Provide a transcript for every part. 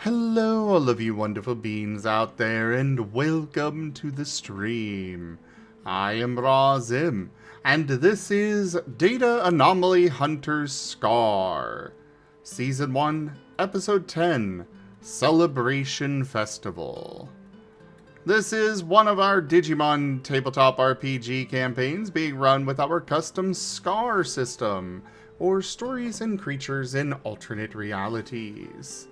Hello, all of you wonderful beings out there, and welcome to the stream. I am Razim, and this is Data Anomaly Hunter's Scar, Season 1, Episode 10, Celebration Festival. This is one of our Digimon tabletop RPG campaigns being run with our custom Scar system, or Stories and Creatures in Alternate Realities.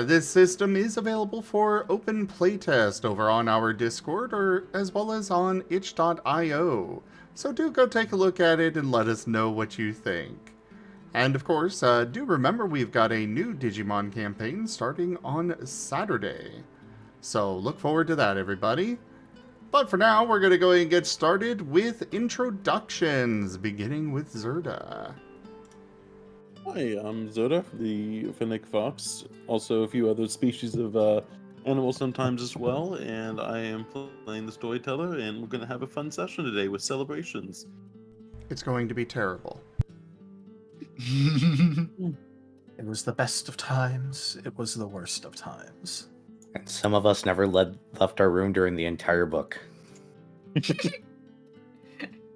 This system is available for open playtest over on our Discord, or as well as on itch.io. So do go take a look at it and let us know what you think. And of course, do remember we've got a new Digimon campaign starting on Saturday. So look forward to that, everybody. But for now, we're going to go ahead and get started with introductions, beginning with Zerda. Hi, I'm Zoda, the Finnick Fox, also a few other species of animals sometimes as well, and I am playing the storyteller, and we're going to have a fun session today with celebrations. It's going to be terrible. It was the best of times, it was the worst of times. And some of us never left our room during the entire book.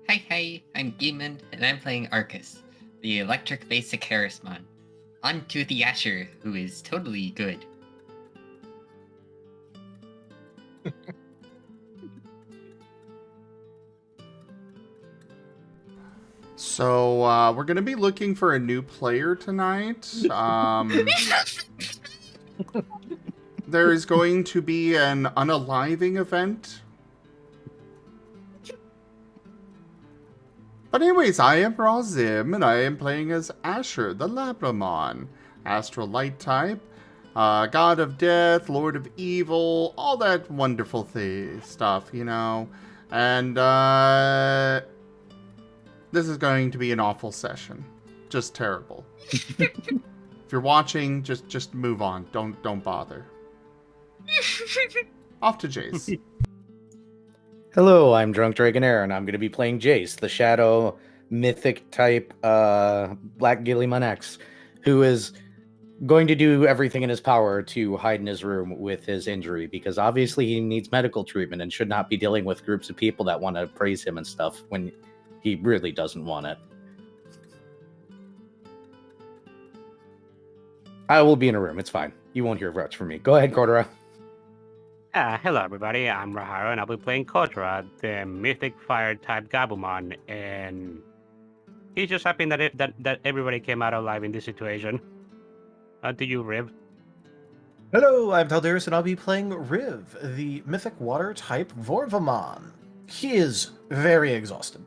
Hi, I'm Gimund, and I'm playing Arcus, the electric basic Harrismon. On to the Asher, who is totally good. So, we're going to be looking for a new player tonight. There is going to be an unaliving event. But anyways, I am Razim, and I am playing as Asher, the Labramon. Astral Light type, God of Death, Lord of Evil, all that wonderful stuff, you know. And, this is going to be an awful session. Just terrible. If you're watching, just move on. Don't bother. Off to Jace. Hello, I'm Drunk Dragonair, and I'm going to be playing Jace, the Shadow Mythic type Black Gillimon X, who is going to do everything in his power to hide in his room with his injury, because obviously he needs medical treatment and should not be dealing with groups of people that want to praise him and stuff when he really doesn't want it. I will be in a room, it's fine. You won't hear much from me. Go ahead, Kotora. Hello everybody, I'm Raharu and I'll be playing Kotora, the Mythic Fire type Gabumon, and he's just happy that everybody came out alive in this situation. To you, Riv. Hello, I'm Talderis, and I'll be playing Riv, the Mythic Water type Vorvamon. He is very exhausted.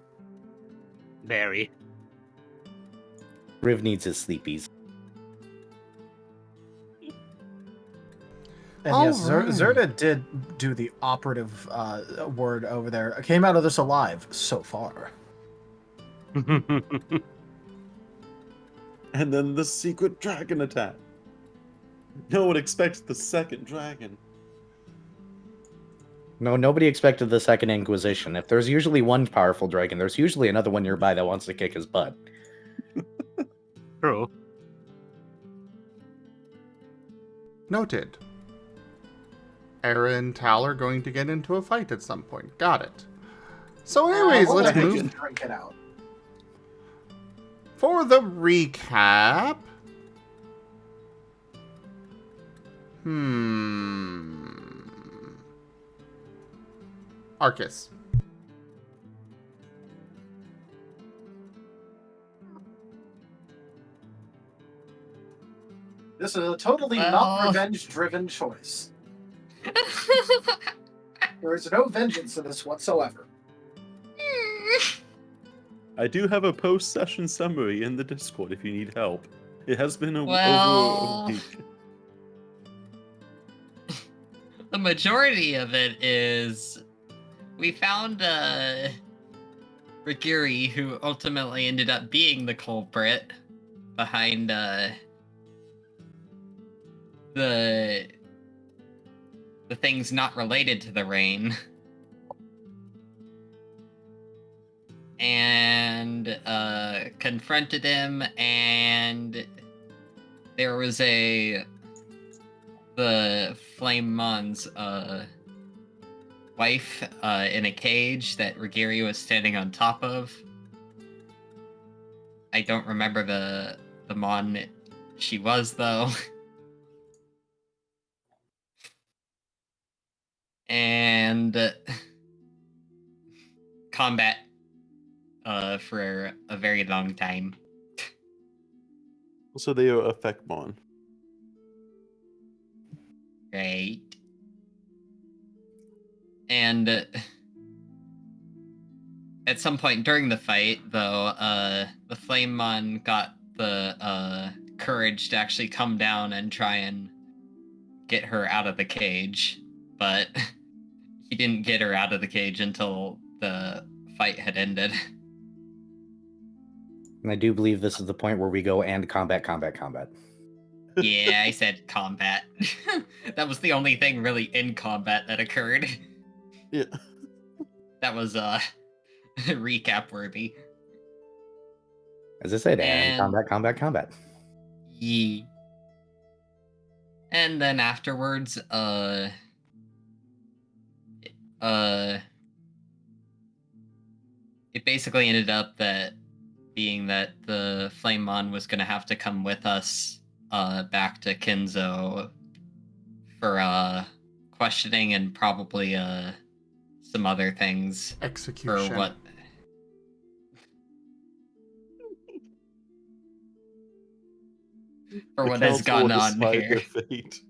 Very. Riv needs his sleepies. And All yes, right. Zerda did do the operative word over there. Came out of this alive so far. And then the secret dragon attack. No one expects the second dragon. No, nobody expected the Second Inquisition. If there's usually one powerful dragon, there's usually another one nearby that wants to kick his butt. True. Noted. Era and Tal are going to get into a fight at some point. Got it. So anyways, We'll let's let him move. drink it out. For the recap... Arcus. This is a totally not Well. revenge-driven choice. There is no vengeance in this whatsoever. I do have a post-session summary in the Discord if you need help. It has been over Well. a week. The majority of it is we found Ragiri, who ultimately ended up being the culprit behind the things not related to the rain. And confronted him, and there was a the Flamemon's wife in a cage that Rigiri was standing on top of. I don't remember the mon she was though. And combat for a very long time. So they are Effectmon. Right. And at some point during the fight, though, the Flamemon got the courage to actually come down and try and get her out of the cage, but he didn't get her out of the cage until the fight had ended. And I do believe this is the point where we go and combat. Yeah, I said combat. That was the only thing really in combat that occurred. Yeah. That was recap worthy. As I said, And- and combat. Yee. And then afterwards, it basically ended up that being that the Flamemon was gonna have to come with us back to Kinzo for questioning and probably some other things for Execution. what for The what has council will gone on decide here. their fate.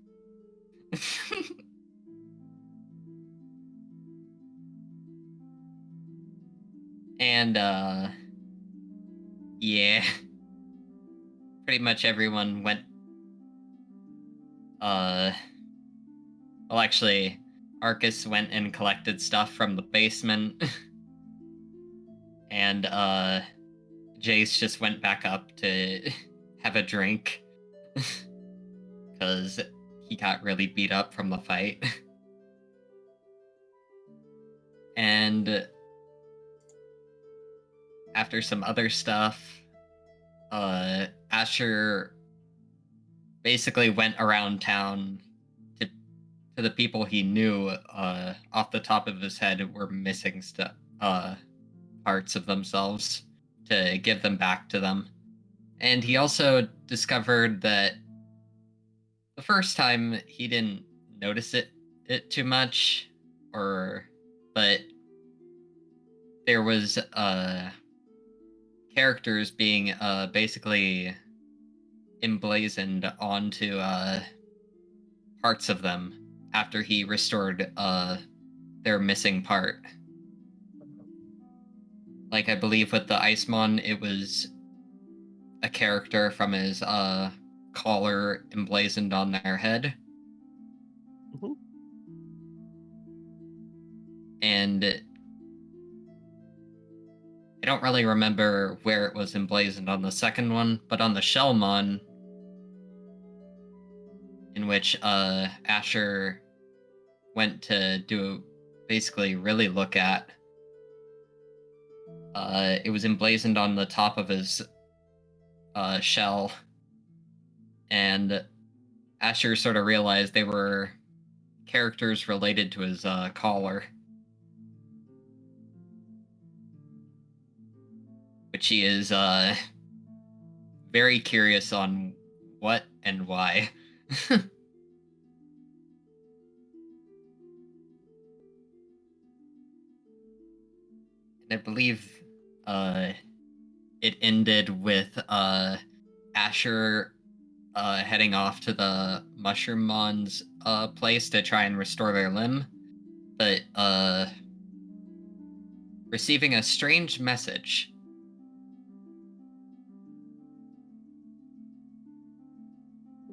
And yeah, pretty much everyone went well, actually, Arcus went and collected stuff from the basement. And Jace just went back up to have a drink because he got really beat up from the fight. And after some other stuff, Asher basically went around town to the people he knew off the top of his head were missing stuff, parts of themselves, to give them back to them. And he also discovered that the first time he didn't notice it too much, but there was characters being basically emblazoned onto parts of them after he restored their missing part. Like, I believe with the Icemon, it was a character from his collar emblazoned on their head. Mhm. And I don't really remember where it was emblazoned on the second one, but on the Shellmon, in which Asher went to basically really look at, it was emblazoned on the top of his shell, and Asher sort of realized they were characters related to his collar, which he is very curious on what and why. And I believe it ended with Asher heading off to the Mushroommon's place to try and restore their limb, but receiving a strange message.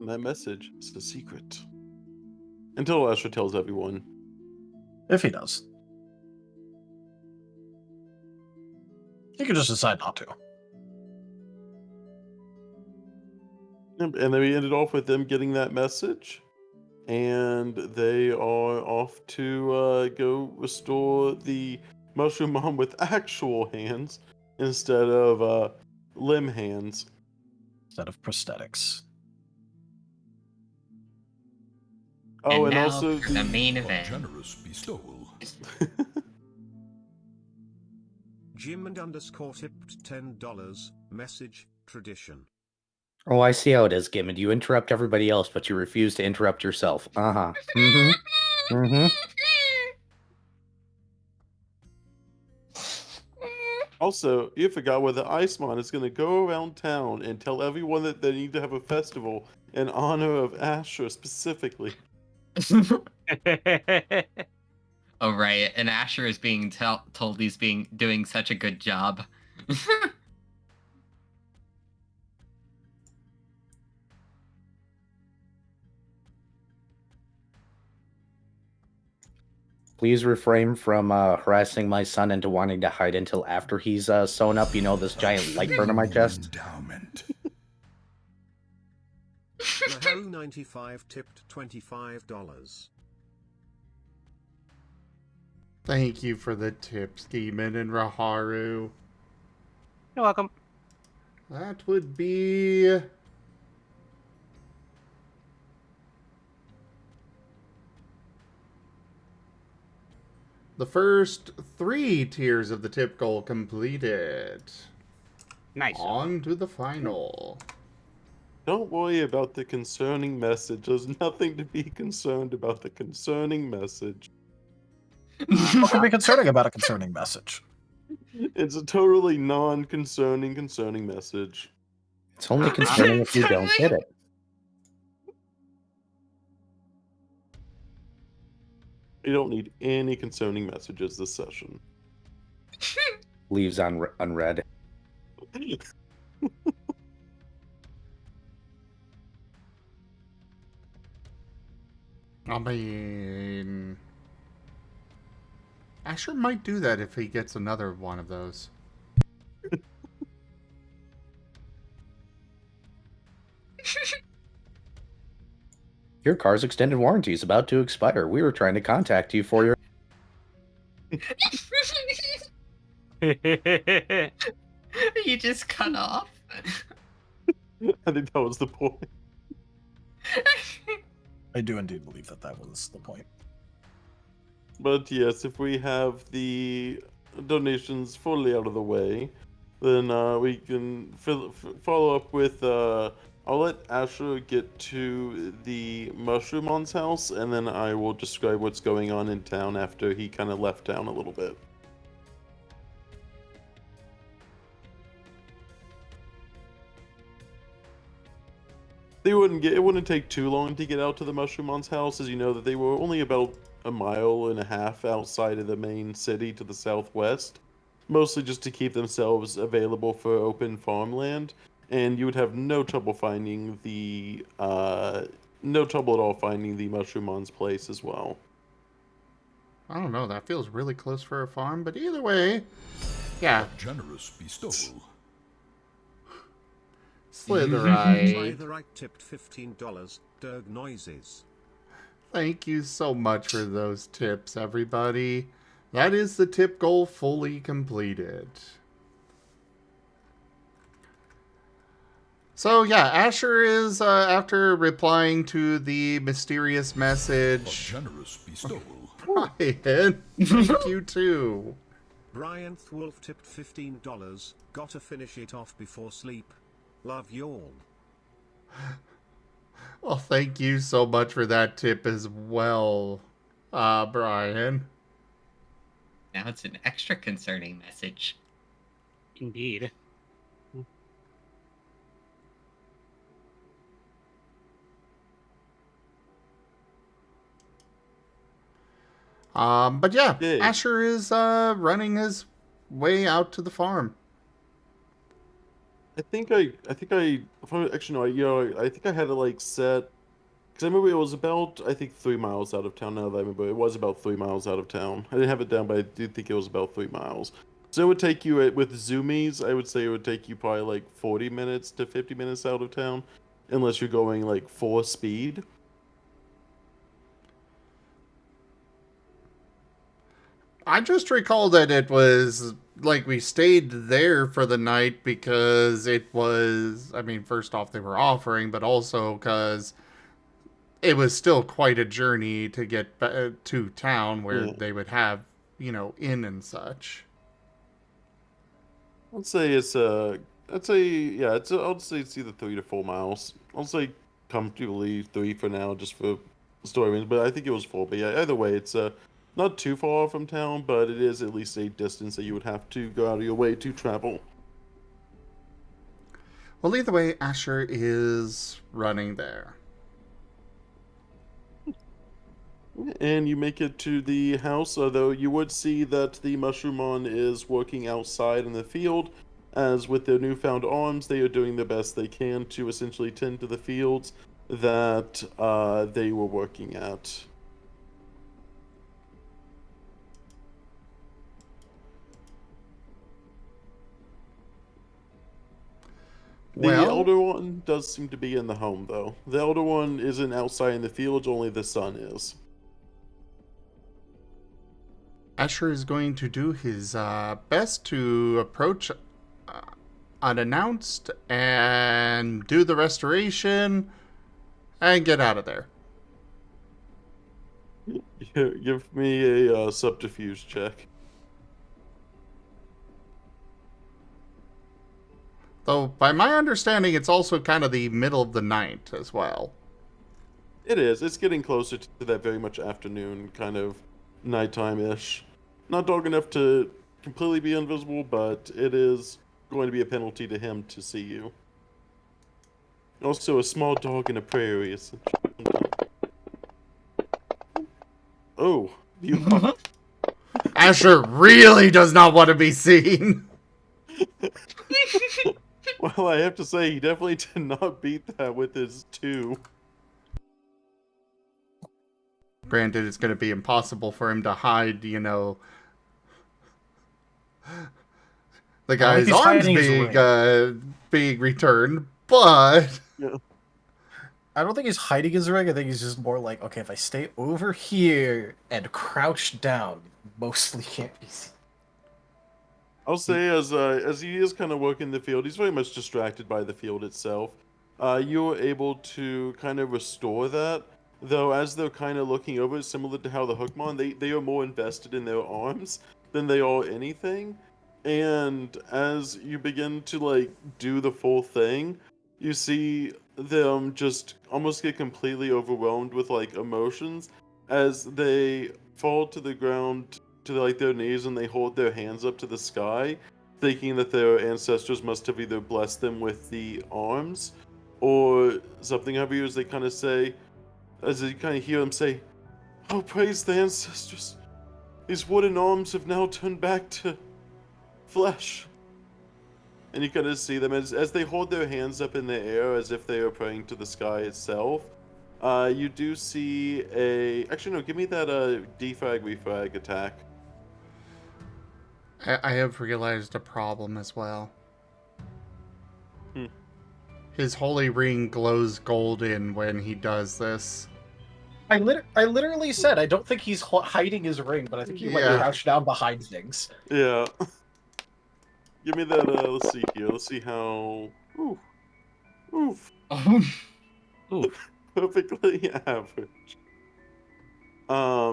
And that message is a secret. Until Asher tells everyone. If he does. He could just decide not to. And then we ended off with them getting that message. And they are off to go restore the Mushroom Mom with actual hands instead of limb hands. Instead of prosthetics. Oh, and now also for the main A event. generous bestowal. Gimund _ tipped $10. Message tradition. Oh, I see how it is, Gimund. You interrupt everybody else, but you refuse to interrupt yourself. Uh-huh. Mm-hmm. Mm-hmm. Also, you forgot where the Icemon is going to go around town and tell everyone that they need to have a festival in honor of Asher specifically. Oh right, and Asher is being told he's doing such a good job. Please refrain from harassing my son into wanting to hide until after he's sewn up, this giant light burn on my chest. Endowment. Raharu 95 tipped $25. Thank you for the tips, Demon and Raharu. You're welcome. That would be... the first 3 tiers of the tip goal completed. Nice. On to the final. Don't worry about the concerning message. There's nothing to be concerned about the concerning message. What could be concerning about a concerning message? It's a totally non-concerning message. It's only concerning if you don't get it. You don't need any concerning messages this session. Leaves unread. I mean... Asher might do that if he gets another one of those. Your car's extended warranty is about to expire. We were trying to contact you for your... You just cut off. I think that was the point. I do indeed believe that that was the point. But yes, if we have the donations fully out of the way, then we can follow up with... I'll let Asher get to the Mushroommon's house, and then I will describe what's going on in town after he kind of left town a little bit. It wouldn't take too long to get out to the Mushroommon's house, as you know that they were only about a mile and a half outside of the main city to the southwest, mostly just to keep themselves available for open farmland, and you would have no trouble finding the no trouble at all finding the Mushroommon's place as well. I don't know, that feels really close for a farm, but either way, yeah. A generous bestowal. Slitherite. Slitherite tipped $15. Derg noises. Thank you so much for those tips, everybody. That is the tip goal fully completed. So yeah, Asher is, after replying to the mysterious A message... generous bestowal. Brian, thank you too. Brian Thwolf tipped $15. Gotta finish it off before sleep. Love y'all. Well, thank you so much for that tip as well, Brian. Now it's an extra concerning message. Indeed. But yeah, Yay. Asher is running his way out to the farm. I think I actually no, I think I had it like set, because I remember it was about, I think 3 miles out of town. Now that I remember, it was about 3 miles out of town. I didn't have it down, but I did think it was about 3 miles. So it would take you, with zoomies, I would say it would take you probably like 40 minutes to 50 minutes out of town, unless you're going like 4 speed. I just recall that it was like we stayed there for the night because it was, I mean, first off, they were offering, but also because it was still quite a journey to get to town where Yeah. they would have, inn and such. I'd say it's I'd say yeah, I'd say it's either 3 to 4 miles. I'll say comfortably 3 for now, just for story reasons. But I think it was 4. But yeah, either way, it's not too far from town, but it is at least a distance that you would have to go out of your way to travel. Well, either way, Asher is running there. And you make it to the house, although you would see that the Mushroomon is working outside in the field, as with their newfound arms, they are doing the best they can to essentially tend to the fields that they were working at. The Well, elder one does seem to be in the home, though. The elder one isn't outside in the fields, only the son is. Asher is going to do his best to approach unannounced and do the restoration and get out of there. Give me a subterfuge check. Though, by my understanding, it's also kind of the middle of the night as well. It is. It's getting closer to that very much afternoon, kind of nighttime-ish. Not dark enough to completely be invisible, but it is going to be a penalty to him to see you. Also, a small dog in a prairie, essentially. Oh, you. Asher really does not want to be seen. Well, I have to say, he definitely did not beat that with his 2. Granted, it's going to be impossible for him to hide, the guy's he's arms hiding his being returned, but Yeah. I don't think he's hiding his ring. I think he's just more like, okay, if I stay over here and crouch down, mostly can't be seen. I'll say, as he is kind of working the field, he's very much distracted by the field itself. You're able to kind of restore that, though as they're kind of looking over it, similar to how the Hookmon, they are more invested in their arms than they are anything. And as you begin to, like, do the full thing, you see them just almost get completely overwhelmed with, like, emotions as they fall to the ground to, like, their knees and they hold their hands up to the sky, thinking that their ancestors must have either blessed them with the arms or something. However, as they kind of say, as you kind of hear them say, "Oh, praise the ancestors! These wooden arms have now turned back to flesh." And you kind of see them as they hold their hands up in the air as if they are praying to the sky itself. You do see a... Actually, no, give me that defrag, refrag attack. I have realized a problem as well. His holy ring glows golden when he does this. I literally said I don't think he's hiding his ring, but I think he might Yeah. crouch down behind things. Yeah. Give me that, let's see here. Let's see how... Ooh. Oof. Ooh. Perfectly average.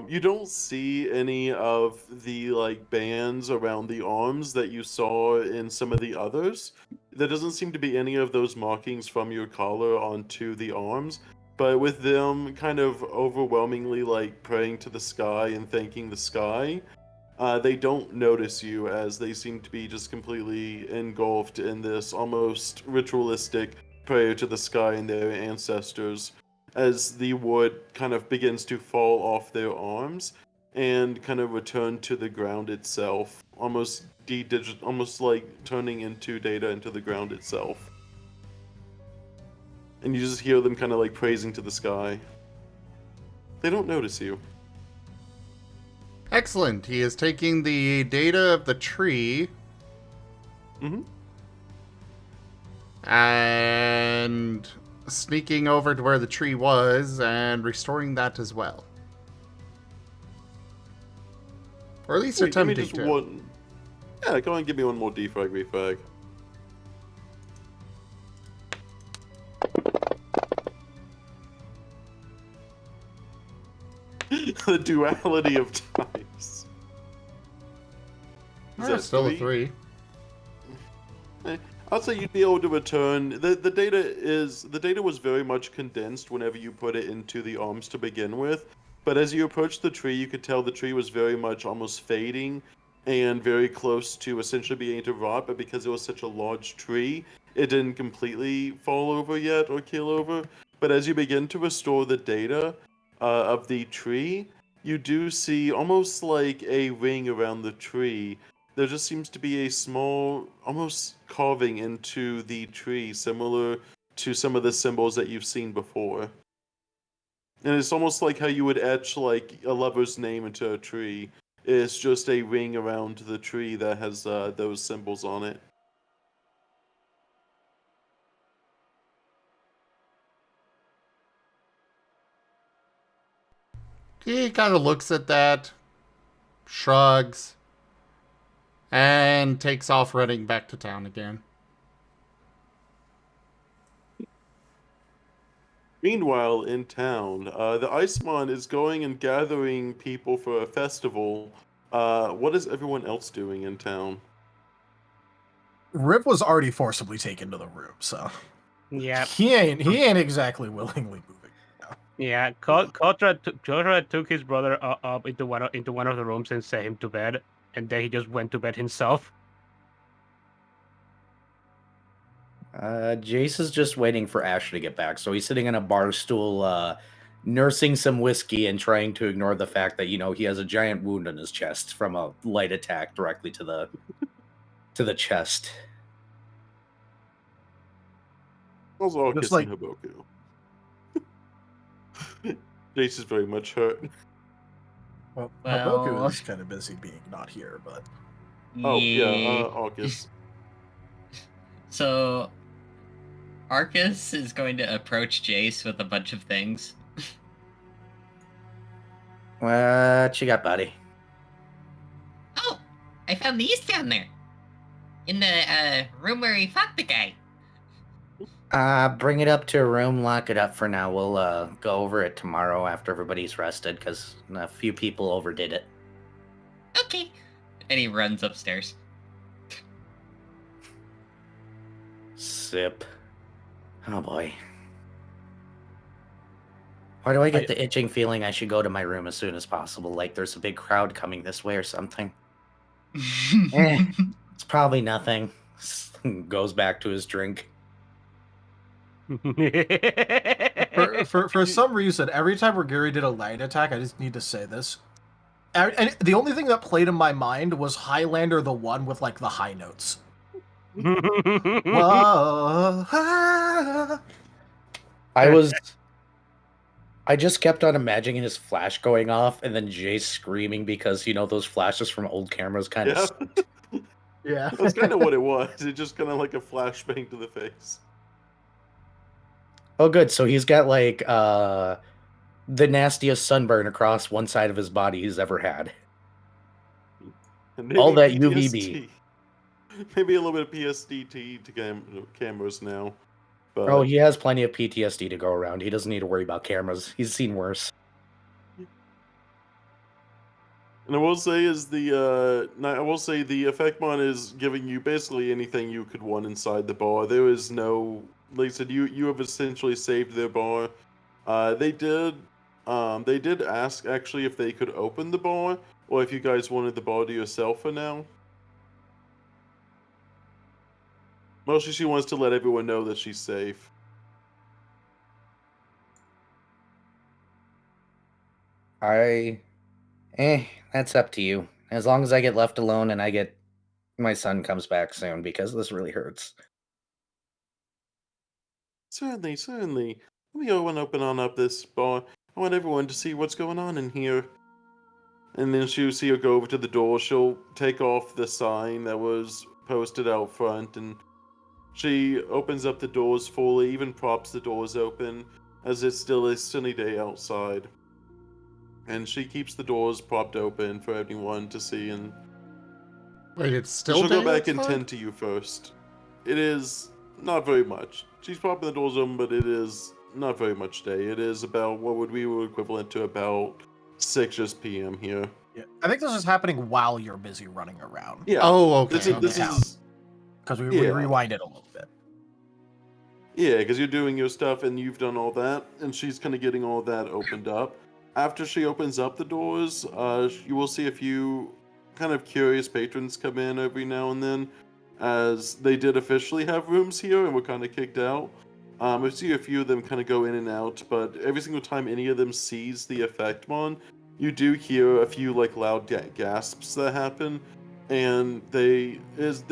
You don't see any of the, like, bands around the arms that you saw in some of the others. There doesn't seem to be any of those markings from your collar onto the arms, but with them kind of overwhelmingly, like, praying to the sky and thanking the sky, they don't notice you as they seem to be just completely engulfed in this almost ritualistic prayer to the sky and their ancestors, as the wood kind of begins to fall off their arms and kind of return to the ground itself, almost almost like turning into data into the ground itself. And you just hear them kind of like praising to the sky. They don't notice you. Excellent. He is taking the data of the tree and sneaking over to where the tree was and restoring that as well. Or at least Wait, give me attempting just to. one. Yeah, go on, give me one more defrag, refrag. The duality of times. Is Still a three? 3. I'll say you'd be able to return. The data was very much condensed whenever you put it into the arms to begin with. But as you approached the tree, you could tell the tree was very much almost fading and very close to essentially beginning to rot. But because it was such a large tree, it didn't completely fall over yet or keel over. But as you begin to restore the data of the tree, you do see almost like a ring around the tree. There just seems to be a small, almost carving into the tree, similar to some of the symbols that you've seen before. And it's almost like how you would etch like a lover's name into a tree. It's just a ring around the tree that has those symbols on it. He kind of looks at that, shrugs, and takes off running back to town again. Meanwhile, in town, the Icemon is going and gathering people for a festival. What is everyone else doing in town? Riv was already forcibly taken to the room, so Yeah, he ain't exactly willingly moving. yeah. Kotora took his brother up into one of the rooms and set him to bed, and then he just went to bed himself. Jace is just waiting for Ash to get back, so he's sitting in a bar stool, nursing some whiskey and trying to ignore the fact that he has a giant wound on his chest from a light attack directly to the chest. How's Arcus Just like- and Haboku? Jace is very much hurt. Well, Well- Haboku is kind of busy being not here, but Oh, yeah, Arcus. So, Arcus is going to approach Jace with a bunch of things. What you got, buddy? Oh, I found these down there. In the room where he fought the guy. Bring it up to a room, lock it up for now. We'll go over it tomorrow after everybody's rested, because a few people overdid it. Okay. And he runs upstairs. Sip. Oh boy. Why do I get the itching feeling I should go to my room as soon as possible? Like there's a big crowd coming this way or something. It's probably nothing. Goes back to his drink. for some reason, every time Ragiri did a light attack, I just need to say this. And the only thing that played in my mind was Highlander the one with like the high notes. Whoa, I just kept on imagining his flash going off and then Jace screaming because those flashes from old cameras kind of yeah. That's kind of what it was. It just kind of like a flashbang to the face. Oh good, so he's got like the nastiest sunburn across one side of his body he's ever had. And maybe All that PTSD. UVB. Maybe a little bit of PSDT to cameras now. But Oh, he has plenty of PTSD to go around. He doesn't need to worry about cameras. He's seen worse. And I will say the Effectmon is giving you basically anything you could want inside the bar. There is no, like I said, you have essentially saved their bar. They did ask actually if they could open the bar or if you guys wanted the bar to yourself for now. Mostly she wants to let everyone know that she's safe. That's up to you. As long as I get left alone and my son comes back soon, because this really hurts. Certainly. Let me go and open on up this bar. I want everyone to see what's going on in here. And then she'll see her go over to the door. She'll take off the sign that was posted out front, and she opens up the doors fully, even props the doors open, as it's still a sunny day outside. And she keeps the doors propped open for anyone to see, and Wait, it's still she'll go day back and outside? tend to you first. It is not very much. She's propping the doors open, but it is not very much day. It is about what would be equivalent to about 6 p.m. here. Yeah. I think this is happening while you're busy running around. Yeah. Oh, okay. This is Because we Yeah. rewind it a little bit. Yeah, because you're doing your stuff and you've done all that, and she's kind of getting all that opened up. After she opens up the doors, you will see a few kind of curious patrons come in every now and then, as they did officially have rooms here and were kind of kicked out. I see a few of them kind of go in and out, but every single time any of them sees the effectmon, you do hear a few like loud gasps that happen, and there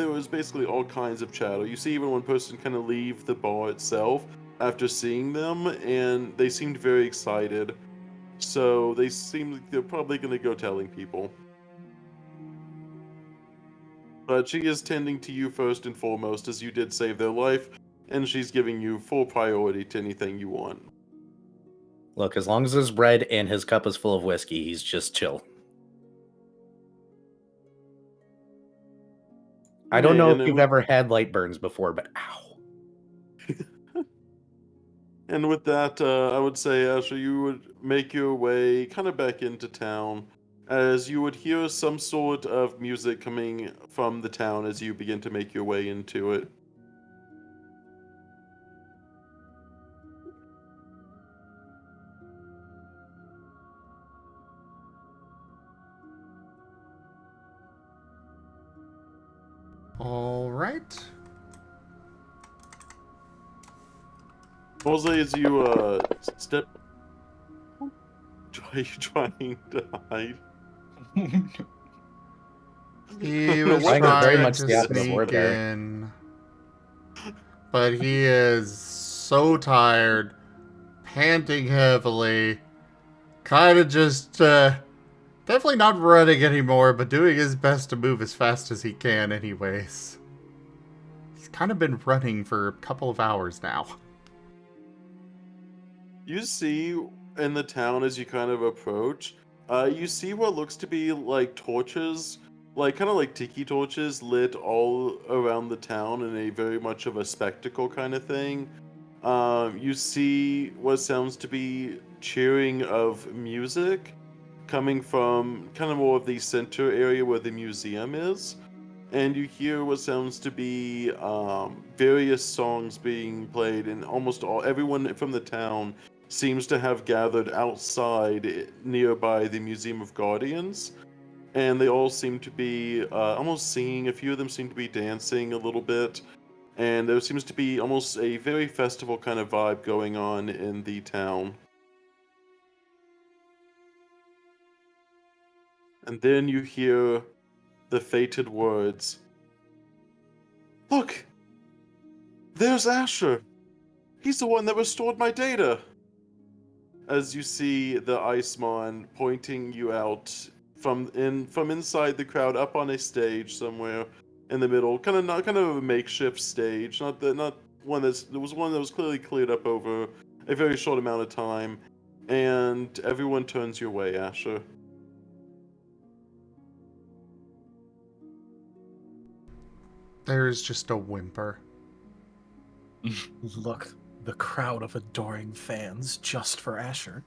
was basically all kinds of chatter. You see even one person kind of leave the bar itself after seeing them, and they seemed very excited. So they seem like they're probably going to go telling people. But she is tending to you first and foremost, as you did save their life, and she's giving you full priority to anything you want. Look, as long as there's bread and his cup is full of whiskey, he's just chill. I don't know if you've ever had light burns before, but ow. And with that, I would say, Asher, you would make your way kind of back into town, as you would hear some sort of music coming from the town as you begin to make your way into it. All right. Mostly as you step... Are you trying to hide? He was Why I think trying very much to the opposite sneak word there. in, but he is so tired, panting heavily, kind of just definitely not running anymore, but doing his best to move as fast as he can anyways. He's kind of been running for a couple of hours now. You see in the town as you kind of approach, you see what looks to be like torches, like kind of like tiki torches lit all around the town in a very much of a spectacle kind of thing. You see what sounds to be cheering of music coming from kind of more of the center area where the museum is. And you hear what sounds to be various songs being played, and everyone from the town seems to have gathered outside nearby the Museum of Guardians, and they all seem to be almost singing. A few of them seem to be dancing a little bit, and there seems to be almost a very festival kind of vibe going on in the town. And then you hear the fated words, "Look! There's Asher! He's the one that restored my data!" As you see the Icemon pointing you out from inside the crowd up on a stage somewhere in the middle, kind of a makeshift stage, not one there was one that was clearly cleared up over a very short amount of time, and everyone turns your way, Asher. There's just a whimper. Look, the crowd of adoring fans just for Asher.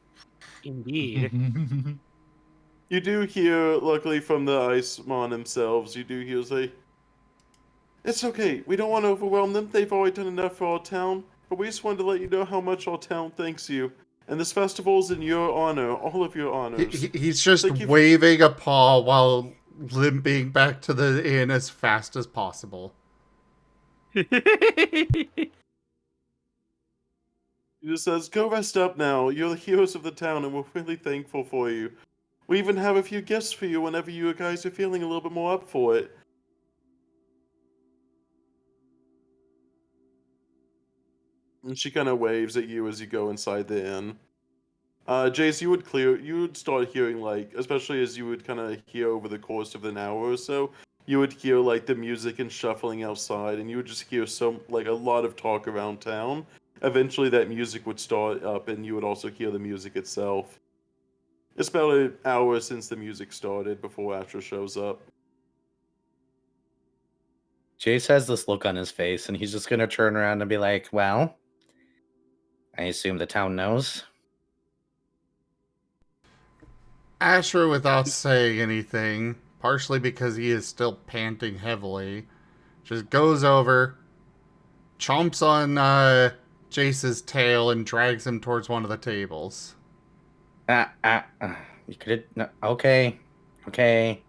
Indeed. You do hear, luckily from the Icemon themselves, you do hear say, "It's okay, we don't want to overwhelm them, they've already done enough for our town, but we just wanted to let you know how much our town thanks you. And this festival's in your honor, all of your honors." He's just Thank you for- waving a paw while limping back to the inn as fast as possible. He just says, "Go rest up now. You're the heroes of the town, and we're really thankful for you. We even have a few gifts for you whenever you guys are feeling a little bit more up for it." And she kind of waves at you as you go inside the inn. Jace, you would start hearing, like, especially as you would kind of hear over the course of an hour or so, you would hear like the music and shuffling outside, and you would just hear a lot of talk around town. Eventually that music would start up, and you would also hear the music itself. It's about an hour since the music started before Asher shows up. Jace has this look on his face, and he's just going to turn around and be like, well, I assume the town knows. Asher, without saying anything, partially because he is still panting heavily, just goes over, chomps on Jace's tail, and drags him towards one of the tables. You could have. No, okay. Okay.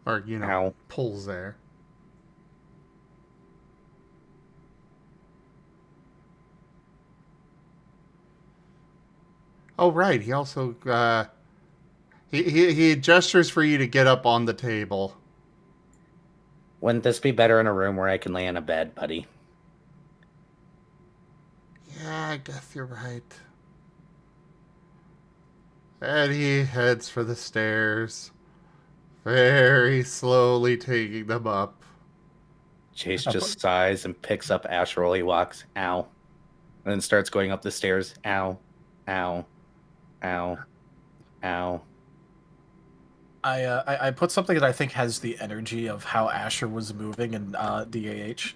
Or, Ow. pulls there. Oh, right. He also, he gestures for you to get up on the table. Wouldn't this be better in a room where I can lay in a bed, buddy? Yeah, I guess you're right. And he heads for the stairs, very slowly taking them up. Jace just sighs and picks up Asher while he walks. Ow. And then starts going up the stairs. Ow. Ow. Ow. Ow. I put something that I think has the energy of how Asher was moving in DAH.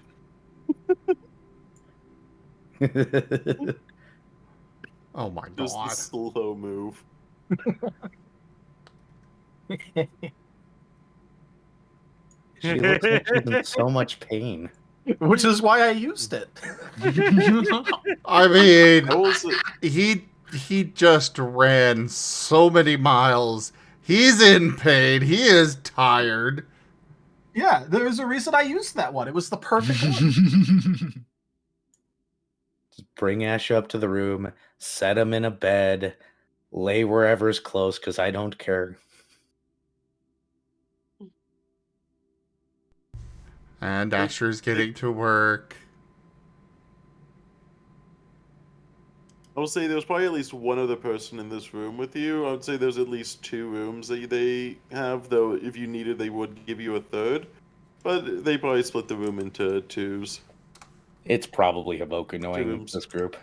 Oh my Just the god. slow move. She looks like she's in so much pain. Which is why I used it. I mean, How was it? he just ran so many miles. He's in pain. He is tired. Yeah, there's a reason I used that one. It was the perfect one. Just bring Asher up to the room, set him in a bed, lay wherever's close, because I don't care. And Asher's getting to work. I would say there's probably at least one other person in this room with you. I would say there's at least 2 rooms that they have, though if you needed, they would give you a third. But they probably split the room into 2s. It's probably Haboku knowing rooms. this group.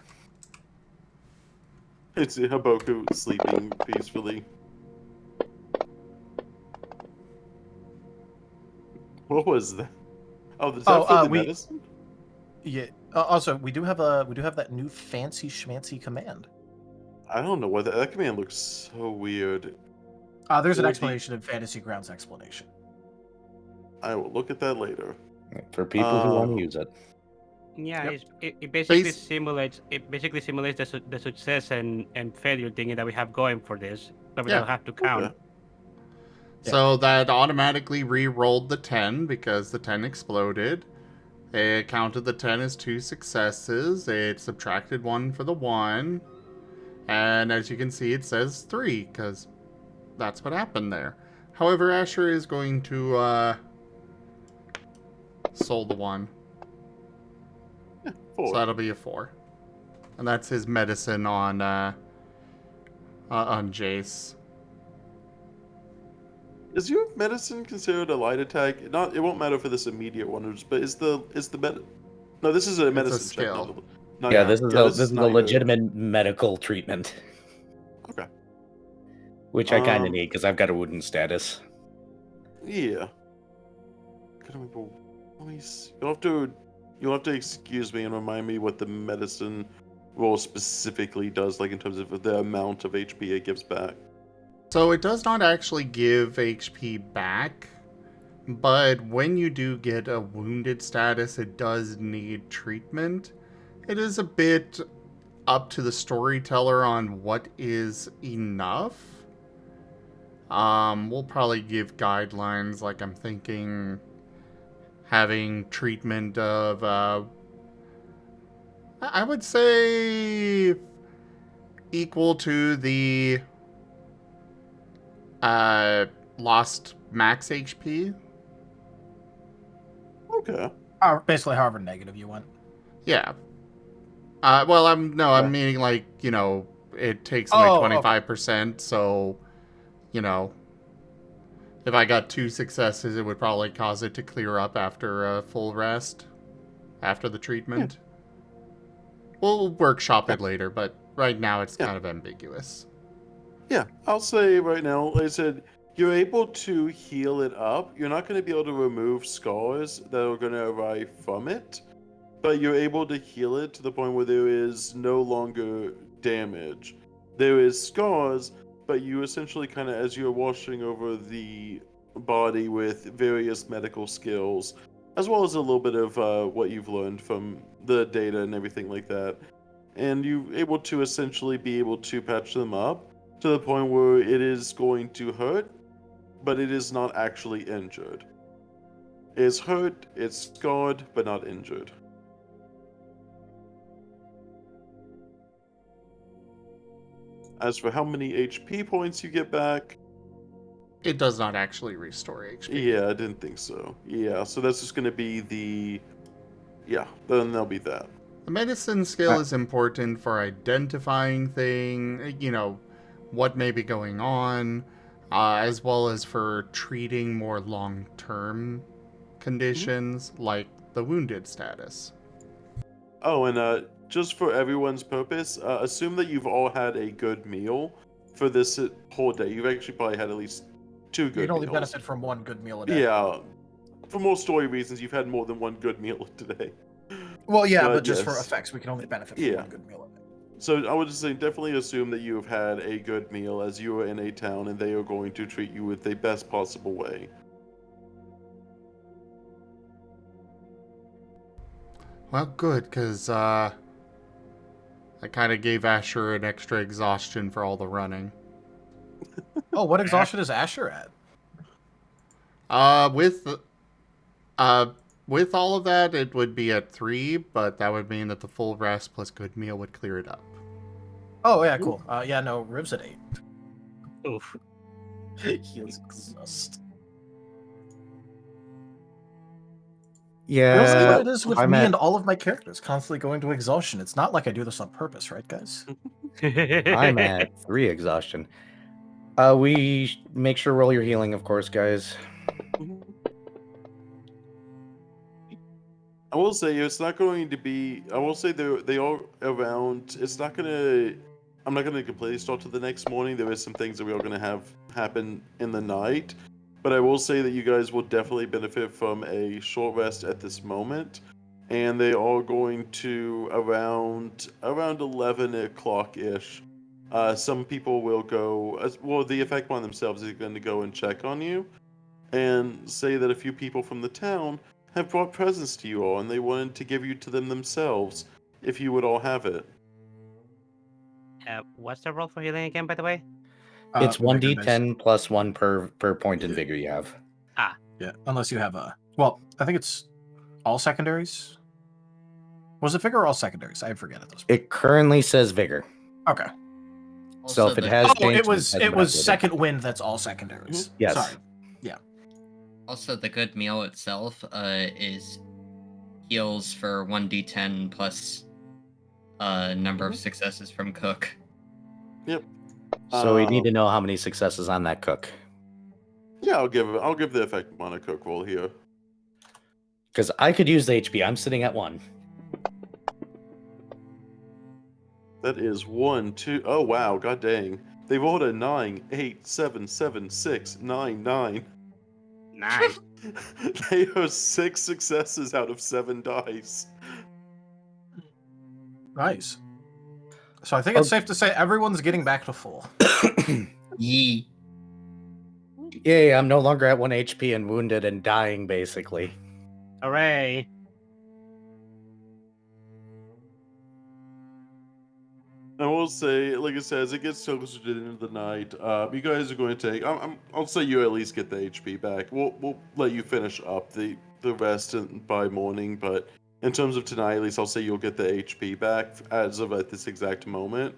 It's Haboku sleeping peacefully. What was that? Oh, is that for the medicine? Yeah. Also, we do have that new fancy schmancy command. I don't know what that command looks so weird. There's an explanation in Fantasy Grounds explanation. I will look at that later. For people who want to use it. Yeah, Yep. it basically simulates the success and failure thing that we have going for this, but we Yeah. don't have to count. Okay. So that automatically re-rolled the 10 because the 10 exploded. It counted the 10 as 2 successes. It subtracted 1 for the 1. And as you can see, it says 3 because that's what happened there. However, Asher is going to soul the 1. Yeah, 4. So that'll be a 4. And that's his medicine on Jace. Is your medicine considered a light attack? It won't matter for this immediate one, but is the No, this is a medicine check. skill. This is a not legitimate medical treatment. Okay. Which I kind of need because I've got a wooden status. Yeah. You'll have to excuse me and remind me what the medicine roll specifically does, like in terms of the amount of HP it gives back. So it does not actually give HP back, but when you do get a wounded status, it does need treatment. It is a bit up to the storyteller on what is enough. We'll probably give guidelines, like I'm thinking having treatment of, I would say equal to the lost max HP. Okay. Basically, however negative you went. Yeah. Well, I'm meaning like, it takes away 25%, so, if I got 2 successes, it would probably cause it to clear up after a full rest, after the treatment. Yeah. We'll workshop it later, but right now it's kind of ambiguous. Yeah, I'll say right now, like I said, you're able to heal it up. You're not going to be able to remove scars that are going to arrive from it. but you're able to heal it to the point where there is no longer damage. There is scars, but you essentially kind of, as you're washing over the body with various medical skills, as well as a little bit of what you've learned from the data and everything like that, and you're able to essentially be able to patch them up to the point where it is going to hurt, but it is not actually injured. It's hurt, it's scarred, but not injured. As for how many HP points you get back, It does not actually restore HP. yeah, I didn't think so. Yeah, so that's just going to be the... Yeah, then there'll be that. The medicine skill is important for identifying what may be going on, as well as for treating more long-term conditions like the wounded status. Oh, and just for everyone's purpose, assume that you've all had a good meal for this whole day. You've actually probably had at least 2 good You can only meals. benefit from 1 good meal a day. Yeah, for more story reasons, you've had more than 1 good meal today. Well, yeah, But but just for yes. effects, we can only benefit from Yeah. 1 good meal a day. So I would just say definitely assume that you have had a good meal as you are in a town and they are going to treat you with the best possible way. Well, good, because I kind of gave Asher an extra exhaustion for all the running. Oh, what exhaustion is Asher at? With all of that, it would be at 3, but that would mean that the full rest plus good meal would clear it up. Oh, yeah, cool. Yeah, no, Rib's at 8. Oof. He is exhausted. Yeah, Honestly, what it is with I'm me at- and all of my characters constantly going to exhaustion. It's not like I do this on purpose, right, guys? I'm at 3 exhaustion. We make sure roll your healing, of course, guys. I will say it's not going to be. I will say they are around. It's not gonna. I'm not gonna completely start to the next morning. There is some things that we are gonna have happen in the night, but I will say that you guys will definitely benefit from a short rest at this moment, and they are going to around 11 o'clock ish. Some people will go. Well, the effect one themselves is going to go and check on you, and say that a few people from the town have brought presents to you all, and they wanted to give you to them themselves, if you would all have it. What's the roll for healing again, by the way? It's Vigor based. 1d10 plus 1 per point in vigor you have. Yeah, unless you have a... Well, I think it's all secondaries. Was it vigor or all secondaries? I forget at this point. It currently says vigor. Okay. So Also, if it the- has Oh, changed, it was hasn't been updated. second wind that's all secondaries. Yes. Sorry. Also, the good meal itself is heals for 1d10 plus number of successes from cook. Yep. So we need to know how many successes on that cook. Yeah, I'll give the effect on a cook roll here. Because I could use the HP. I'm sitting at 1. That is 1, 2. Oh wow, god dang. They rolled a 9, 8, 7, 7, 6, 9, 9. Nice. They are 6 successes out of 7 dice. Nice. So I think it's safe to say everyone's getting back to full. Yee. Yay, I'm no longer at 1 HP and wounded and dying, basically. Hooray. I will say, like I said, as it gets closer to the end of the night, you guys are going to take. I'll say you at least get the HP back. We'll let you finish up the rest by morning, but in terms of tonight, at least I'll say you'll get the HP back as of at this exact moment,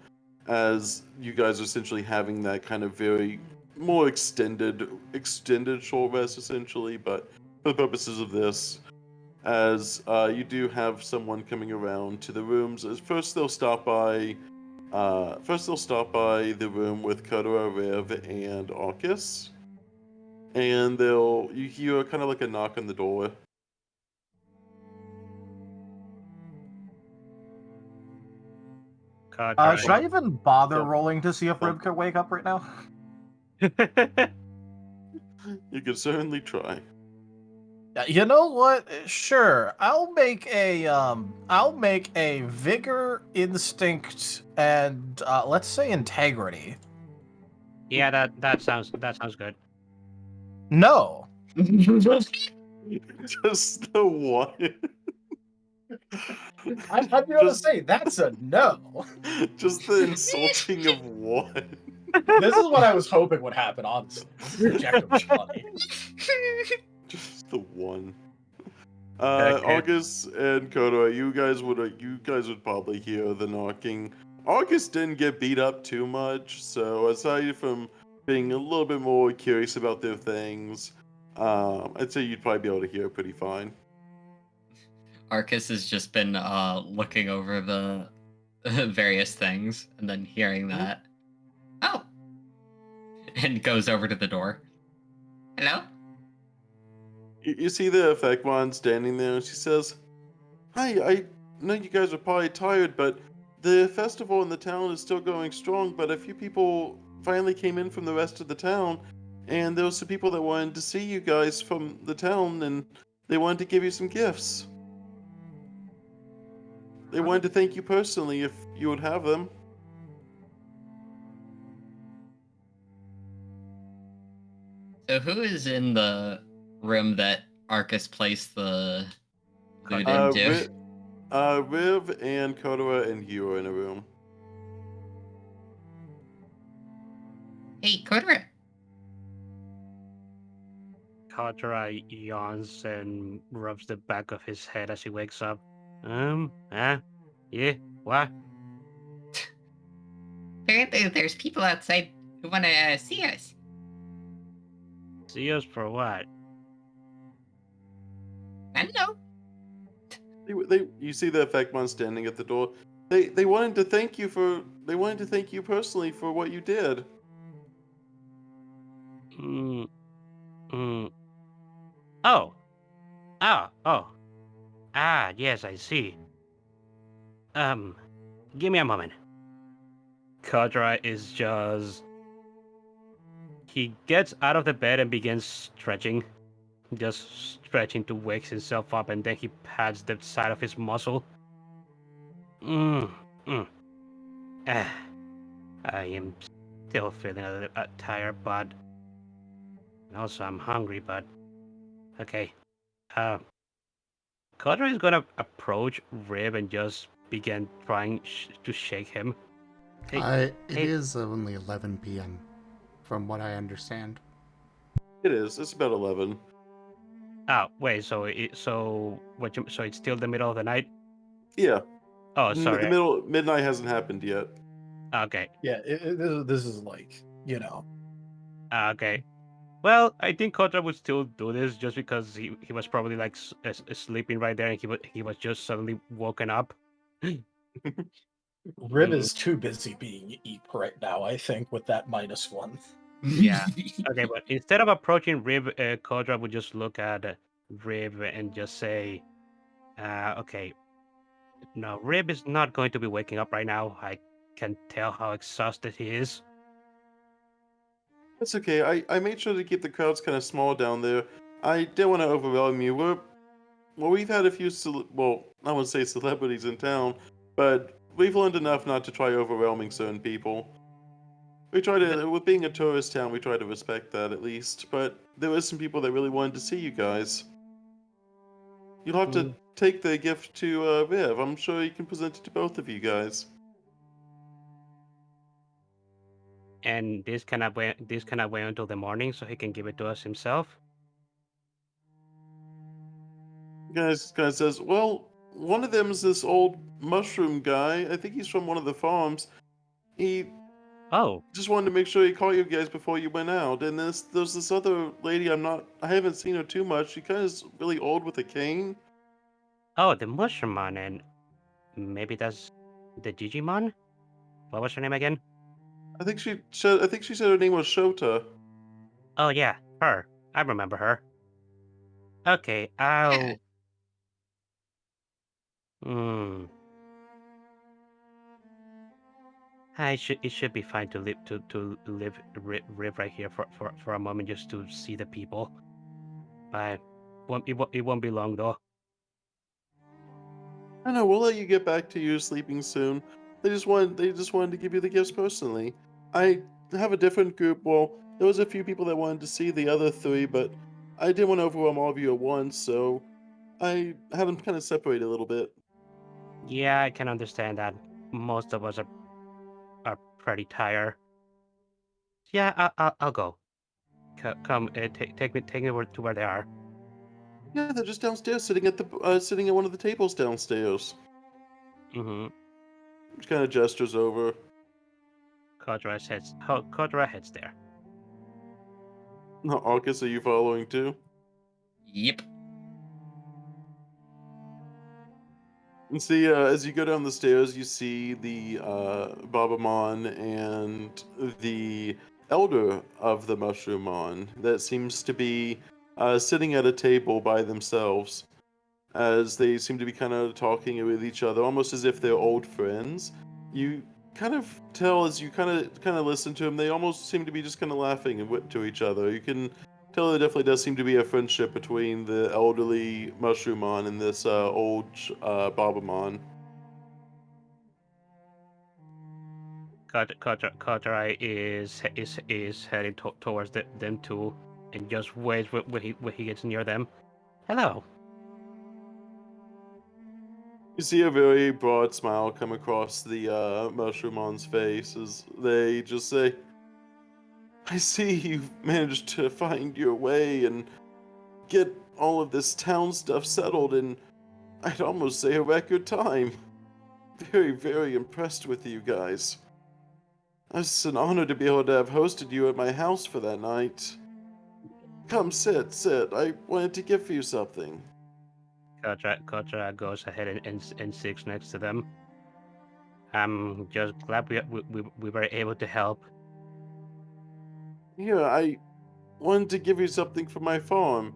as you guys are essentially having that kind of very more extended short rest essentially. But for the purposes of this, as you do have someone coming around to the rooms, first they'll stop by the room with Kotora, Rev, and Arcus, and you hear kind of like a knock on the door. Should I even bother Yeah. rolling to see if Rib could wake up right now? You can certainly try. You know what? Sure, I'll make a vigor, instinct, and let's say integrity. Yeah, that sounds good. No. Just the one. I'm gonna say that's a no. Just the insulting of one. This is what I was hoping would happen, honestly. This is objectively funny. Just the one. Okay. Arcus and Kotora, you guys would probably hear the knocking. Arcus didn't get beat up too much, so aside from being a little bit more curious about their things, I'd say you'd probably be able to hear it pretty fine. Arcus has just been looking over the various things and then hearing that. Oh! And goes over to the door. Hello? You see the effect one standing there, and she says, "Hi, I know you guys are probably tired, but the festival in the town is still going strong, but a few people finally came in from the rest of the town, and there were some people that wanted to see you guys from the town, and they wanted to give you some gifts. They wanted to thank you personally if you would have them." So who is in the room that Arcus placed the loot into? Riv and Kotora and you are in a room. Hey, Kotora. Kotora yawns and rubs the back of his head as he wakes up. Yeah, what? Apparently there's people outside who want to see us. See us for what? I don't know. You see the effect one standing at the door. They wanted to thank you personally for what you did. Oh. Ah, yes, I see. Give me a moment. Kotora is just... He gets out of the bed and begins stretching. Just stretching to wake himself up, and then he pats the side of his muscle. I am still feeling a little tired, but... Also, I'm hungry, but... Okay. Kotora is gonna approach Rib and just begin trying to shake him. It is only 11 p.m. from what I understand. It is. It's about 11. Oh, wait. So it's still the middle of the night? Yeah. Oh, sorry. Midnight hasn't happened yet. Okay. Yeah, this is like, Okay. Well, I think Kotora would still do this just because he was probably like sleeping right there, and he was just suddenly woken up. Rib is too busy being Eep right now, I think, with that -1. Yeah. Okay, but instead of approaching Rib, Kotora would just look at Rib and just say, okay, no, Rib is not going to be waking up right now. I can tell how exhausted he is. That's okay. I made sure to keep the crowds kind of small down there. I didn't want to overwhelm you. We've had a few, I wouldn't say celebrities in town, but we've learned enough not to try overwhelming certain people. We try to, with being a tourist town, we try to respect that at least, but there were some people that really wanted to see you guys. You'll have to take the gift to Viv. I'm sure he can present it to both of you guys. And this cannot wait until the morning so he can give it to us himself. Guys says, well, one of them is this old mushroom guy. I think he's from one of the farms. He just wanted to make sure he caught you guys before you went out. And there's this other lady. I haven't seen her too much. She kind of is really old with a cane. Oh, the mushroom man, and maybe that's the Digimon. What was her name again? I think she said her name was Shota. Oh yeah, her. I remember her. Okay, I'll. It should be fine to live right here for a moment just to see the people. But it won't be long though. I know, we'll let you get back to your sleeping soon. They just wanted to give you the gifts personally. I have a different group. Well, there was a few people that wanted to see the other three, but I didn't want to overwhelm all of you at once, so I had them kind of separate a little bit. Yeah, I can understand that. Most of us are pretty tired. Yeah, I'll go. Come, take me to where they are. Yeah, they're just downstairs, sitting at one of the tables downstairs. Mm-hmm. Just kind of gestures over. Kotora heads there. Arcus, are you following too? Yep. And see, as you go down the stairs, you see the Babamon and the elder of the Mushroomon that seems to be sitting at a table by themselves, as they seem to be kind of talking with each other, almost as if they're old friends. You kind of tell as you kind of listen to them, they almost seem to be just kind of laughing and to each other. You can tell there definitely does seem to be a friendship between the elderly Mushroomon and this old Babamon. Kotora is heading towards them too, and just waits when he gets near them. Hello. You see a very broad smile come across the Mushroommon's face as they just say, I see you've managed to find your way and get all of this town stuff settled in, I'd almost say, a record time. Very, very impressed with you guys. It's an honor to be able to have hosted you at my house for that night. Come, sit. I wanted to give you something. Kotora goes ahead and sits next to them. I'm just glad we were able to help. Here, I wanted to give you something from my farm.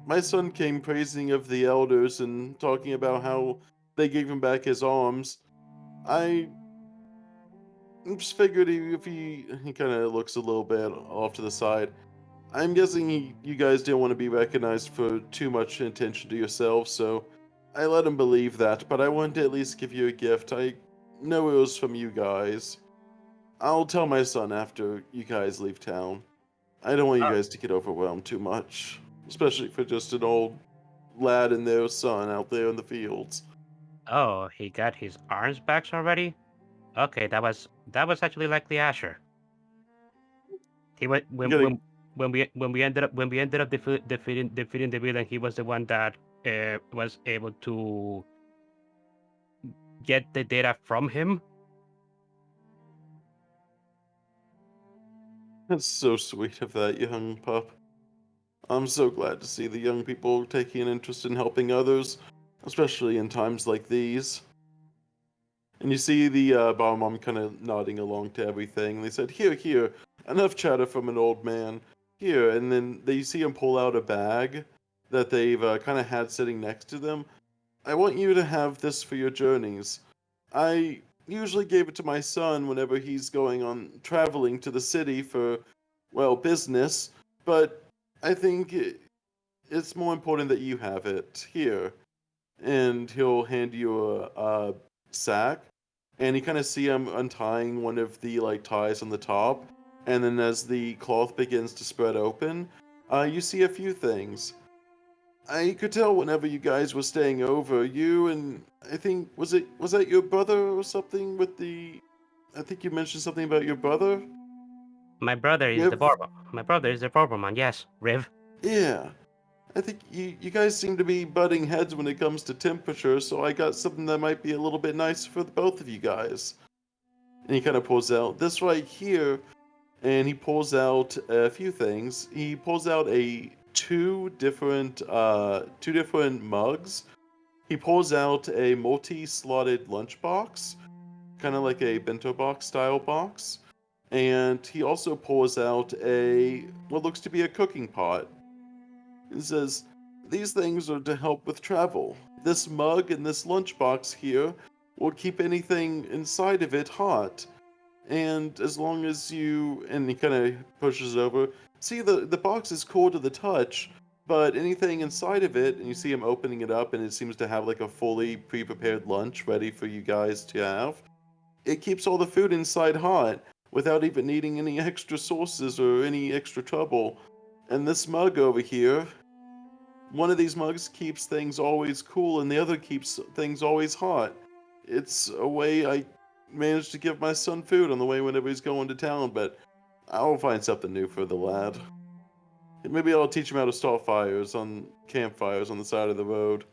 My son came praising of the elders and talking about how they gave him back his arms. I just figured if he kind of looks a little bit off to the side. I'm guessing you guys didn't want to be recognized for too much attention to yourselves, so I let him believe that, but I wanted to at least give you a gift. I know it was from you guys. I'll tell my son after you guys leave town. I don't want you guys to get overwhelmed too much, especially for just an old lad and their son out there in the fields. Oh, he got his arms back already. Okay, that was actually like the Asher. He went You gotta, when we ended up defeating the villain. He was the one that was able to get the data from him. That's so sweet of that young pup. I'm so glad to see the young people taking an interest in helping others, especially in times like these. And you see the Baumam kind of nodding along to everything. They said, here, enough chatter from an old man. Here, and then they see him pull out a bag that they've kind of had sitting next to them. I want you to have this for your journeys. I usually gave it to my son whenever he's going on traveling to the city for, well, business, but I think it's more important that you have it here. And he'll hand you a sack, and you kind of see him untying one of the like ties on the top, and then as the cloth begins to spread open, you see a few things. I could tell whenever you guys were staying over, you and I think was that your brother or something with the I think you mentioned something about your brother? My brother is the Riv? barber. My brother is the barberman. Yes, Riv. Yeah. I think you guys seem to be butting heads when it comes to temperature, so I got something that might be a little bit nicer for the both of you guys. And he kind of pulls out this right here, and he pulls out a few things. He pulls out two different mugs. He pulls out a multi-slotted lunchbox, kind of like a bento box style box, and he also pulls out a what looks to be a cooking pot. He says, "These things are to help with travel. This mug and this lunchbox here will keep anything inside of it hot. And as long as you," and he kind of pushes it over, see the box is cool to the touch, but anything inside of it, and you see him opening it up, and it seems to have like a fully pre-prepared lunch ready for you guys to have. It keeps all the food inside hot without even needing any extra sauces or any extra trouble. And this mug over here, one of these mugs keeps things always cool and the other keeps things always hot. It's a way I managed to give my son food on the way whenever he's going to town, but I'll find something new for the lad. Maybe I'll teach him how to start campfires on the side of the road.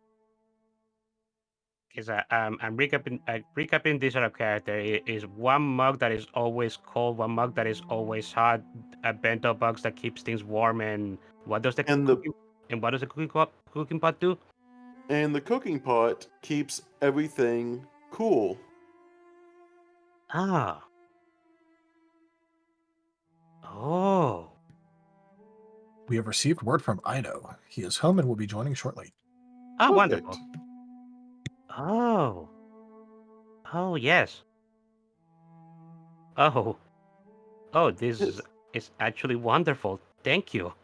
Is I'm recapping this sort of character. Is one mug that is always cold, one mug that is always hot, a bento box that keeps things warm, and what does the And the cooking pot do? and the cooking pot keeps everything cool. Ah. Oh. We have received word from Ido. He is home and will be joining shortly. Ah, Perfect. wonderful. Oh. Oh, yes. Oh. Oh, this Yes. is actually wonderful. Thank you.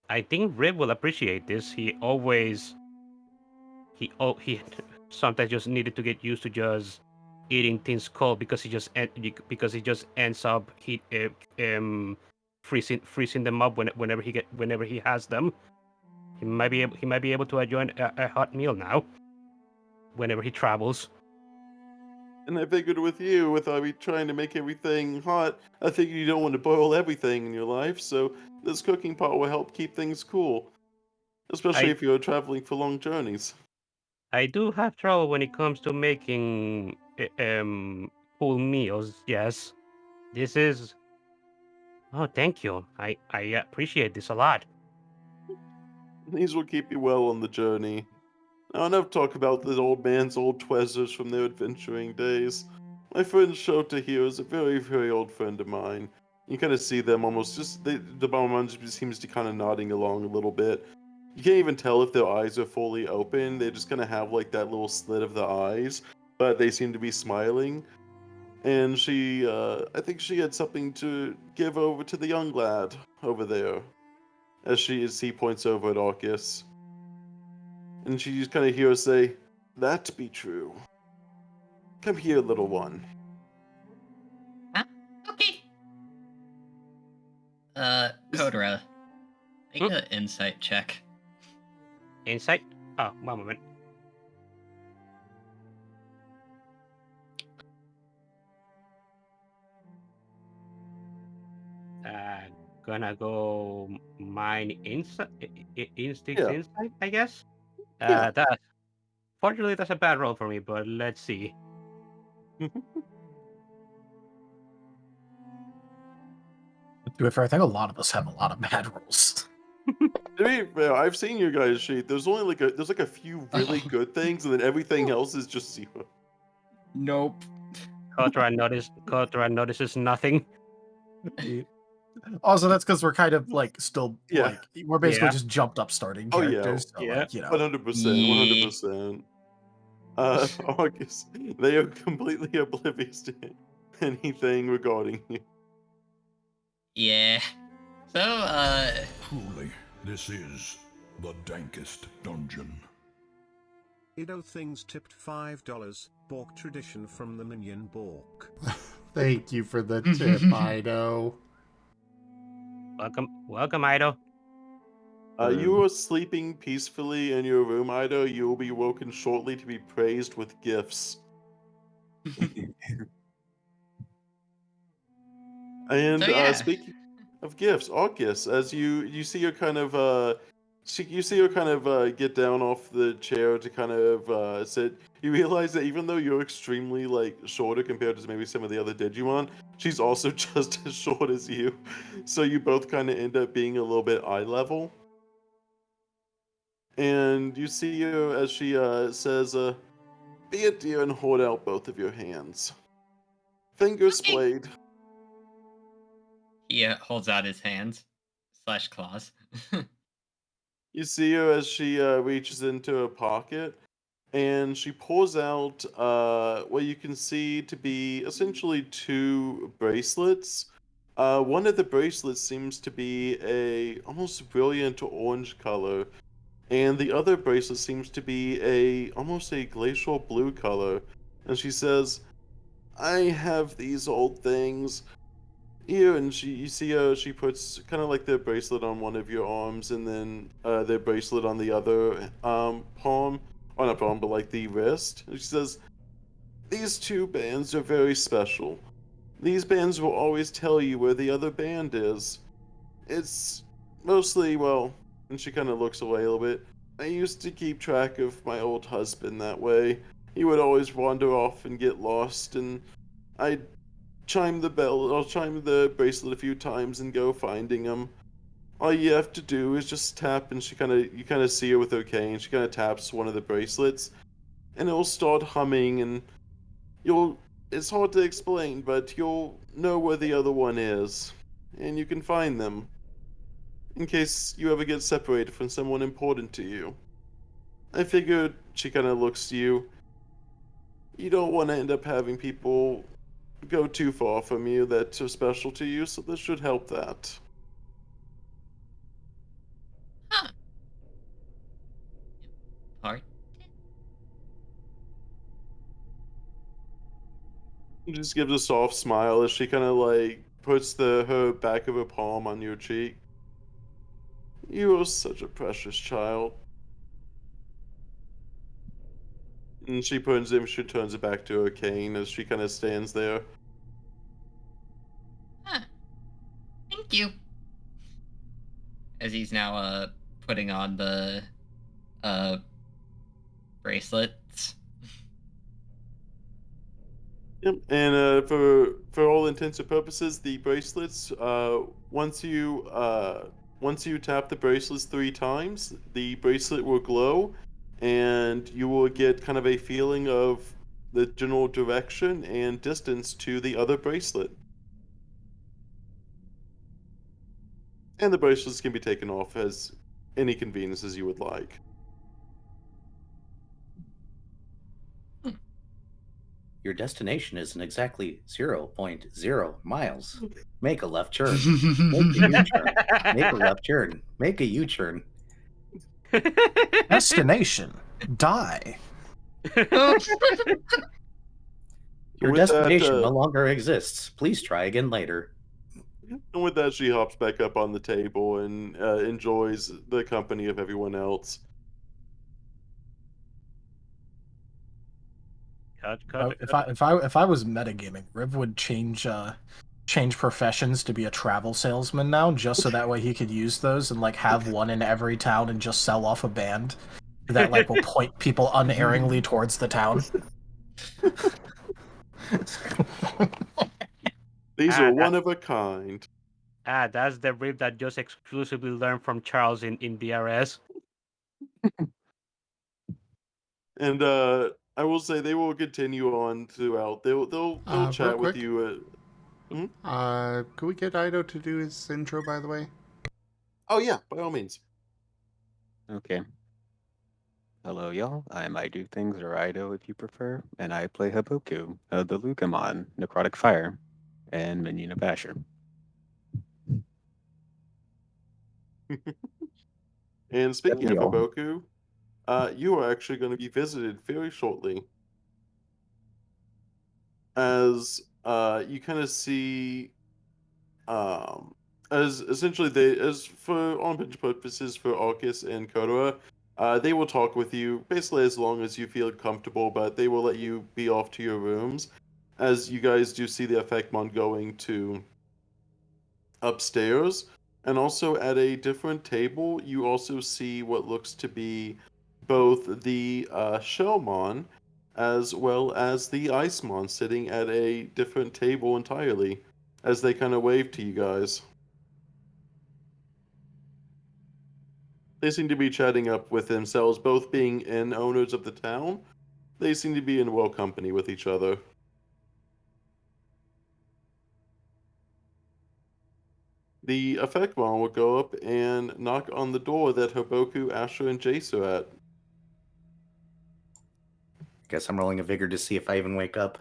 I think Rib will appreciate this. He sometimes just needed to get used to just eating things cold because he just ends up freezing them up whenever he has them. He might be able to enjoy a hot meal now whenever he travels. And I figured with you, with me trying to make everything hot, I figured you don't want to boil everything in your life, so this cooking pot will help keep things cool, especially I if you're traveling for long journeys. I do have trouble when it comes to making cool meals. Yes, this is. Oh, thank you. I appreciate this a lot. These will keep you well on the journey. Now, enough talk about the old man's old treasures from their adventuring days. My friend Shota here is a very, very old friend of mine. You kind of see them almost the Balmon just seems to kind of nodding along a little bit. You can't even tell if their eyes are fully open. They just kind of have like that little slit of the eyes, but they seem to be smiling. And I think she had something to give over to the young lad over there, as he points over at Arcus. And she just kind of hears say, "That be true. Come here, little one." Huh? Okay. Kotora, make Hmm? an insight check. Insight. Oh, one moment. Gonna go mine instincts Yeah. insight, I guess. Yeah. That fortunately that's a bad roll for me, but let's see. To be fair, I think a lot of us have a lot of bad rolls. To be fair, I've seen your guys' sheet. There's only there's like a few really good things, and then everything else is just zero. Nope. Kotora notices nothing. Also, that's because we're kind of like still Yeah. like we're basically Yeah. just jumped up starting Oh, yeah. characters. So, Yeah. like, you know. 100%. 100%. August, they are completely oblivious to anything regarding you. Yeah. So, Truly, this is the dankest dungeon. IDDoThings tipped $5. Bork tradition from the minion Bork. Thank you for the tip, Ido. Welcome, Ido. You are sleeping peacefully in your room, Ido. You will be woken shortly to be praised with gifts. And So, yeah. speaking of gifts, Arcus, as you see her kind of you see her kind of get down off the chair to kind of sit. You realize that even though you're extremely like shorter compared to maybe some of the other Digimon, she's also just as short as you. So you both kind of end up being a little bit eye level. And you see her as she says, "Be a dear and hold out both of your hands. Fingers Okay. splayed." He holds out his hands / claws. You see her as she reaches into her pocket and she pulls out what you can see to be essentially two bracelets. One of the bracelets seems to be a almost brilliant orange color, and the other bracelet seems to be almost a glacial blue color. And she says, "I have these old things here," and you see she puts kind of like the bracelet on one of your arms, and then the bracelet on the other palm, or not palm, but like the wrist. And she says, "These two bands are very special. These bands will always tell you where the other band is. It's mostly, well," and she kind of looks away a little bit, "I used to keep track of my old husband that way. He would always wander off and get lost, and I'd chime the bell, I'll chime the bracelet a few times and go finding him. All you have to do is just tap," and you kind of see her with her cane. She kind of taps one of the bracelets, and it'll start humming, and you'll, it's hard to explain, but you'll know where the other one is, and you can find them in case you ever get separated from someone important to you. I figured," she kind of looks to you, "you don't want to end up having people go too far from you that are special to you, so this should help that." Huh. Alright. She just gives a soft smile as she kind of like puts her back of her palm on your cheek. "You are such a precious child." And she turns it back to her cane as she kind of stands there. Huh. Thank you. As he's now putting on the uh bracelets. Yep. And for all intents and purposes, the bracelets, once you tap the bracelets 3 times, the bracelet will glow, and you will get kind of a feeling of the general direction and distance to the other bracelet. And the bracelets can be taken off as any convenience as you would like. Your destination isn't exactly 0.0 miles. Make a left turn. Make a U-turn. Make a left turn. Make a U-turn. Destination. Die. Your With that, destination no longer exists. Please try again later. And with that, she hops back up on the table and enjoys the company of everyone else. If I was metagaming, Riv would change professions to be a travel salesman now, just so that way he could use those and like have one in every town and just sell off a band that like will point people unerringly towards the town. These are one of a kind. That's the rip that just exclusively learned from Charles in DRS. And I will say they will continue on throughout. They'll Real chat with quick. you. Could we get Ido to do his intro, by the way? Oh yeah, by all means. Okay. Hello, y'all. I'm IDDoThings, or Ido if you prefer, and I play Haboku, the Lucamon, Necrotic Fire, and Minion of Asher. And speaking of y'all. Haboku, you are actually going to be visited very shortly. As you kind of see, as essentially as for all intents and purposes for Arcus and Kotora, they will talk with you basically as long as you feel comfortable, but they will let you be off to your rooms. As you guys do see the Effectmon going to upstairs, and also at a different table, you also see what looks to be both the Shellmon as well as the Icemon sitting at a different table entirely as they kind of wave to you guys. They seem to be chatting up with themselves, both being inn owners of the town. They seem to be in well company with each other. The Effectmon will go up and knock on the door that Haboku, Asher, and Jace are at. Guess I'm rolling a vigor to see if I even wake up.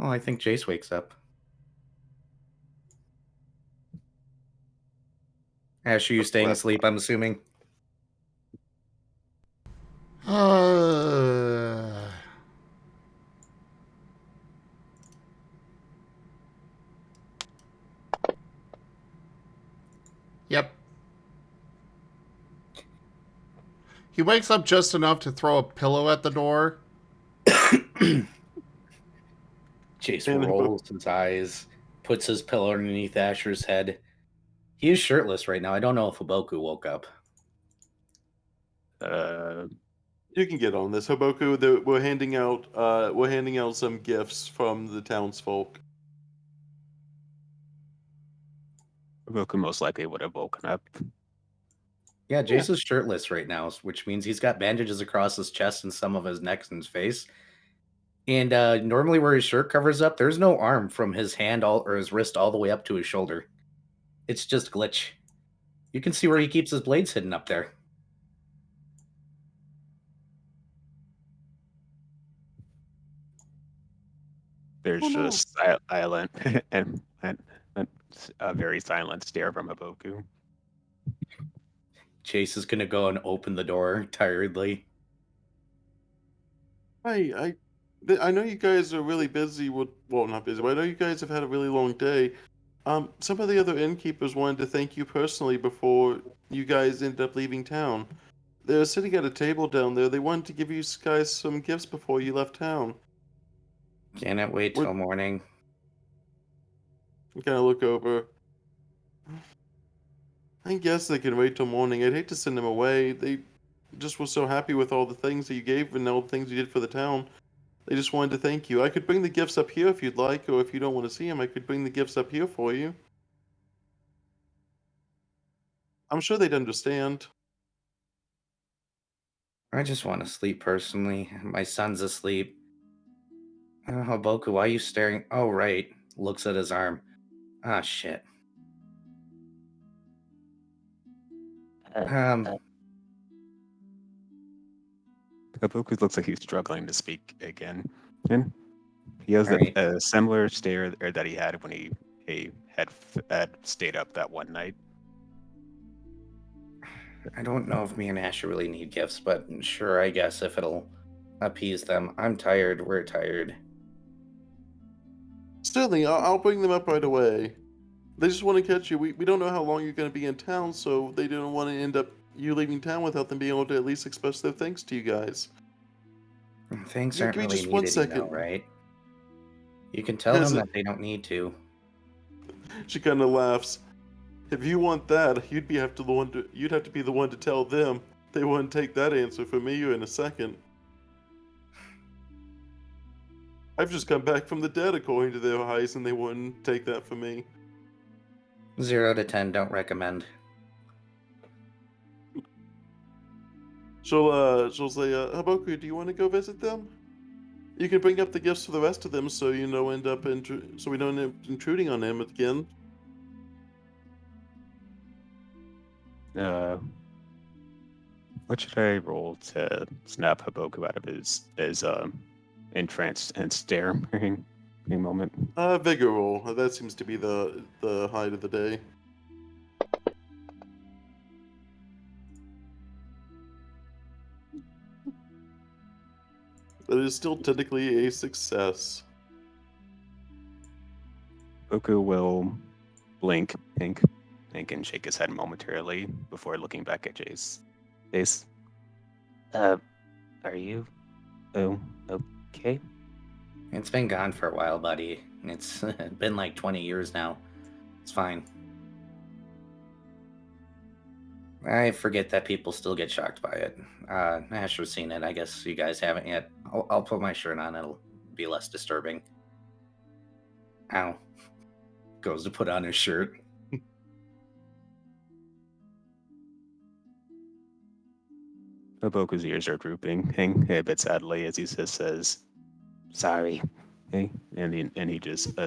Oh, I think Jace wakes up. Ash, are you staying asleep, I'm assuming? Yep. He wakes up just enough to throw a pillow at the door. Jace And rolls his eyes, puts his pillow underneath Asher's head. He is shirtless right now. I don't know if Haboku woke up. you can get on this, Haboku. We're handing out some gifts from the townsfolk. Goku most likely would have woken up. Yeah, Jace is shirtless right now, which means he's got bandages across his chest and some of his neck and his face. And normally where his shirt covers up, there's no arm from his hand or his wrist all the way up to his shoulder. It's just glitch. You can see where he keeps his blades hidden up there. There's Oh, no. just silent and a very silent stare from Haboku. Jace is gonna go and open the door tiredly. I know you guys are really busy with, well, not busy, but I know you guys have had a really long day. Some of the other innkeepers wanted to thank you personally before you guys ended up leaving town. They're sitting at a table down there. They wanted to give you guys some gifts before you left town. Cannot wait till morning. We kind of look over. I guess they can wait till morning. I'd hate to send them away. They just were so happy with all the things that you gave and all the things you did for the town. They just wanted to thank you. I could bring the gifts up here if you'd like, or if you don't want to see them, I could bring the gifts up here for you. I'm sure they'd understand. I just want to sleep personally. My son's asleep. Haboku, why are you staring? Oh, right. Looks at his arm. Ah, shit. Haboku looks like he's struggling to speak again. And he has Alright. a similar stare that he had when he had stayed up that one night. I don't know if me and Asher really need gifts, but sure, I guess if it'll appease them. I'm tired. We're tired. Certainly, I'll bring them up right away. They just want to catch you. We don't know how long you're going to be in town, so they don't want to end up you leaving town without them being able to at least express their thanks to you guys. Thanks Yeah, aren't give me really just 1 needed, you know, second. right? You can tell Yes, them that they don't need to. She kind of laughs. If you want that, you'd have to be the one to tell them. They wouldn't take that answer from me in a second. I've just come back from the dead according to their eyes, and they wouldn't take that from me. 0 to 10, don't recommend. She'll say, Haboku, do you want to go visit them? You can bring up the gifts for the rest of them, so we don't end up intruding on them again. What should I roll to snap Haboku out of his entranced and staring moment? Vigor roll. That seems to be the height of the day. That is still technically a success. Haboku will blink, think, and shake his head momentarily before looking back at Jace. Jace, are you okay? It's been gone for a while, buddy. It's been like 20 years now. It's fine. I forget that people still get shocked by it. Asher's seen it. I guess you guys haven't yet. I'll put my shirt on. It'll be less disturbing. Ow. Goes to put on his shirt. Haboku's ears are drooping, a bit sadly as he says, "Sorry," and he just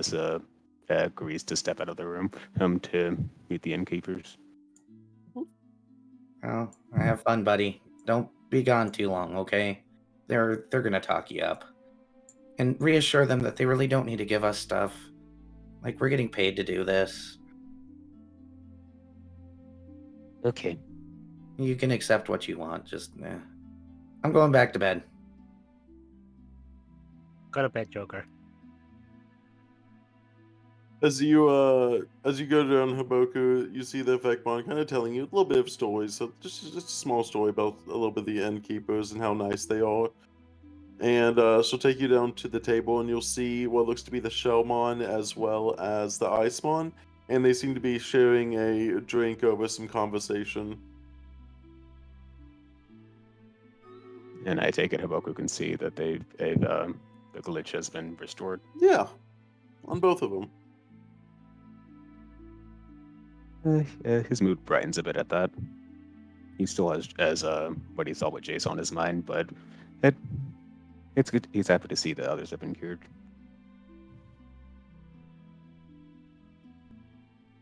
agrees to step out of the room to meet the innkeepers. Oh, have fun, buddy. Don't be gone too long, okay? They're gonna talk you up. and reassure them that they really don't need to give us stuff. Like, we're getting paid to do this. Okay. You can accept what you want, just, I'm going back to bed. Go to bed, Joker. As you go down Haboku, you see the Vecmon kind of telling you a little bit of stories. So just a small story about a little bit of the innkeepers and how nice they are. And she'll take you down to the table, and you'll see what looks to be the Shellmon as well as the Icemon, and they seem to be sharing a drink over some conversation. And I take it Haboku can see that the glitch has been restored. Yeah, on both of them. His mood brightens a bit at that. He still has what he saw with Jace on his mind, but it's good. He's happy to see that others have been cured.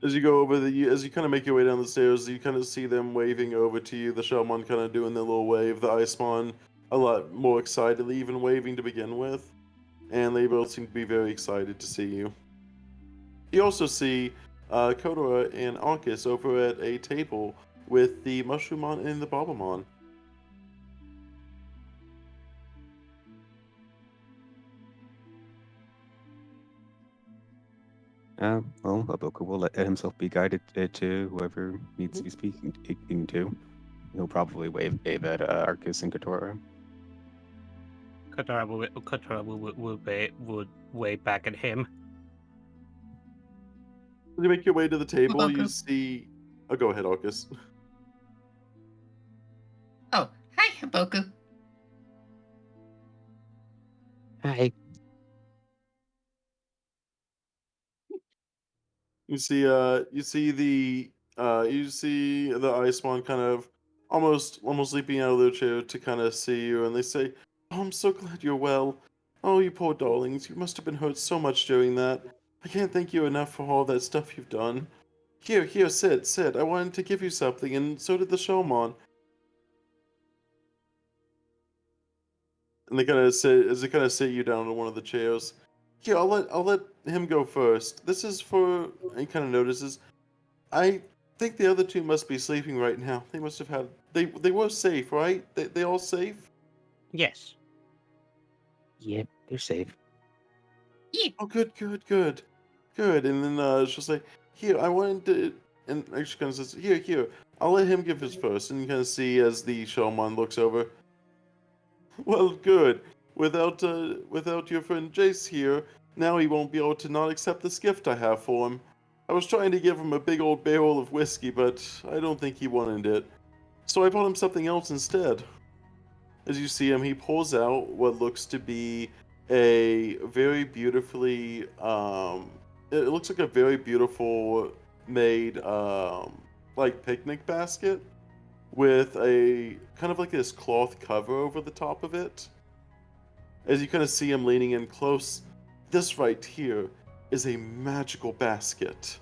As you go over as you kind of make your way down the stairs, you kind of see them waving over to you. The Shellmon kind of doing their little wave. The Icemon a lot more excitedly, even waving to begin with. And they both seem to be very excited to see you. You also see Kotora and Arcus over at a table with the Mushroomon and the Bobomon. Well, Haboku will let himself be guided to whoever needs to be speaking to. He'll probably wave at Arcus and Kotora. Kotora would wave back at him. As you make your way to the table, you Haboku. see... Oh, go ahead, Arcus. Oh, hi, Haboku. Hi. You see the Icemon kind of almost leaping out of their chair to kind of see you, and they say, "Oh, I'm so glad you're well. Oh, you poor darlings, you must have been hurt so much doing that. I can't thank you enough for all that stuff you've done. Here, sit. I wanted to give you something, and so did the Shellmon." And they kind of sit you down on one of the chairs. Here, I'll let him go first. This is for... He kind of notices. I think the other two must be sleeping right now. They must have had... They were safe, right? They all safe? Yes. Yep, they're safe. Oh, good. And then she'll say, "Here, I wanted to..." And she kind of says, Here, I'll let him give his first." And you kind of see as the Shellmon looks over. Well, good. Without your friend Jace here, now he won't be able to not accept this gift I have for him. I was trying to give him a big old barrel of whiskey, but I don't think he wanted it. So I bought him something else instead. As you see him, he pulls out what looks to be a very beautifully, it looks like a very beautiful made, like picnic basket with a kind of like this cloth cover over the top of it. As you kind of see him leaning in close, this right here is a magical basket.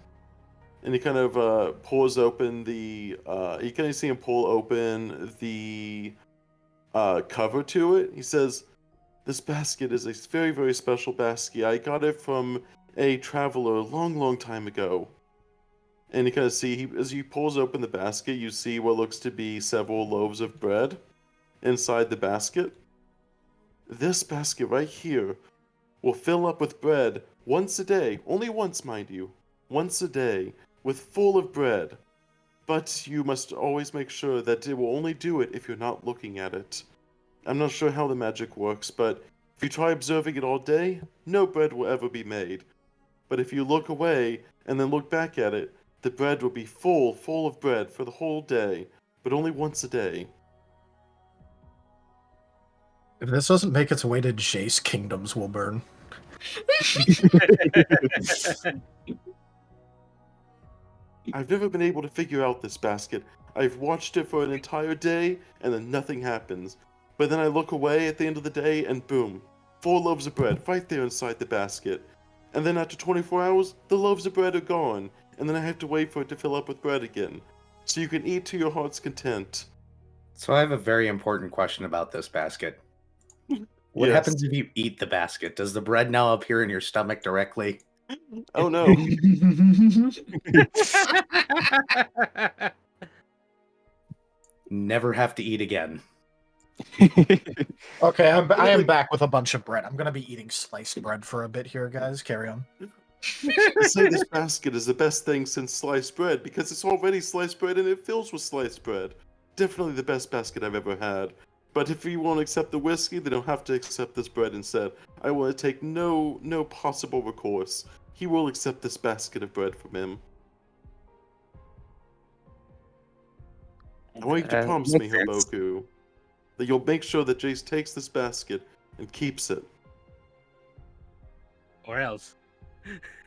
And he kind of pulls open the, you kind of see him pull open the cover to it. He says, "This basket is a very, very special basket. I got it from a traveler a long, long time ago." And you kind of see, as he pulls open the basket, you see what looks to be several loaves of bread inside the basket. This basket right here will fill up with bread once a day, only once, mind you, once a day, with full of bread. But you must always make sure that it will only do it if you're not looking at it. I'm not sure how the magic works, but if you try observing it all day, no bread will ever be made. But if you look away and then look back at it, the bread will be full of bread for the whole day, but only once a day. If this doesn't make its way to Jace, kingdoms will burn. I've never been able to figure out this basket. I've watched it for an entire day, and then nothing happens. But then I look away at the end of the day, and boom, 4 loaves of bread right there inside the basket. And then after 24 hours, the loaves of bread are gone, and then I have to wait for it to fill up with bread again. So you can eat to your heart's content. So I have a very important question about this basket. What Yes. happens if you eat the basket? Does the bread now appear in your stomach directly? Oh no. Never have to eat again. Okay, I am Like- back with a bunch of bread. I'm gonna be eating sliced bread for a bit here, guys. Carry on. I say this basket is the best thing since sliced bread because it's already sliced bread and it fills with sliced bread. Definitely the best basket I've ever had. But if you won't accept the whiskey, then you'll have to accept this bread instead. I will take no possible recourse. He will accept this basket of bread from him. I want you to promise me, makes sense. Haboku, that you'll make sure that Jace takes this basket and keeps it. Or else.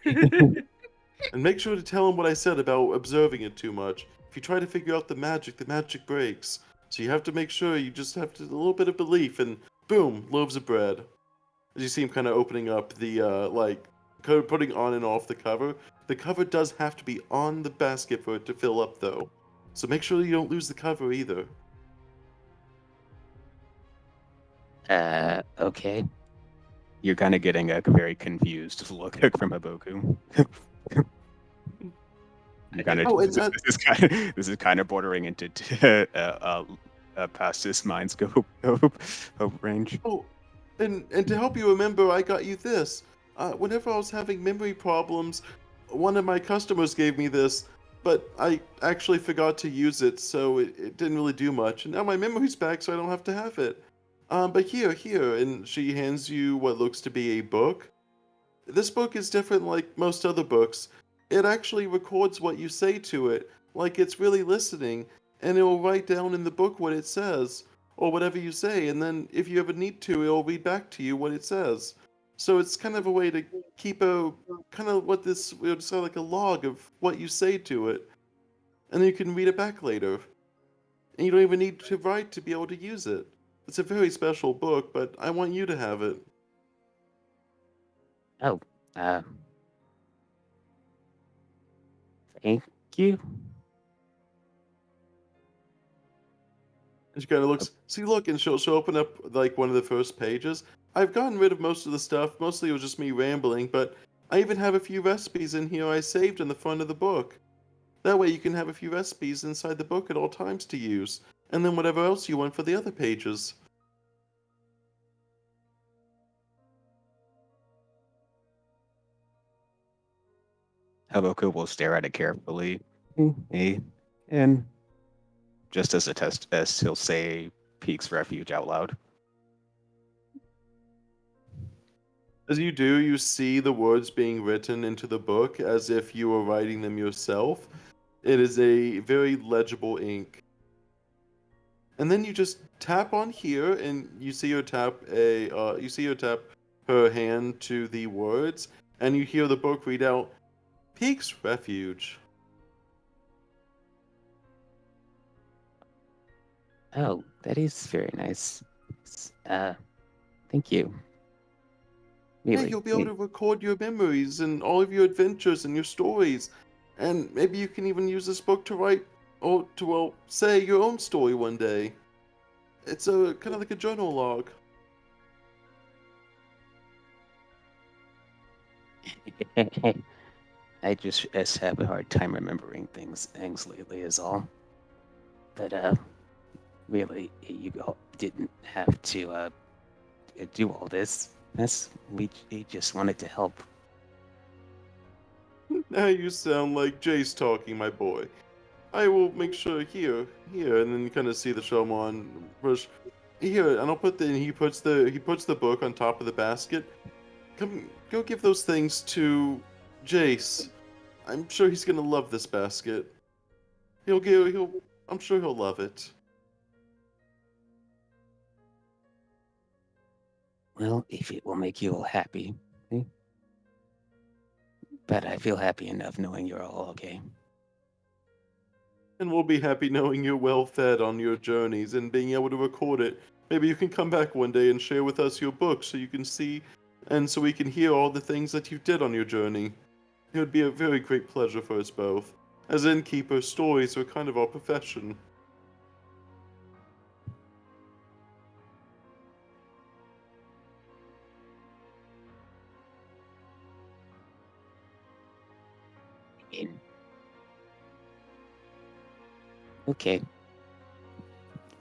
And make sure to tell him what I said about observing it too much. If you try to figure out the magic breaks. So you have to make sure you just have to, a little bit of belief, and boom, loaves of bread. As you see him kind of opening up the, putting on and off the cover. The cover does have to be on the basket for it to fill up, though. So make sure you don't lose the cover either. Okay. You're kind of getting a very confused look from Haboku. You're kind of Oh, and this is kind of bordering into past his mind scope hope range. Oh, and to help you remember, I got you this. Whenever I was having memory problems, one of my customers gave me this, but I actually forgot to use it, so it didn't really do much. And now my memory's back, so I don't have to have it. But here, and she hands you what looks to be a book. This book is different like most other books. It actually records what you say to it, like it's really listening, and it will write down in the book what it says, or whatever you say, and then if you ever need to, it'll read back to you what it says. So it's kind of a way to keep a, kind of what this would sound like a log of what you say to it, and then you can read it back later. And you don't even need to write to be able to use it. It's a very special book, but I want you to have it. Oh, thank you. And she kind of looks, see, look, and she'll open up like one of the first pages. I've gotten rid of most of the stuff. Mostly it was just me rambling, but I even have a few recipes in here I saved in the front of the book. That way you can have a few recipes inside the book at all times to use, and then whatever else you want for the other pages. Haboku will stare at it carefully. And just as a test, as he'll say Peak's Refuge out loud. As you do, you see the words being written into the book as if you were writing them yourself. It is a very legible ink. And then you just tap on here, and you see her tap her hand to the words, and you hear the book read out, Peak's Refuge. Oh, that is very nice. Thank you. Yeah, Really, you'll be able to record your memories and all of your adventures and your stories. And maybe you can even use this book to write, or to, well, say your own story one day. It's a kind of like a journal log. I just have a hard time remembering things lately is all. But really, you didn't have to do all this. We just wanted to help. Now you sound like Jace talking, my boy. I will make sure here, and then you kind of see the Showmon push here, and I'll put he puts the book on top of the basket. Go give those things to Jace. I'm sure he's gonna love this basket. I'm sure he'll love it. Well, if it will make you all happy. But I feel happy enough knowing you're all okay. And we'll be happy knowing you're well fed on your journeys and being able to record it. Maybe you can come back one day and share with us your book so you can see and so we can hear all the things that you did on your journey. It would be a very great pleasure for us both. As innkeepers, stories are kind of our profession. Okay.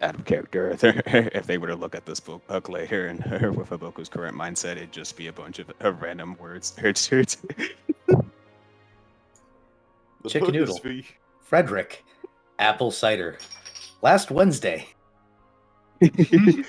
Out of character, if they were to look at this book later and with Haboku's current mindset, it'd just be a bunch of random words. The book is Chickadoodle. for you. Frederick. Apple cider. Last Wednesday. And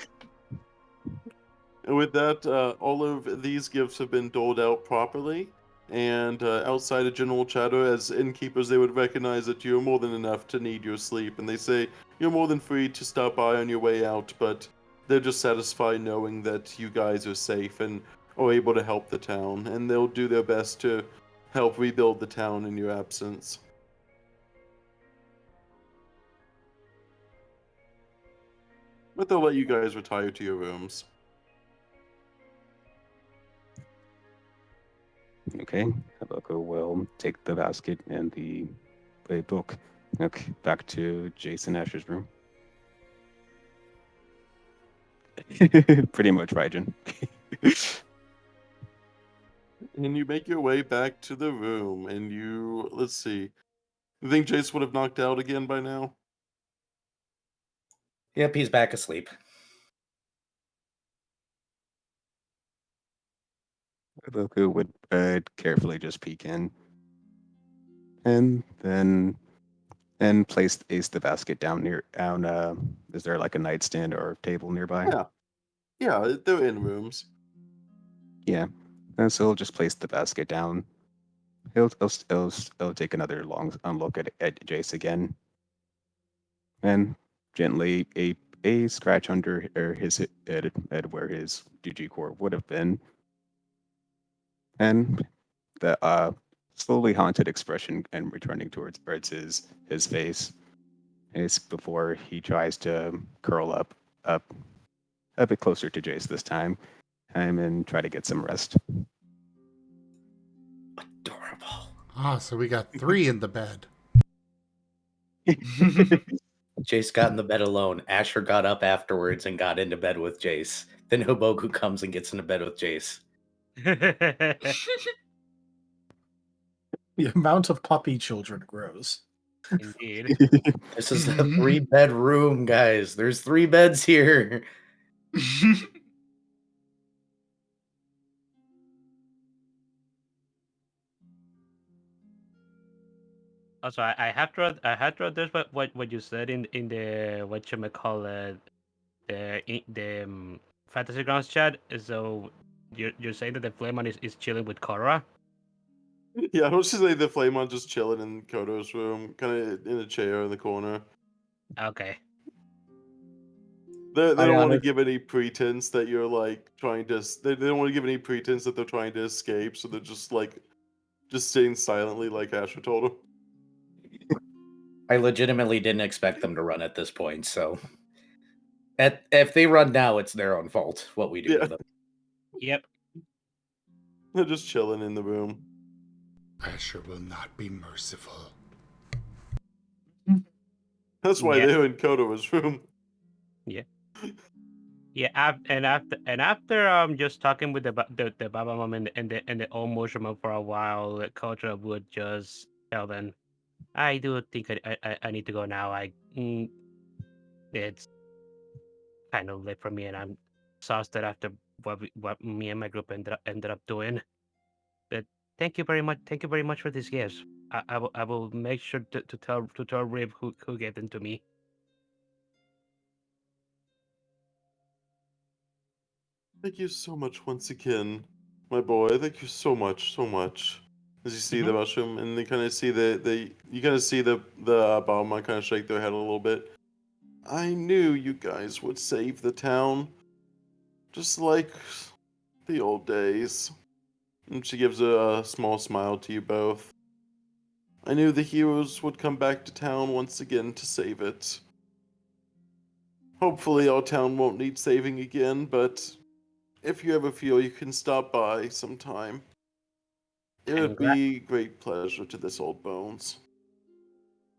with that, all of these gifts have been doled out properly. And outside of general chatter, as innkeepers, they would recognize that you're more than enough to need your sleep. And they say you're more than free to stop by on your way out, but they're just satisfied knowing that you guys are safe and are able to help the town. And they'll do their best to help rebuild the town in your absence. But they'll let you guys retire to your rooms. Okay, Haboku will take the basket and the book. Okay, back to Jason Asher's room. Pretty much, Raijin. And you make your way back to the room, and you, let's see. You think Jace would have knocked out again by now? Yep, he's back asleep. Haboku would carefully just peek in, and then place the basket down near down. Is there like a nightstand or table nearby? Yeah. Yeah, they're in rooms. Yeah. And so he'll just place the basket down. He'll take another long look at Jace again, and gently a scratch under his head where his GG core would have been, and the slowly haunted expression and returning towards his face is before he tries to curl up a bit closer to Jace this time, and try to get some rest. Adorable. Ah, so we got 3 in the bed. Jace got in the bed alone. Asher got up afterwards and got into bed with Jace. Then Haboku comes and gets into bed with Jace. The amount of puppy children grows. Indeed. This is a 3-bed room, guys. There's 3 beds here. Also, I have to address what you said in the what you may call it the fantasy grounds chat. So you're saying that the Flameon is chilling with Korra? Yeah, I was just say the Flamon just chilling in Koto's room, kind of in a chair in the corner. Okay. They Oh, don't yeah, want to they're- give any pretense that you're like trying to. They don't want to give any pretense that they're trying to escape, so they're just sitting silently, like Asher told them. I legitimately didn't expect them to run at this point, so if they run now, it's their own fault what we do Yeah. to them. Yep. They're just chilling in the room. Asher will not be merciful. That's why Yeah. they're in Koto's room. Yeah. Yeah, after just talking with the Baba Mom and the old Mushroom for a while, Kotra would just tell them, I do think I need to go now. It's kind of late for me, and I'm exhausted after what me and my group ended up doing. But thank you very much. Thank you very much for these gifts. I will make sure to tell Rib who gave them to me. Thank you so much once again, my boy. Thank you so much, so much. As you see the mushroom, and they kind of see you kind of see the Balma kind of shake their head a little bit. I knew you guys would save the town, just like the old days. And she gives a small smile to you both. I knew the heroes would come back to town once again to save it. Hopefully, our town won't need saving again, but if you ever feel you can stop by sometime, it would be great pleasure to this old bones.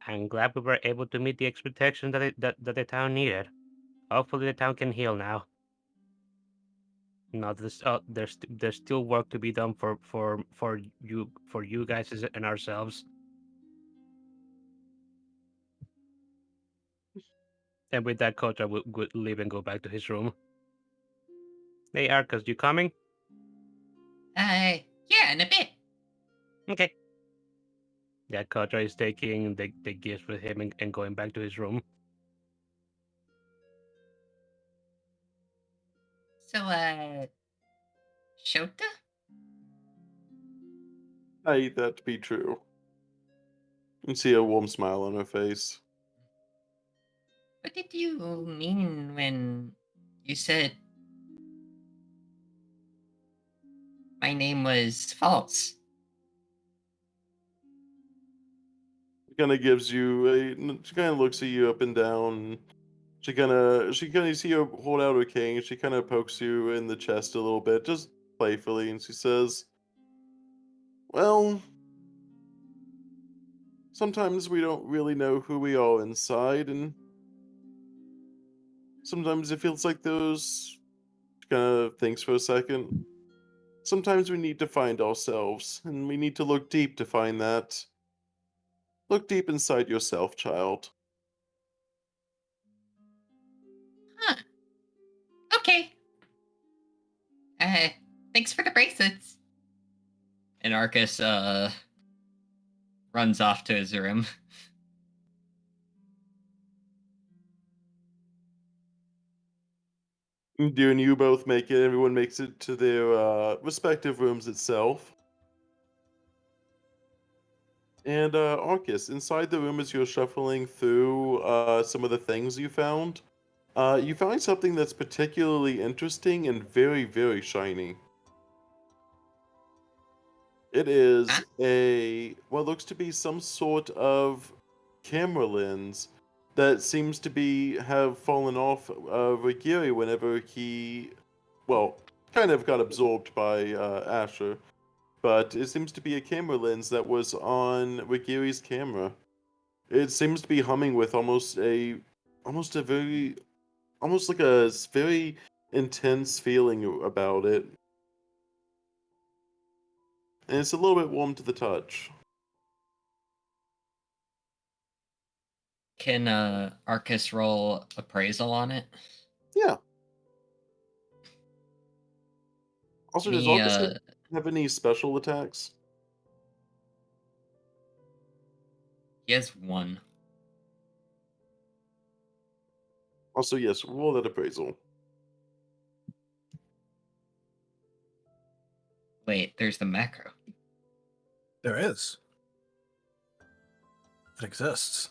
I'm glad we were able to meet the expectations that the town needed. Hopefully, the town can heal now. No, there's still work to be done for you guys and ourselves. And with that, Kotora would leave and go back to his room. Hey, Arcus, you coming? Yeah, in a bit. Okay. Yeah, Kotora is taking the gifts with him and going back to his room. So, Shota? I need that to be true. You can see a warm smile on her face. What did you mean when you said my name was false? She kind of gives you a. She kind of looks at you up and down. She kind of you see her hold out her cane. She kind of pokes you in the chest a little bit, just playfully, and she says, "Well, sometimes we don't really know who we are inside, and sometimes it feels like those." She kind of thinks for a second. Sometimes we need to find ourselves, and we need to look deep to find that. Look deep inside yourself, child. Huh. Okay. Thanks for the bracelets. And Arcus, runs off to his room. You and you both make it. Everyone makes it to their respective rooms itself. And Arcus, inside the room as you're shuffling through some of the things you find something that's particularly interesting and very, very shiny. It is Huh? what looks to be some sort of camera lens that seems to have fallen off Ragiri whenever he, well, kind of got absorbed by Asher. But it seems to be a camera lens that was on Ragiri's camera. It seems to be humming with almost like a very intense feeling about it. And it's a little bit warm to the touch. Can Arcus roll appraisal on it? Yeah. Also, does Any, Arcus have any special attacks? he has one. Also, yes, roll that appraisal. Wait, there's the macro. There is. It exists.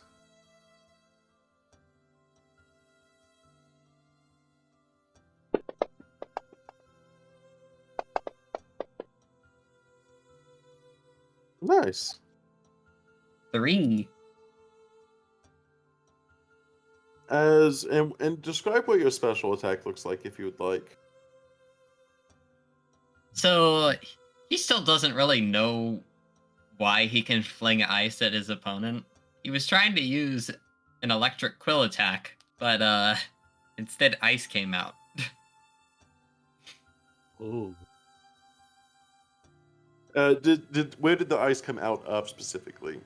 Nice. 3. And describe what your special attack looks like if you would like. So he still doesn't really know why he can fling ice at his opponent. He was trying to use an electric quill attack, but instead ice came out. Ooh. Where did the ice come out of specifically?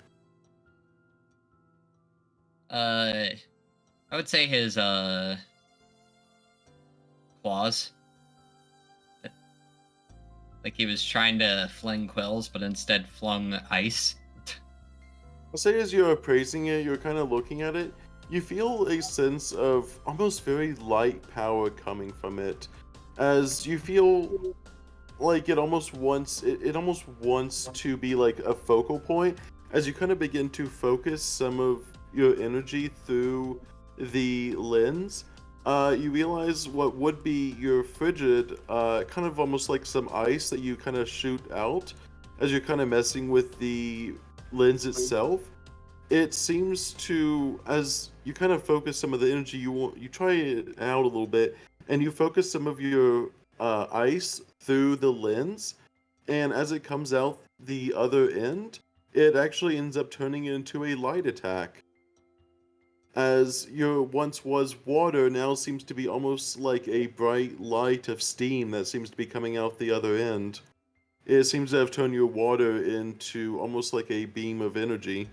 I would say his claws. Like he was trying to fling quills, but instead flung ice. I'll say as you're appraising it, you're kind of looking at it, you feel a sense of almost very light power coming from it. As you feel like it almost wants to be like a focal point as you kind of begin to focus some of your energy through the lens. You realize what would be your frigid, kind of almost like some ice that you kind of shoot out as you're kind of messing with the lens itself. It seems to, as you kind of focus some of the energy, you try it out a little bit, and you focus some of your ice through the lens, and as it comes out the other end, it actually ends up turning into a light attack. As your once was water now seems to be almost like a bright light of steam that seems to be coming out the other end. It seems to have turned your water into almost like a beam of energy.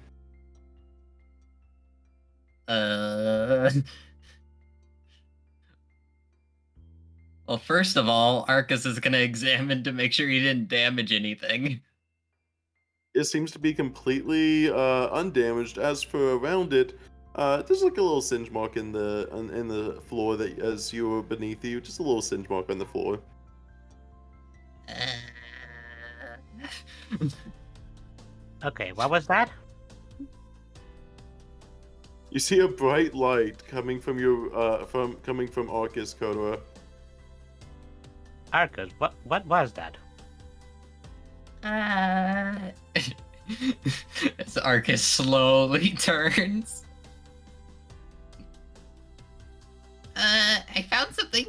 Well, first of all, Arcus is gonna examine to make sure he didn't damage anything. It seems to be completely undamaged. As for around it, there's like a little singe mark in the floor that as you were beneath you, just a little singe mark on the floor. Okay, what was that? You see a bright light coming from your coming from Arcus, Kotora. Arcus, what was that? As Arcus slowly turns. I found something.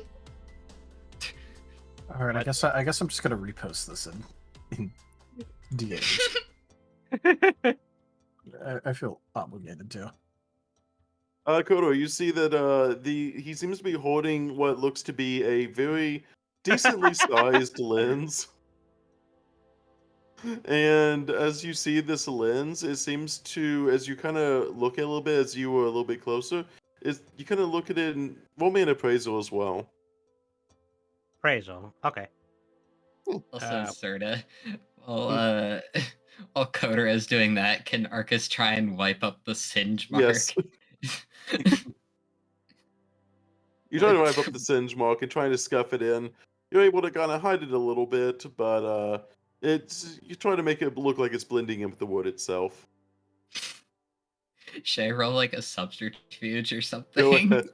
All right, I guess I'm just gonna repost this in DA. I feel obligated to. Kotora, you see that he seems to be holding what looks to be a very decently sized lens. And as you see this lens, it seems to, as you kind of look at it a little bit, as you were a little bit closer, you kind of look at it and roll me an appraisal as well. Appraisal. Okay. Also, Serta. While while Kotora is doing that, can Arcus try and wipe up the singe mark? Yes. You try to wipe up the singe mark and trying to scuff it in. You're able to kind of hide it a little bit, but you try to make it look like it's blending in with the wood itself. Should I roll like a subterfuge or Go something? ahead.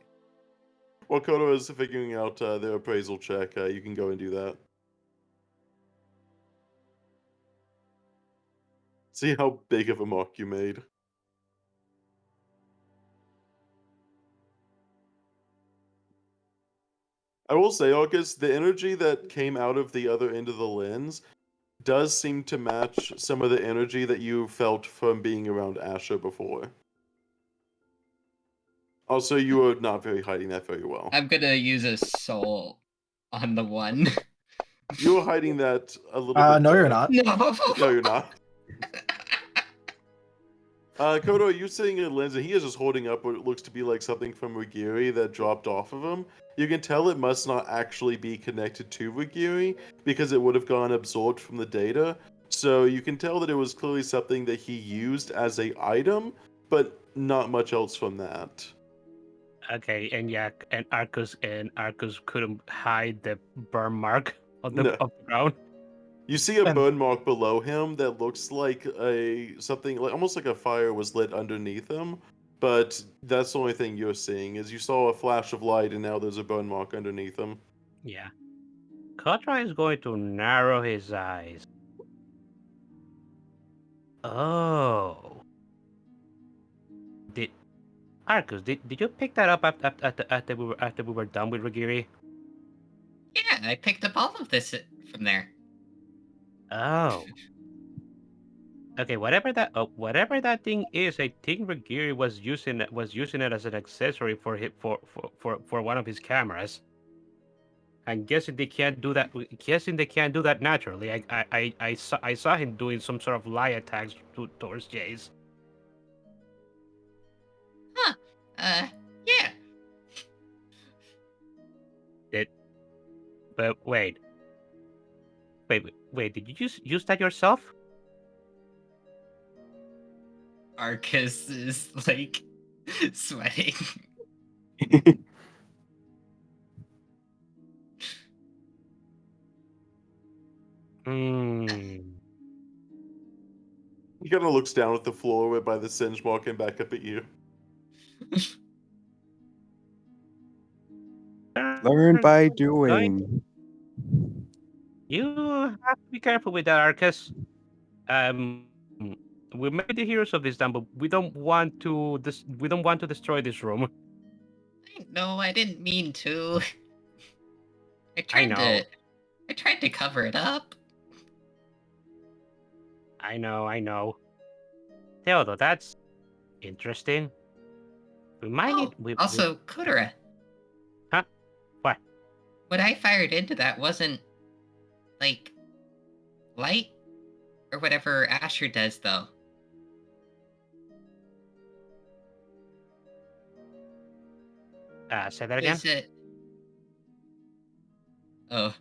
While Kotora is figuring out their appraisal check, you can go and do that. See how big of a mark you made. I will say, August, the energy that came out of the other end of the lens does seem to match some of the energy that you felt from being around Asher before. Also, you were not hiding that very well. I'm gonna use a soul on the one. You were hiding that a little bit. No, you're not. No. No, you're not. Kodo, you're sitting in a lens, and he is just holding up what looks to be like something from Rugiri that dropped off of him. You can tell it must not actually be connected to Rugiri, because it would have gone absorbed from the data. So you can tell that it was clearly something that he used as a item, but not much else from that. Okay, and yeah, and Arcus couldn't hide the burn mark on the, No. of the ground. You see a burn mark below him that looks like something like almost like a fire was lit underneath him, but that's the only thing you're seeing is you saw a flash of light and now there's a burn mark underneath him. Yeah. Kotora is going to narrow his eyes. Oh. Arcus, did you pick that up after we were done with Rugiri? Yeah, I picked up all of this from there. Oh. Okay, whatever that thing is, I think Rugiri was using it as an accessory for one of his cameras. I'm guessing they can't do that. Guessing they can't do that naturally. I saw him doing some sort of lie attacks towards Jace. Huh. Yeah. But wait. Did you use that yourself? Arcus is like sweating. Hmm. He kind of looks down at the floor by the singe mark and back up at you. Learn by doing. You have to be careful with that, Arcus. We may be the heroes of this town, but we don't want to destroy this room. No, I didn't mean to. I know. I tried to cover it up. I know. Theodore, that's interesting. We might need. Also, Kotora. Huh? What? What I fired into that wasn't like light or whatever Asher does, though. Say that again. Oh,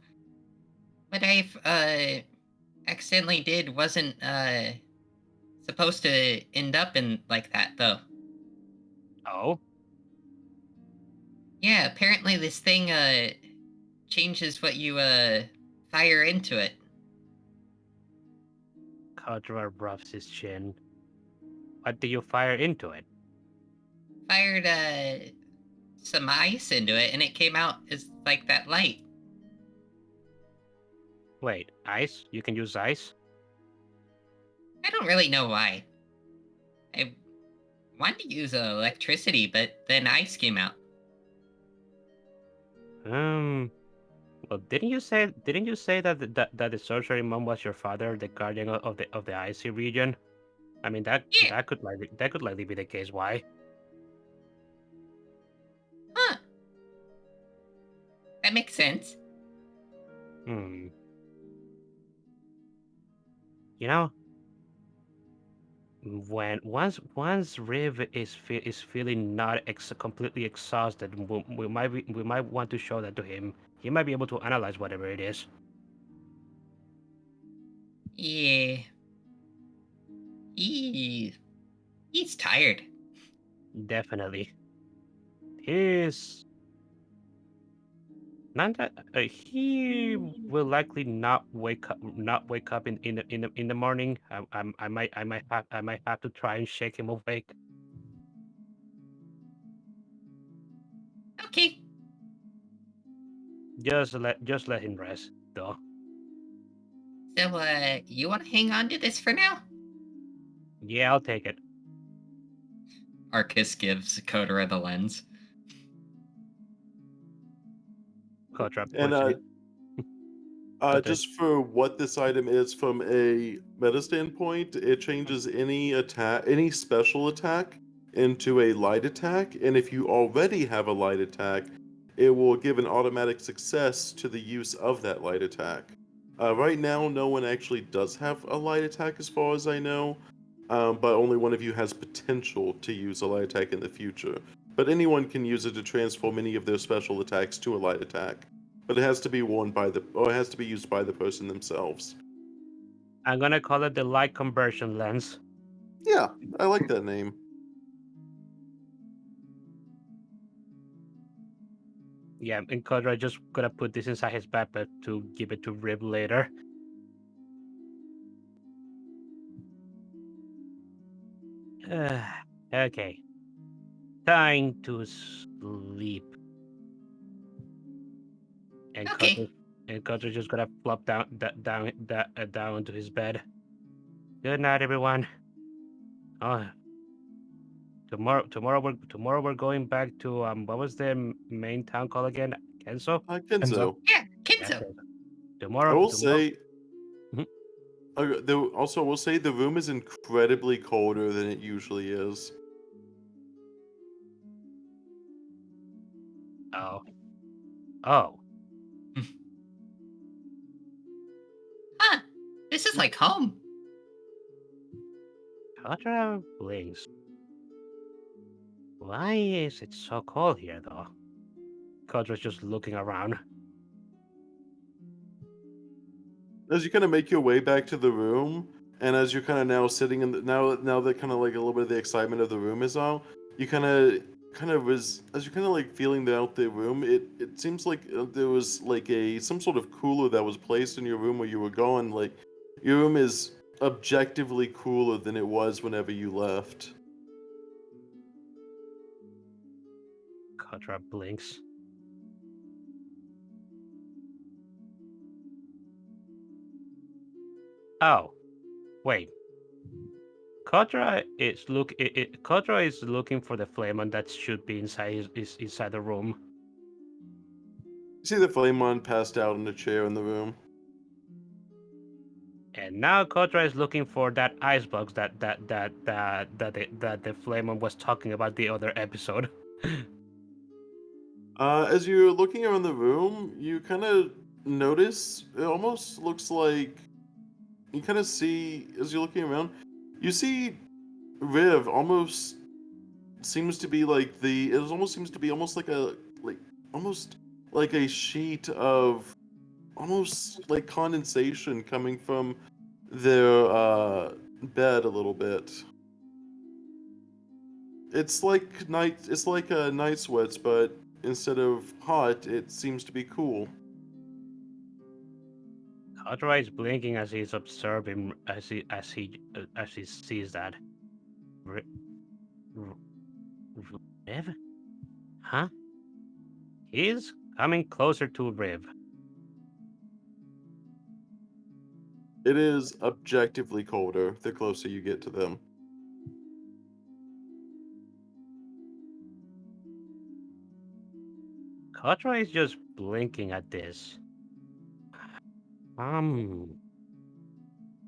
what I accidentally did wasn't supposed to end up in like that though. Oh, Yeah, apparently this thing changes what you fire into it. Kotora rubs his chin. What do you fire into it? Fired some ice into it and it came out as like that light. Wait, ice? You can use ice? I don't really know why. I wanted to use electricity, but then ice came out. Well, didn't you say that the sorcery mom was your father, the guardian of the icy region? I mean Yeah. that could likely be the case. Why? Huh. That makes sense. Hmm. You know, when once Riv is feeling not completely exhausted, we might want to show that to him. He might be able to analyze whatever it is. Yeah. He's tired. Definitely. He's not that he will likely not wake up in the morning. I might have to try and shake him awake. Okay. Just let him rest, though. So you wanna hang on to this for now? Yeah, I'll take it. Arcus gives Kotora the lens. Kotra And puts it. But just for what this item is from a meta standpoint, it changes any special attack into a light attack, and if you already have a light attack, it will give an automatic success to the use of that light attack. Right now, no one actually does have a light attack as far as I know, but only one of you has potential to use a light attack in the future. But anyone can use it to transform any of their special attacks to a light attack. But it has to be it has to be used by the person themselves. I'm gonna call it the light conversion lens. Yeah, I like that name. Yeah, and Kotra just gonna put this inside his backpack to give it to Rib later. Okay. Time to sleep. And Okay. Kotra just gonna flop down into his bed. Good night, everyone. Oh, tomorrow we're going back to what was the main town called again? Kenso. Kenzo. Yeah, Yeah, Kenzo. Kenso. I Tomorrow. will Tomorrow. say. Mhm. Also, I will say the room is incredibly colder than it usually is. Oh. Oh. Huh. This is like home. Kotra blinks. Why is it so cold here, though? Kotra's just looking around. As you kind of make your way back to the room, and as you're kind of now sitting in now that kind of like a little bit of the excitement of the room is out, you as you're kind of like feeling out the room, it seems like there was like some sort of cooler that was placed in your room where you were going. Like your room is objectively cooler than it was whenever you left. Kotra blinks. Oh, wait. Kotra is looking for the flamon that should be inside the room. You see the Flamon passed out in a chair in the room. And now Kotra is looking for that icebox that the flamon was talking about the other episode. As you're looking around the room, you kind of notice it almost looks like you kind of see as you're looking around, you see Riv almost seems to be like almost seems to be almost like a sheet of almost like condensation coming from their bed a little bit. It's like night sweats, but instead of hot, it seems to be cool. Kotora is blinking as he's observing as he sees that. R- R- Riv? Huh? He's coming closer to Riv. It is objectively colder the closer you get to them. Kotora is just blinking at this.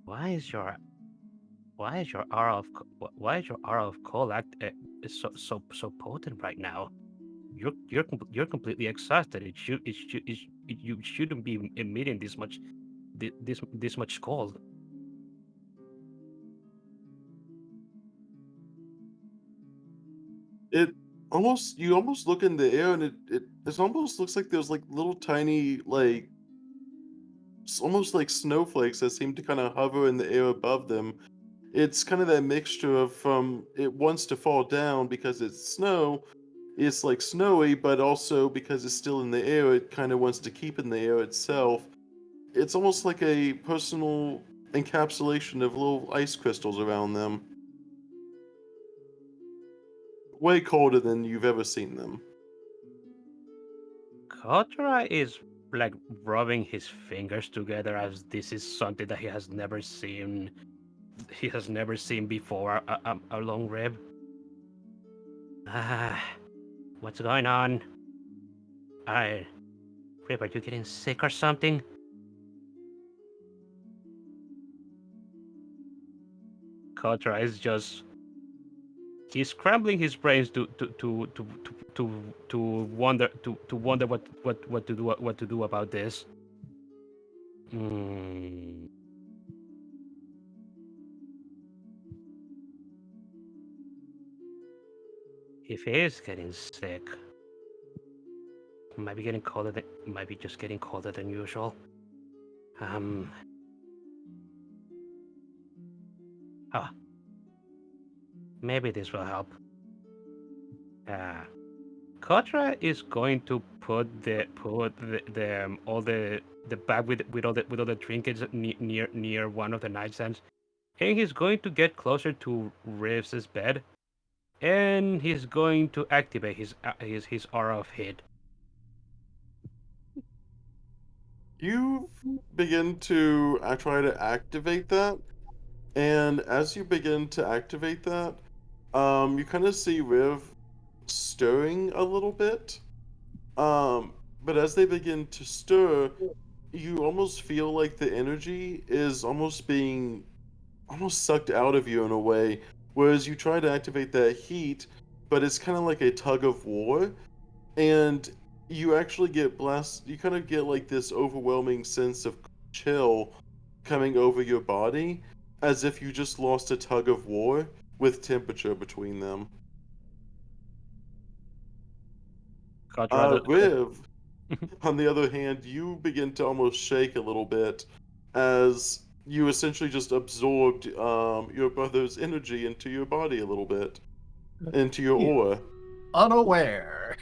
Why is your aura of coal is so potent right now? You're completely exhausted. You shouldn't be emitting this much cold. You almost look in the air and it almost looks like there's like little tiny like almost like snowflakes that seem to kind of hover in the air above them. It's kind of that mixture of it wants to fall down because it's snow, it's like snowy, but also because it's still in the air, it kind of wants to keep in the air itself. It's almost like a personal encapsulation of little ice crystals around them. Way colder than you've ever seen them. Kotora is like rubbing his fingers together as this is something that he has never seen. He has never seen before. A long rib. What's going on? Rib, are you getting sick or something? Kotora is just he's scrambling his brains to wonder what to do about this. If he is getting sick, might be just getting colder than usual. Maybe this will help. Kotra is going to put the all the bag with all the trinkets near one of the nightstands, and he's going to get closer to Riv's bed, and he's going to activate his aura of hit. You begin to try to activate that, and as you begin to activate that, you kind of see Riv stirring a little bit. But as they begin to stir, you almost feel like the energy is almost being sucked out of you in a way. Whereas you try to activate that heat, but it's kind of like a tug of war, and you actually get blessed. You kind of get like this overwhelming sense of chill coming over your body, as if you just lost a tug of war with temperature between them. Riv, on the other hand, you begin to almost shake a little bit as you essentially just absorbed your brother's energy into your body a little bit, into your aura. Unaware.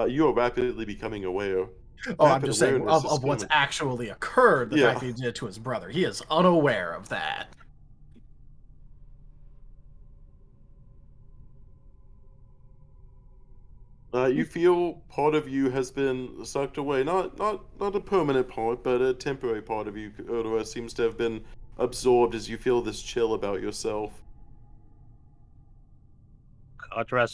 You are rapidly becoming aware. Oh, I'm Rapid just saying awareness is of what's coming. actually occurred. The Yeah. fact that he did it to his brother. He is unaware of that. You feel part of you has been sucked away. Not a permanent part, but a temporary part of you, Kotora, seems to have been absorbed as you feel this chill about yourself. Kotora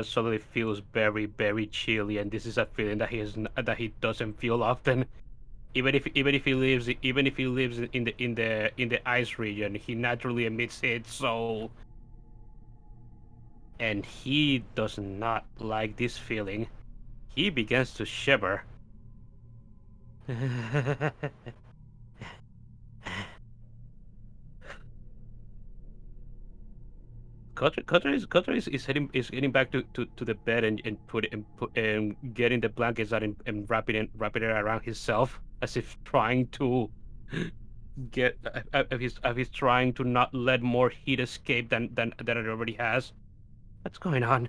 suddenly feels very, very chilly, and this is a feeling that he doesn't feel often. Even if he lives in the ice region, he naturally emits it. So, and he does not like this feeling. He begins to shiver. Kotora is heading back to the bed and getting the blankets out and wrapping it around himself as if trying to get if he's trying to not let more heat escape than it already has. What's going on?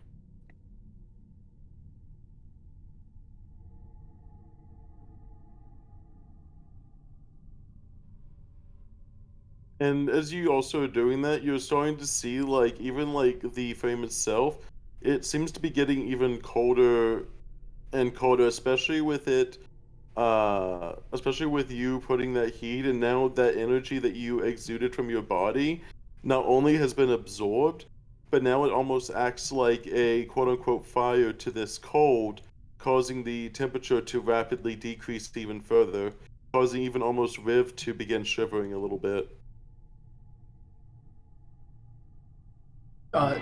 And as you also are doing that, you're starting to see like even like the frame itself, it seems to be getting even colder and colder, especially with it, especially with you putting that heat, and now that energy that you exuded from your body not only has been absorbed, but now it almost acts like a quote unquote fire to this cold, causing the temperature to rapidly decrease even further, causing even almost Riv to begin shivering a little bit.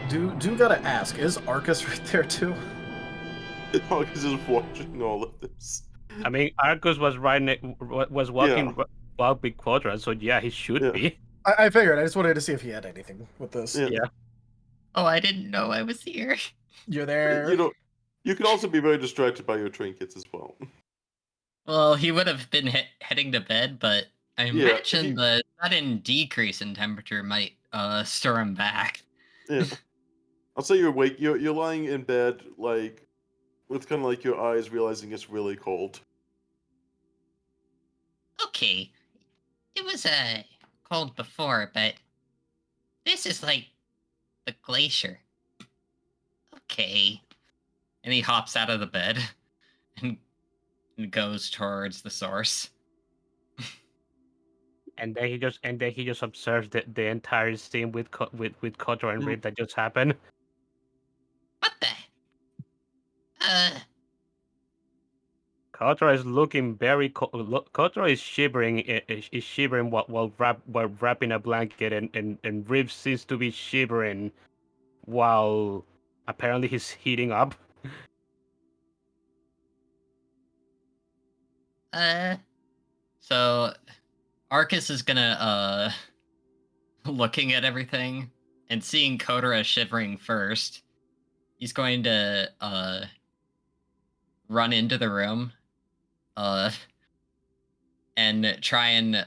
Do gotta ask, is Arcus right there too? Arcus is watching all of this. I mean, Arcus was was walking walk big quadrant, so yeah, he should be. I figured. I just wanted to see if he had anything with this. Yeah. Oh, I didn't know I was here. You're there. You know, you can also be very distracted by your trinkets as well. Well, he would have been heading to bed, but I imagine the sudden decrease in temperature might stir him back. Yeah. I'll say you're awake. You're lying in bed, like, with kind of like your eyes realizing it's really cold. Okay. It was cold before, but this is like the glacier. Okay. And he hops out of the bed and goes towards the source. And then he just observes the entire scene with Kotora and Rip that just happened. What the? Kotora is looking very. Kotora is shivering. Is shivering while wrapping a blanket, and Rip seems to be shivering while apparently he's heating up. So Arcus is gonna looking at everything and seeing Kotora shivering first. He's going to run into the room and try and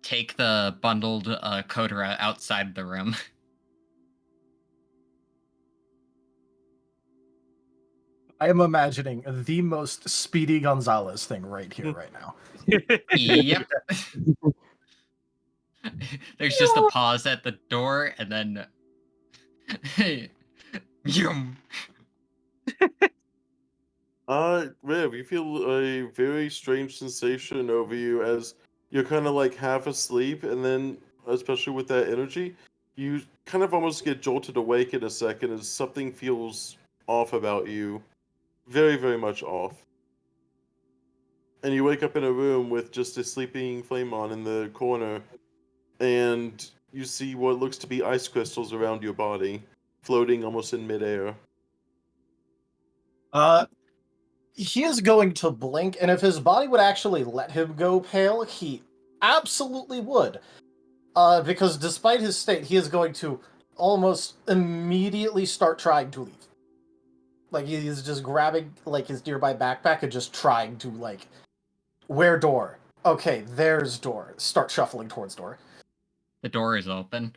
take the bundled Kotora outside the room. I am imagining the most Speedy Gonzalez thing right here, right now. Yep. There's just a pause at the door, and then yum. Riv, you feel a very strange sensation over you as you're kind of like half asleep, and then, especially with that energy, you kind of almost get jolted awake in a second as something feels off about you. Very, very much off. And you wake up in a room with just a sleeping flame on in the corner, and you see what looks to be ice crystals around your body, floating almost in midair. He is going to blink, and if his body would actually let him go pale, he absolutely would. Because despite his state, he is going to almost immediately start trying to leave. Like, he is just grabbing, like, his nearby backpack and just trying to, like, where door? Okay, there's door. Start shuffling towards door. The door is open.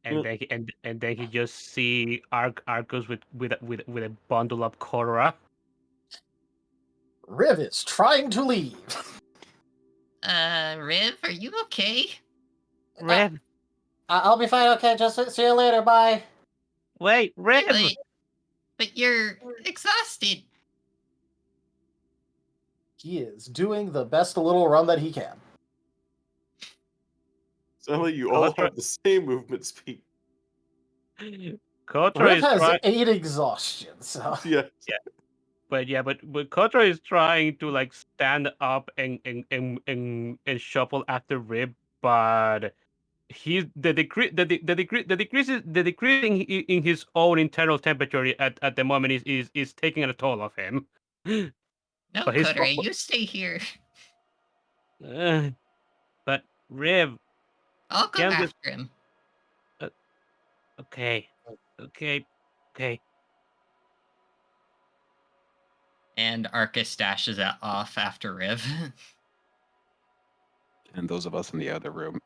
And then he just see Arcus with a bundle of Kotora. Riv is trying to leave. Riv, are you okay? Riv, I'll be fine. Okay, just see you later. Bye. wait, Riv. But you're exhausted. He is doing the best little run that he can. Sound like you all have the same movement speed. Kotora Riv is has 8 exhaustion, so Yeah. But Kotora is trying to like stand up and shuffle after Rib, but he's the decreasing in his own internal temperature at the moment is taking a toll of him. No, But Kotora, you stay here. But Riv, I'll go Yeah, I'm after just him. okay. Okay. And Arcus dashes it off after Riv. And those of us in the other room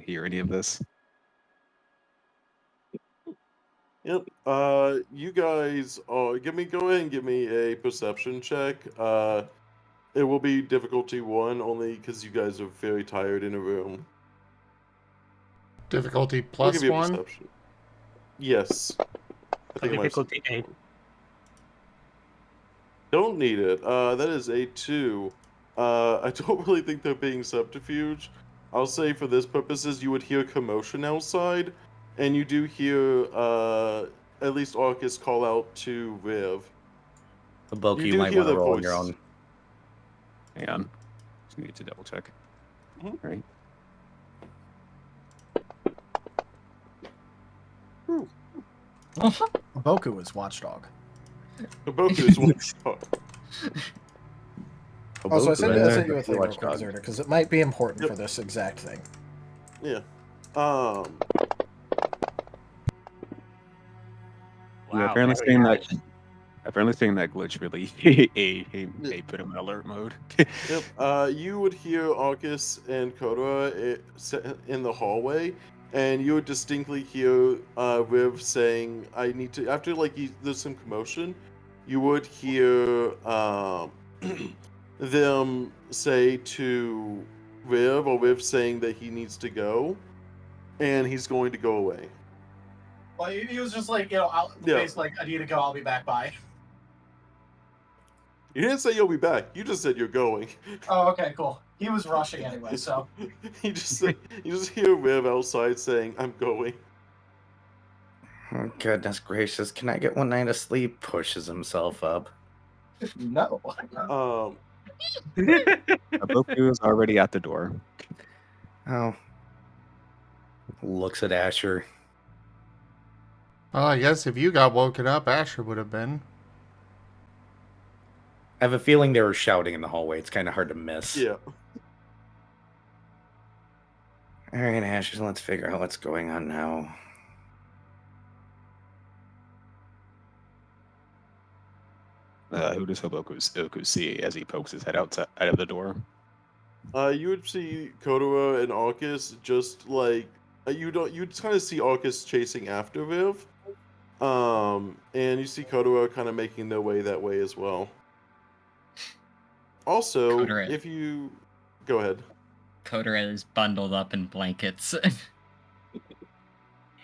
hear any of this? Yep. You guys, go ahead and give me a perception check. It will be difficulty 1 only because you guys are very tired in a room. Difficulty I'll give plus you a one. perception. Yes. I think I might have said Difficulty 8. Don't need it. That is a 2. I don't really think they're being subterfuge. I'll say for this purposes, you would hear commotion outside, and you do hear, at least Arcus call out to Riv. Haboku, You you do might hear want to the roll on your voice. own. Hang on. Just need to double check. Mhm. Right. Haboku is Watchdog. Haboku is one shot. Also, I sent you a Haboku, thing real quick, watchdog. Zerda, because it might be important Yep. for this exact thing. Yeah. Wow, Yeah, apparently very saying nice. that. Apparently saying that glitch really he put him in alert mode. Yep. You would hear Arcus and Kotora in the hallway, and you would distinctly hear Riv saying, "I need to." After there's some commotion, you would hear them say to Riv, or Riv saying that he needs to go, and he's going to go away. Well, he was just like, Yeah. basically, I need to go, I'll be back, bye. You didn't say you'll be back. You just said you're going. Oh, okay, cool. He was rushing anyway, so. you just hear Riv outside saying, "I'm going." Oh, goodness gracious. Can I get one night of sleep? Pushes himself up. No. Haboku is already at the door. Oh. Looks at Asher. Well, I guess if you got woken up, Asher would have been. I have a feeling they were shouting in the hallway. It's kind of hard to miss. Yeah. All right, Asher, let's figure out what's going on now. Who does Haboku see as he pokes his head out of the door? You would see Kotora and Arcus just you'd kind of see Arcus chasing after Riv. And you see Kotora kind of making their way that way as well. Also, Kotora. if you go ahead. Kotora is bundled up in blankets.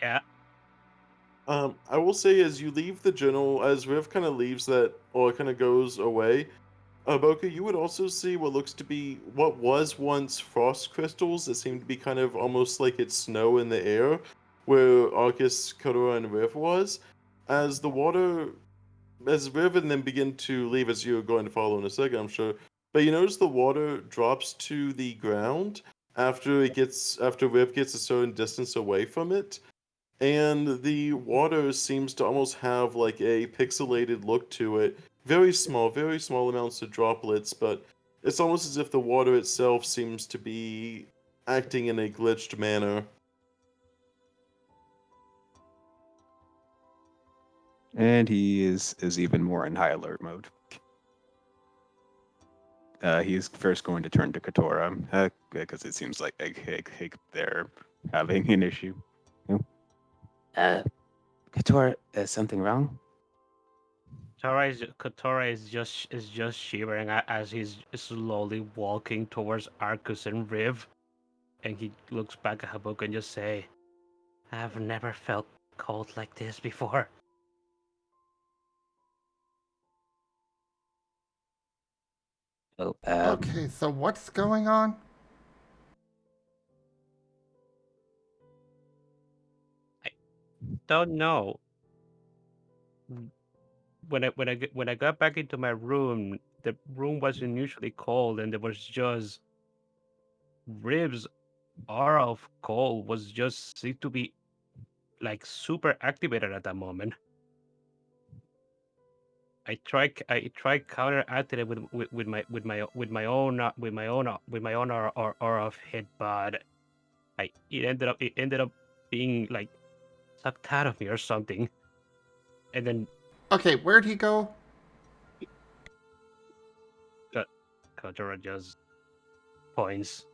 Yeah. I will say as you leave the journal, as Riv kind of leaves that, or kind of goes away, Boku, you would also see what looks to be what was once frost crystals that seem to be kind of almost like it's snow in the air, where Arcus, Kotora, and Riv was. As Riv and them begin to leave, as you're going to follow in a second, I'm sure, but you notice the water drops to the ground after Riv gets a certain distance away from it. And the water seems to almost have like a pixelated look to it. Very small amounts of droplets, but it's almost as if the water itself seems to be acting in a glitched manner. And he is even more in high alert mode. He's first going to turn to Kotora, because it seems like they're having an issue. Kotora, is something wrong? Kotora is just shivering as he's slowly walking towards Arcus and Riv, and he looks back at Haboku and just say, "I've never felt cold like this before." Oh, Okay, so what's going on? Don't know. When I got back into my room, the room was unusually cold, and there was just Riv's aura of cold was just seemed to be like super activated at that moment. I tried counteracting it with my own aura of hit, but Like it ended up being like sucked out of me or something. And then Okay, where'd he go? Kotora just points.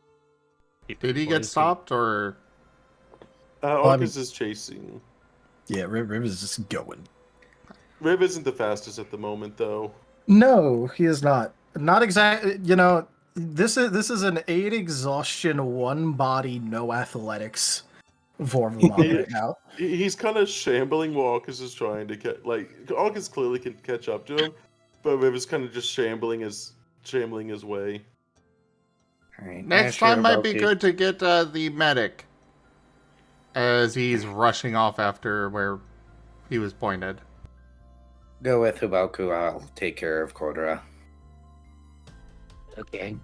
Did he get points to- stopped or? I Arcus mean- is chasing. Yeah, Riv is just going. Riv isn't the fastest at the moment, though. No, he is not. Not exactly. You know, this is an 8 exhaustion, 1 body, no athletics Vormamon right now. He's kind of shambling while Arcus is trying to catch. Like Arcus clearly can catch up to him, but Riv is kind of just shambling his way. All right. Next Asher, time might be Haboku. good to get the medic. As he's rushing off after where he was pointed. Go with Haboku. I'll take care of Kotora. Okay.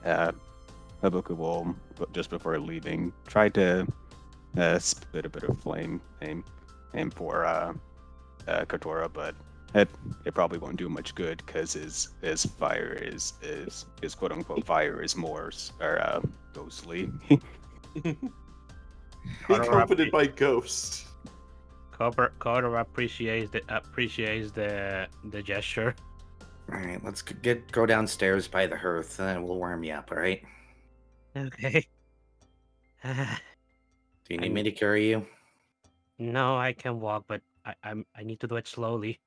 Haboku will, just before leaving, try to spit a bit of flame aim for Kotora, but it probably won't do much good because his fire is quote unquote fire is more ghostly. Be comforted by ghosts. Kotora appreciates the gesture. All right, let's go downstairs by the hearth, and then we'll warm you up. All right? Okay. Do you need me to carry you? No, I can walk, but I need to do it slowly.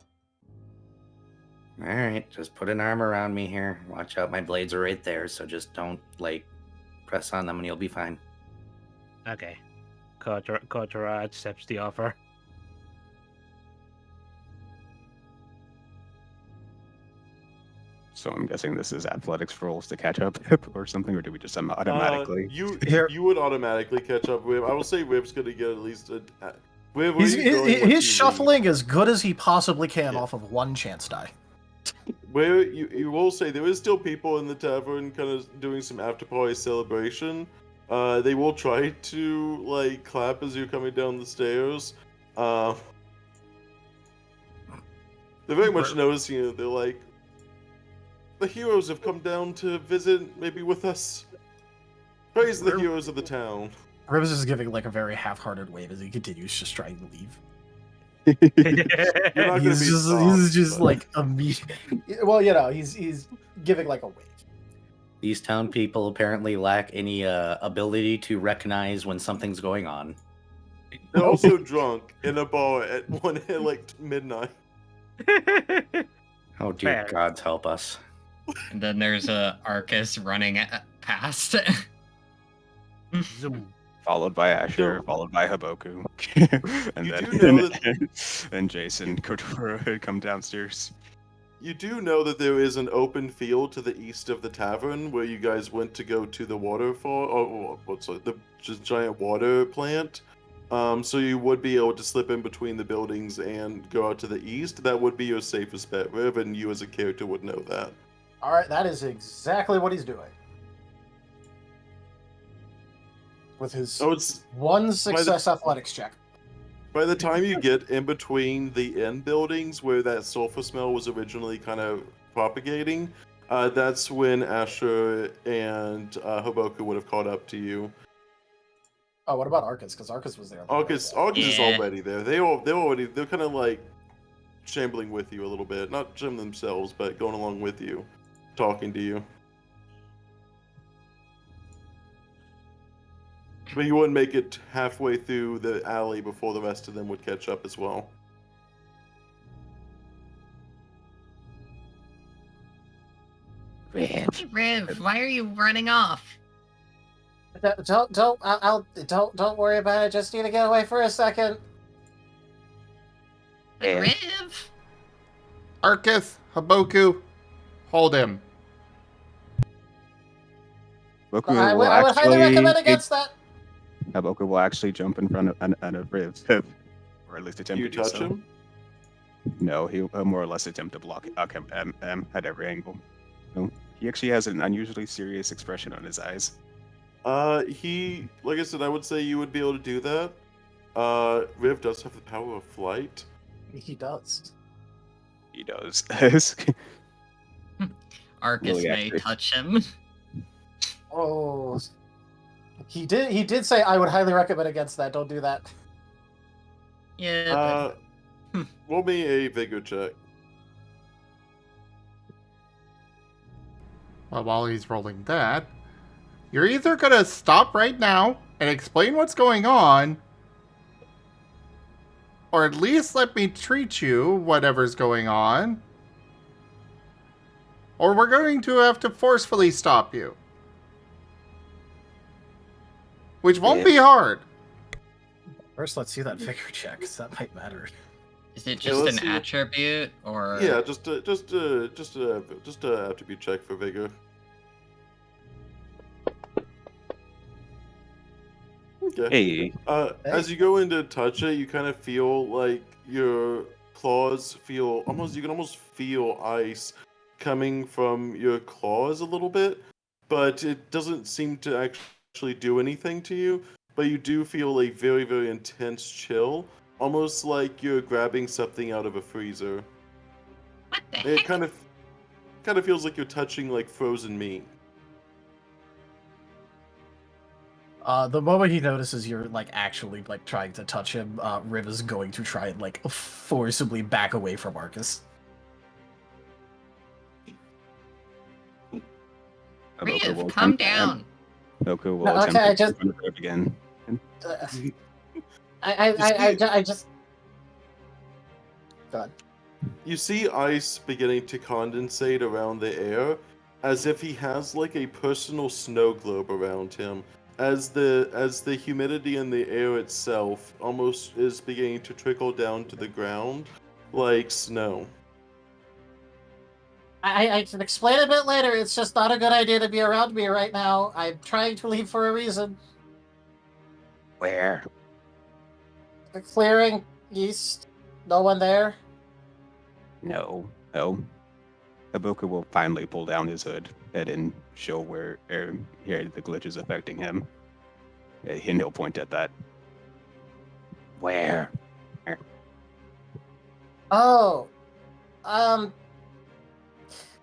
All right, just put an arm around me here. Watch out, my blades are right there, so just don't press on them, and you'll be fine. Okay. Kotora accepts the offer. So I'm guessing this is athletics rolls to catch up or something, or do we just automatically? You would automatically catch up with. I will say Riv's gonna get at least a. Riv, He's shuffling as good as he possibly can off of 1 chance die. Where you will say there is still people in the tavern, kind of doing some after party celebration. They will try to clap as you're coming down the stairs. They're very much noticing you. They're like, the heroes have come down to visit, maybe with us. Praise the heroes of the town. Rivers is giving like a very half-hearted wave as he continues just trying to leave. You're not gonna be stopped, he's just but- like immediate. Well, you know, he's giving like a wave. These town people apparently lack any ability to recognize when something's going on. They're also drunk in a bar at midnight. Oh, dear Fair. gods help us. And then there's a Arcus running past. Zoom. Followed by Asher, No. followed by Haboku, and You then do know and Jason Kotora had come downstairs. You do know that there is an open field to the east of the tavern where you guys went to go to the waterfall, or what's it, the just giant water plant. So you would be able to slip in between the buildings and go out to the east. That would be your safest bet, Riv, and you as a character would know that. All right, that is exactly what he's doing. With his Oh, it's 1 success athletics check. by the time you get in between the inn buildings where that sulfur smell was originally kind of propagating, that's when Asher and Haboku would have caught up to you. Oh, what about Arcus? Because Arcus was there. Arcus is Yeah. already there. They're kind of like shambling with you a little bit, not shambling themselves, but going along with you, talking to you. But you wouldn't make it halfway through the alley before the rest of them would catch up as well. Riv. Riv, why are you running off? Don't worry about it. Just need to get away for a second. Yeah. Riv! Arcus, Haboku, hold him. Haboku I will would highly recommend actually against that. Haboku will actually jump in front of Riv, or at least attempt You to do touch so. him? No, he'll more or less attempt to block him at every angle. No, he actually has an unusually serious expression on his eyes. He, like I said, I would say you would be able to do that. Riv does have the power of flight. He does. He does. Arcus Really may accurate. touch him. Oh, He did say I would highly recommend against that. Don't do that. Yeah, Roll me a vigor check. Well, while he's rolling that, you're either gonna stop right now and explain what's going on, or at least let me treat you, whatever's going on, or we're going to have to forcefully stop you. Which won't be hard. First, let's see that vigor check, 'cause that might matter. is it Yeah, just let's an see. attribute or? Yeah, just a attribute check for vigor. Okay. Hey, As you go in to touch it, you kind of feel like your claws feel almost. You can almost feel ice coming from your claws a little bit, but it doesn't seem to actually do anything to you. But you do feel a very, very intense chill, almost like you're grabbing something out of a freezer. What the And it heck? kind of feels like you're touching like frozen meat. The moment he notices you're like actually like trying to touch him, Riv is going to try and like forcibly back away from Arcus. Haboku will Riv, calm attempt- down. Haboku will No, attempt okay, I to just- confront Riv again. I just. God. You see ice beginning to condensate around the air, as if he has like a personal snow globe around him, as the humidity in the air itself almost is beginning to trickle down to the ground like snow. I can explain a bit later. It's just not a good idea to be around me right now. I'm trying to leave for a reason. Where? The clearing east. No one there. No. Haboku will finally pull down his hood and show where here the glitch is affecting him. And he'll point at that. Where? Oh.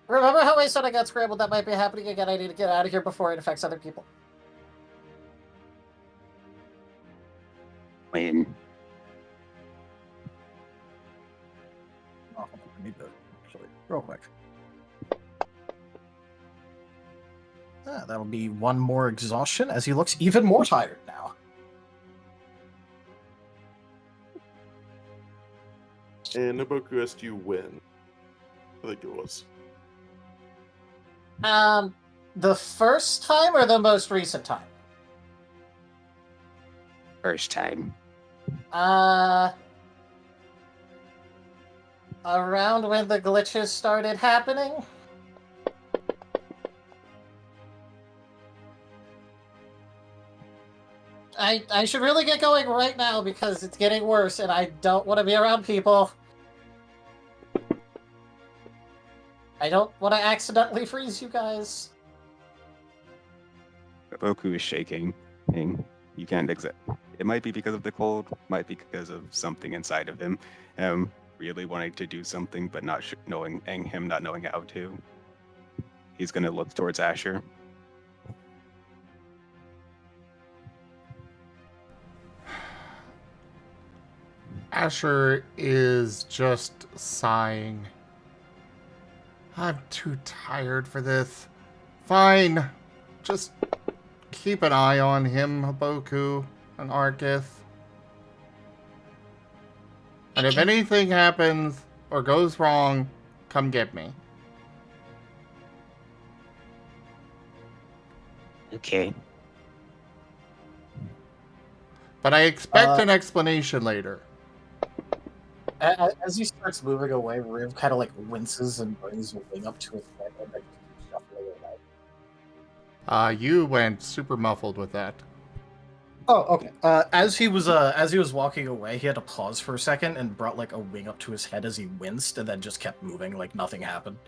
Remember how I said I got scrambled? That might be happening again. I need to get out of here before it affects other people. When? Oh, I need to actually real quick. That'll be one more exhaustion as he looks even more tired now. And Haboku asked you when. I think it was. The first time or the most recent time? First time. Around when the glitches started happening? I should really get going right now because it's getting worse and I don't want to be around people. I don't want to accidentally freeze you guys. Haboku is shaking. And you can't it might be because of the cold, might be because of something inside of him. Really wanting to do something, but not knowing how to. He's gonna look towards Asher. Asher is just sighing. I'm too tired for this. Fine. Just keep an eye on him, Haboku and Arcus. And if anything happens or goes wrong, come get me. Okay. But I expect an explanation later. As he starts moving away, Riv kind of like winces and brings a wing up to his head and then keeps shuffling away. You went super muffled with that. Oh, okay. As he was walking away, he had to pause for a second and brought like a wing up to his head as he winced, and then just kept moving like nothing happened.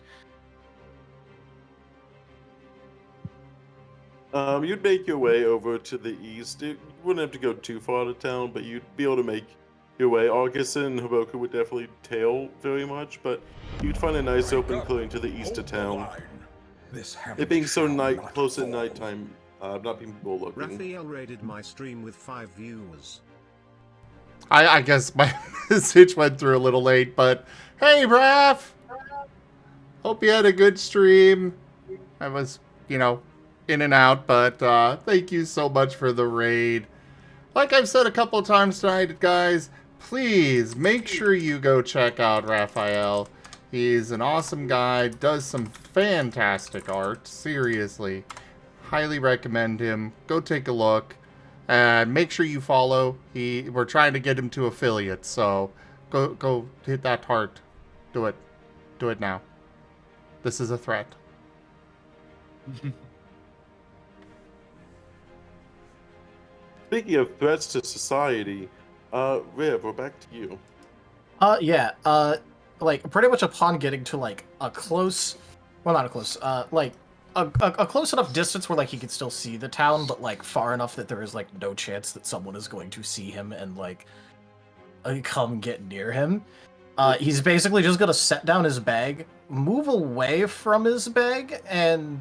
You'd make your way over to the east. You wouldn't have to go too far out of town, but you'd be able to make your way. Arcus and Haboku would definitely tail very much, but you'd find a nice open clearing to the east of town. It being so close at nighttime, not people looking. Raphael raided my stream with 5 viewers. I guess my message went through a little late, but hey, Raph! Hope you had a good stream. I was, in and out, but thank you so much for the raid. Like I've said a couple of times tonight, guys, please make sure you go check out Raphael. He's an awesome guy, does some fantastic art, seriously. Highly recommend him. Go take a look. And make sure you follow. We're trying to get him to affiliates, so go hit that heart. Do it. Do it now. This is a threat. Speaking of threats to society, Riv, we're back to you. Yeah. Like pretty much upon getting to like a close, well, not a close, like a close enough distance where like he can still see the town, but like far enough that there is like no chance that someone is going to see him and like come get near him. He's basically just gonna set down his bag, move away from his bag, and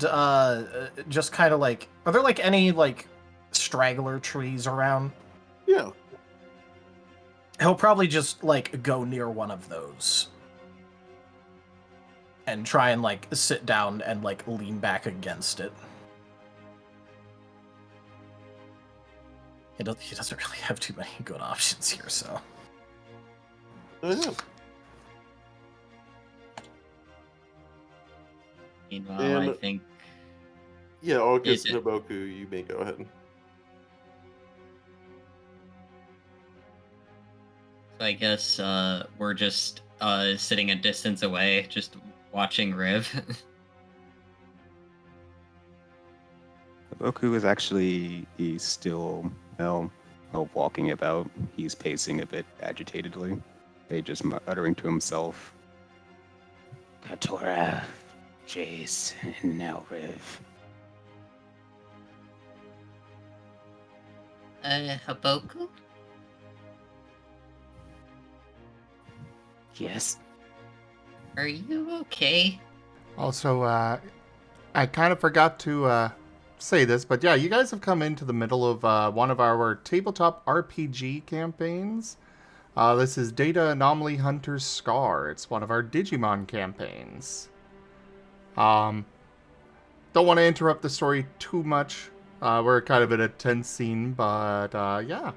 just kind of like, are there like any like straggler trees around? Yeah. He'll probably just like go near one of those and try and like sit down and like lean back against it. He doesn't really have too many good options here, so. Yeah. Meanwhile, I think. Yeah, Arcus Is and it- Haboku, you may go ahead. So I guess we're just sitting a distance away, just watching Riv. Haboku is actually, he's still, walking about. He's pacing a bit agitatedly. They just uttering to himself. Kotora, Jace, and now Riv. Haboku? Yes. Are you okay? Also, I kind of forgot to say this, but yeah, you guys have come into the middle of one of our tabletop RPG campaigns. This is Data Anomaly Hunter's Scar. It's one of our Digimon campaigns. Don't want to interrupt the story too much. We're kind of in a tense scene, but yeah.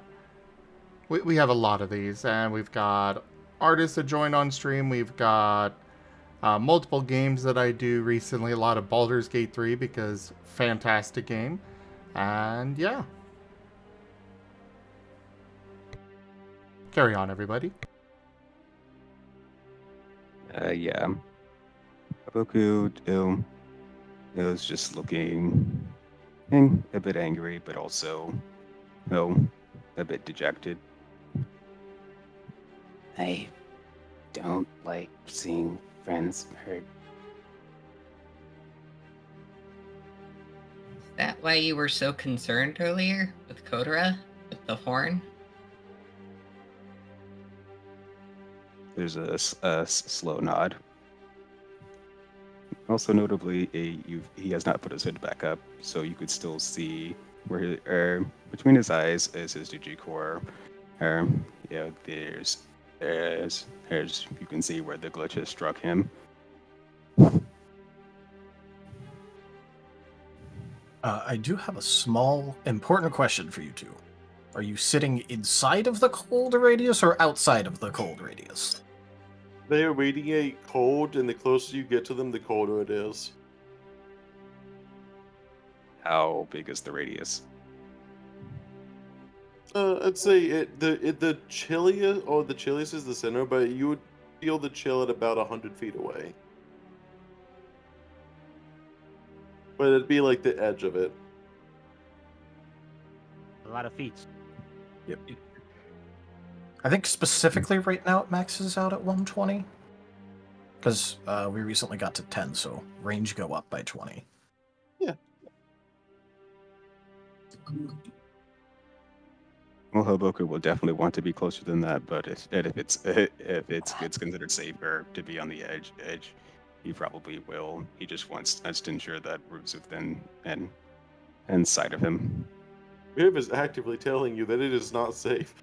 We have a lot of these, and we've got artists that join on stream. We've got multiple games that I do recently. A lot of Baldur's Gate 3 because fantastic game. And yeah. Carry on, everybody. Yeah. Haboku is just looking a bit angry, but also, a bit dejected. I don't like seeing friends hurt. Is that why you were so concerned earlier with Kotora? With the horn? There's a slow nod. Also, notably, he has not put his hood back up, so you could still see where between his eyes is his Digicore. There's you can see where the glitch has struck him. I do have a small, important question for you two. Are you sitting inside of the cold radius or outside of the cold radius? They radiate cold, and the closer you get to them, the colder it is. How big is the radius? I'd say the chilliest, or the chilliest is the center, but you would feel the chill at about 100 feet away. But it'd be like the edge of it. A lot of feet. Yep. I think specifically right now it maxes out at 120. Because we recently got to 10, so range go up by 20. Yeah. Well, Haboku will definitely want to be closer than that, but if it's considered safer to be on the edge, he probably will. He just wants us to ensure that routes within and inside of him. Riv is actively telling you that it is not safe.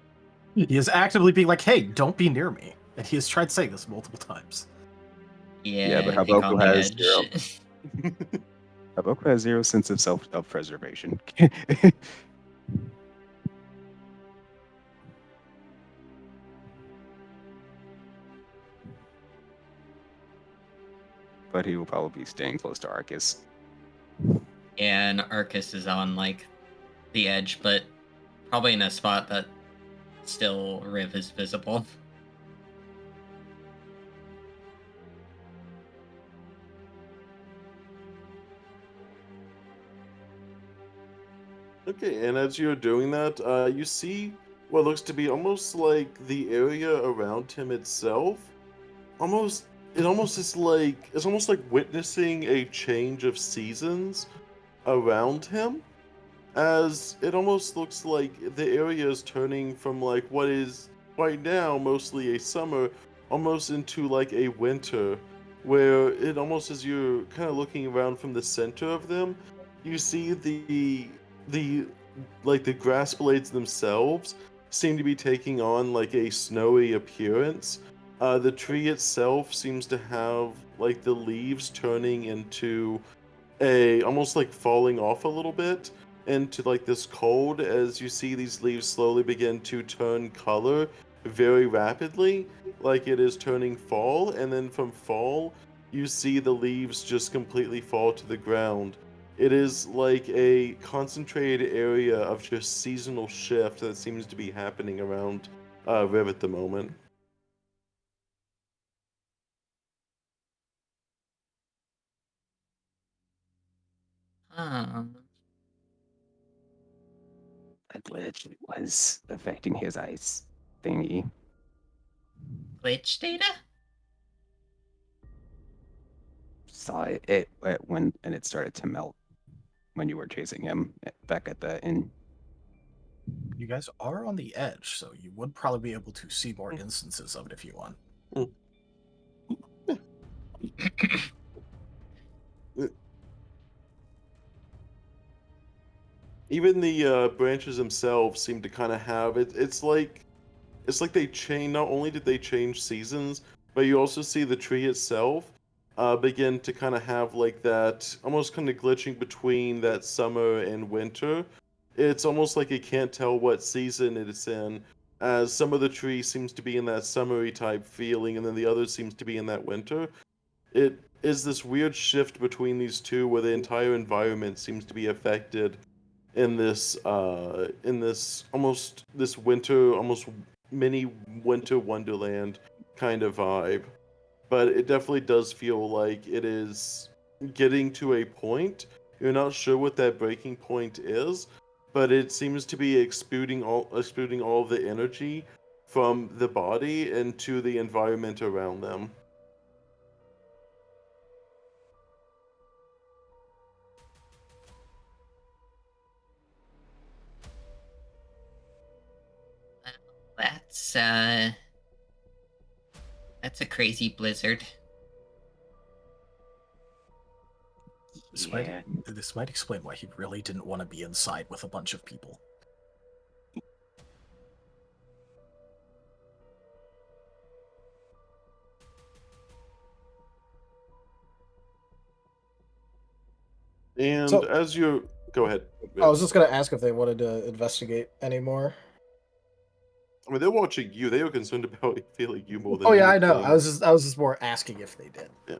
He is actively being like, "Hey, don't be near me," and he has tried saying this multiple times. Yeah, but I think on Haboku the has edge. Haboku has zero sense of self-preservation. But he will probably be staying close to Arcus. And Arcus is on like the edge, but probably in a spot that still Riv is visible. Okay, and as you're doing that, you see what looks to be almost like the area around him itself. It's almost like witnessing a change of seasons around him, as it almost looks like the area is turning from like what is right now mostly a summer, almost into like a winter, where it almost as you're kind of looking around from the center of them, you see the like the grass blades themselves seem to be taking on like a snowy appearance. The tree itself seems to have like the leaves turning into a almost like falling off a little bit into like this cold, as you see these leaves slowly begin to turn color very rapidly, like it is turning fall, and then from fall you see the leaves just completely fall to the ground. It is like a concentrated area of just seasonal shift that seems to be happening around Riv at the moment. Um, A glitch was affecting his ice thingy. glitch data? Saw it when and it started to melt when you were chasing him back at the inn. You guys are on the edge, so you would probably be able to see more instances of it if you want. Even the branches themselves seem to kind of have it. It's like they change. Not only did they change seasons, but you also see the tree itself begin to kind of have like that, almost kind of glitching between that summer and winter. It's almost like it can't tell what season it's in, as some of the tree seems to be in that summery type feeling, and then the other seems to be in that winter. It is this weird shift between these two, where the entire environment seems to be affected in this almost this winter, almost mini winter wonderland kind of vibe. But it definitely does feel like it is getting to a point. You're not sure what that breaking point is, but it seems to be exuding all of the energy from the body into the environment around them. That's that's a crazy blizzard. This Yeah, might explain why he really didn't want to be inside with a bunch of people. And So- as you go ahead. I was just gonna ask if they wanted to investigate anymore. I mean, they're watching you. They are concerned about feeling you more than Oh yeah, I anything. know. I was just more asking if they did. Yeah.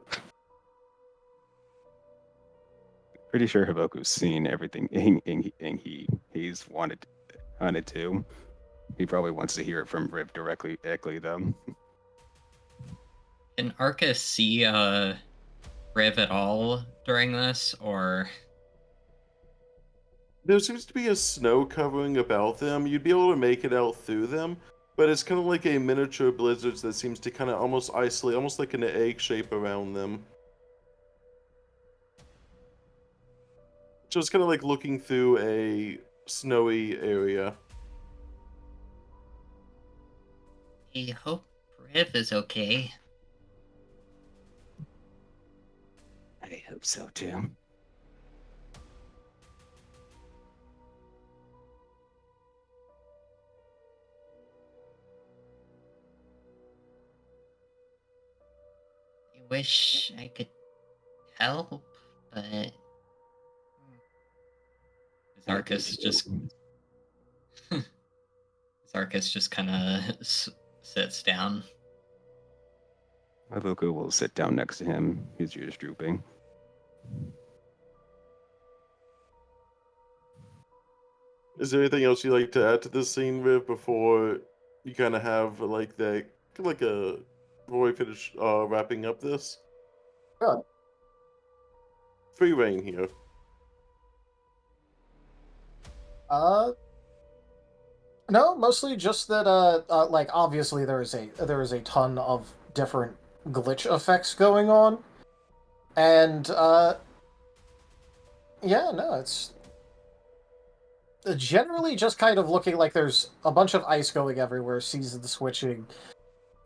Pretty sure Haboku's seen everything, and he's wanted to. He probably wants to hear it from Riv directly though. Can Arcus see Riv at all during this, or There seems to be a snow covering about them. You'd be able to make it out through them, but it's kind of like a miniature blizzard that seems to kind of almost isolate, almost like an egg shape around them. So it's kind of like looking through a snowy area. I hope Riv is okay? I hope so too. wish I could help, but Arcus just Arcus just kind of sits down. Haboku will sit down next to him, his ears drooping. Is there anything else you'd like to add to this scene, Riv, before you kind of have like that, like a before we finish wrapping up this? Sure. Free reign here. No, mostly just that like obviously there is a ton of different glitch effects going on. And yeah, no, it's generally just kind of looking like there's a bunch of ice going everywhere, season switching.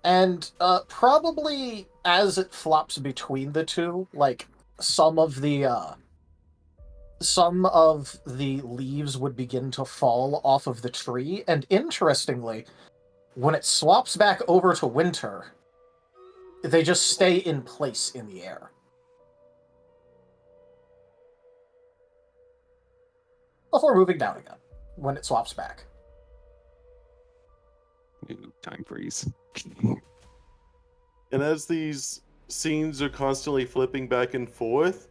And probably as it flops between the two, like some of the leaves would begin to fall off of the tree, and interestingly, when it swaps back over to winter, they just stay in place in the air. Before moving down again, when it swaps back. New time freeze. And as these scenes are constantly flipping back and forth,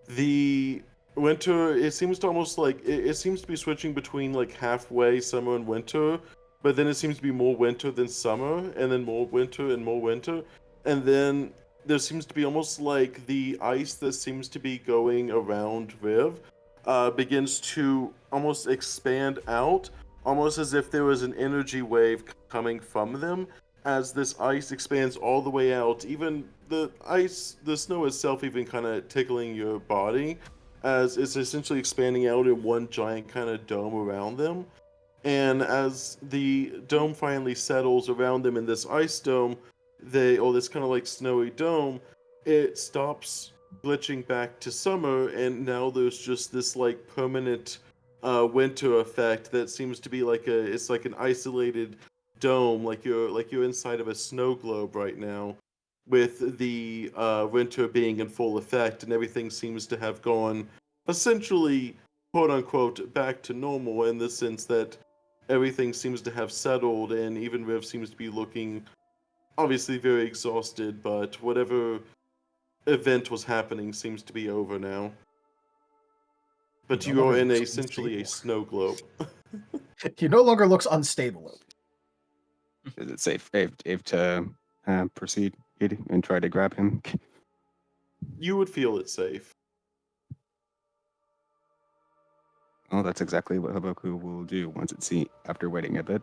the winter, it seems to almost like, it seems to be switching between like halfway summer and winter, but then it seems to be more winter than summer, and then more winter and more winter. And then there seems to be almost like the ice that seems to be going around Riv begins to almost expand out, almost as if there was an energy wave coming from them. As this ice expands all the way out, even the snow itself even kind of tickling your body, as it's essentially expanding out in one giant kind of dome around them. And as the dome finally settles around them in this ice dome, this kind of like snowy dome, it stops glitching back to summer, and now there's just this like permanent winter effect that seems to be it's like an isolated dome, like you're inside of a snow globe right now, with the winter being in full effect, and everything seems to have gone essentially, quote unquote, back to normal, in the sense that everything seems to have settled, and even Riv seems to be looking obviously very exhausted, but whatever event was happening seems to be over now. But He no you are longer in looks essentially a unstable. snow globe. He no longer looks unstable. Is it safe to proceed and try to grab him? You would feel it safe. Well, that's exactly what Haboku will do once it's seen after waiting a bit.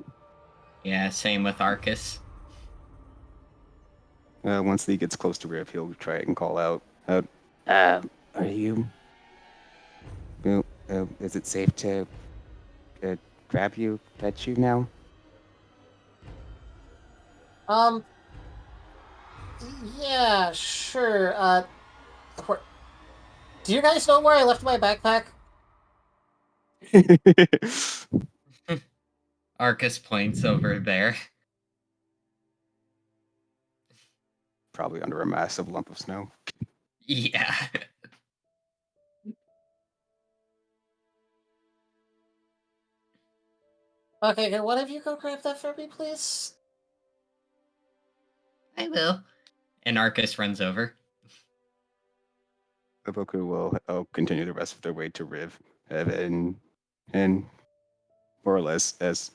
Yeah, same with Arcus. Once he gets close to Riv, he'll try and call out. Are you? Well, is it safe to grab you, pet you now? Yeah, sure. Do you guys know where I left my backpack? Arcus points over there. Probably under a massive lump of snow. Yeah. Okay, can one of you go grab that for me, please? I will. And Arcus runs over. Haboku will continue the rest of their way to Riv, and more or less as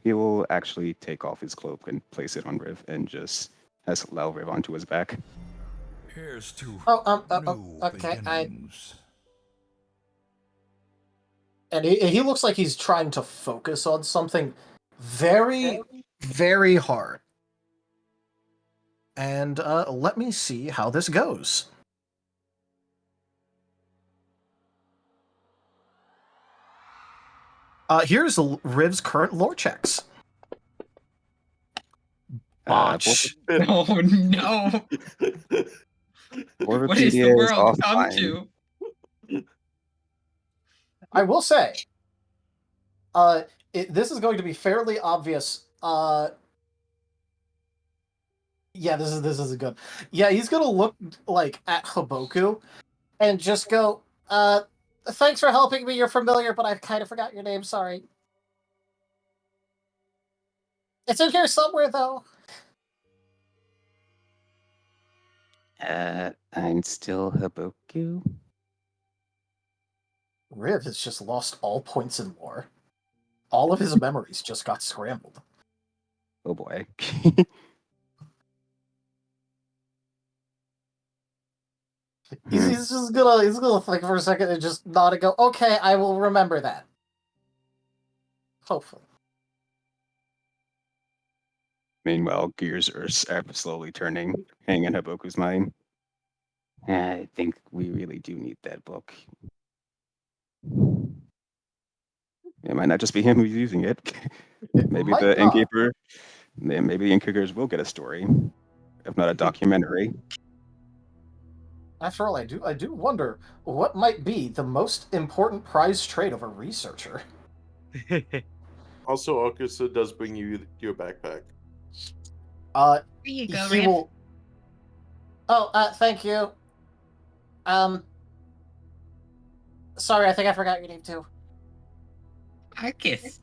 he will actually take off his cloak and place it on Riv and just allow Riv onto his back. Here's to new okay, beginnings. And he looks like he's trying to focus on something very, very hard. And let me see how this goes. Here's Riv's current lore checks. Botch. Oh no! What is the Wikipedia is world come offline. to? I will say, this is going to be fairly obvious. Yeah, this is good. Yeah, he's gonna look like at Haboku and just go, thanks for helping me. You're familiar, but I kind of forgot your name. Sorry. It's in here somewhere, though. I'm still Haboku. Riv has just lost all points in lore. All of his memories just got scrambled. Oh boy. He's just gonna think for a second and just nod and go, okay, I will remember that. Hopefully. Meanwhile, gears are slowly turning, hanging in Haboku's mind. I think we really do need that book. It might not just be him who's using it. Maybe might the not. innkeeper, maybe the innkeepers will get a story, if not a documentary. After all, I do wonder what might be the most important prize trait of a researcher. Also, Arcus does bring you your backpack. Here you go, He Riv. will. Oh, thank you. Sorry, I think I forgot your name too. Arcus.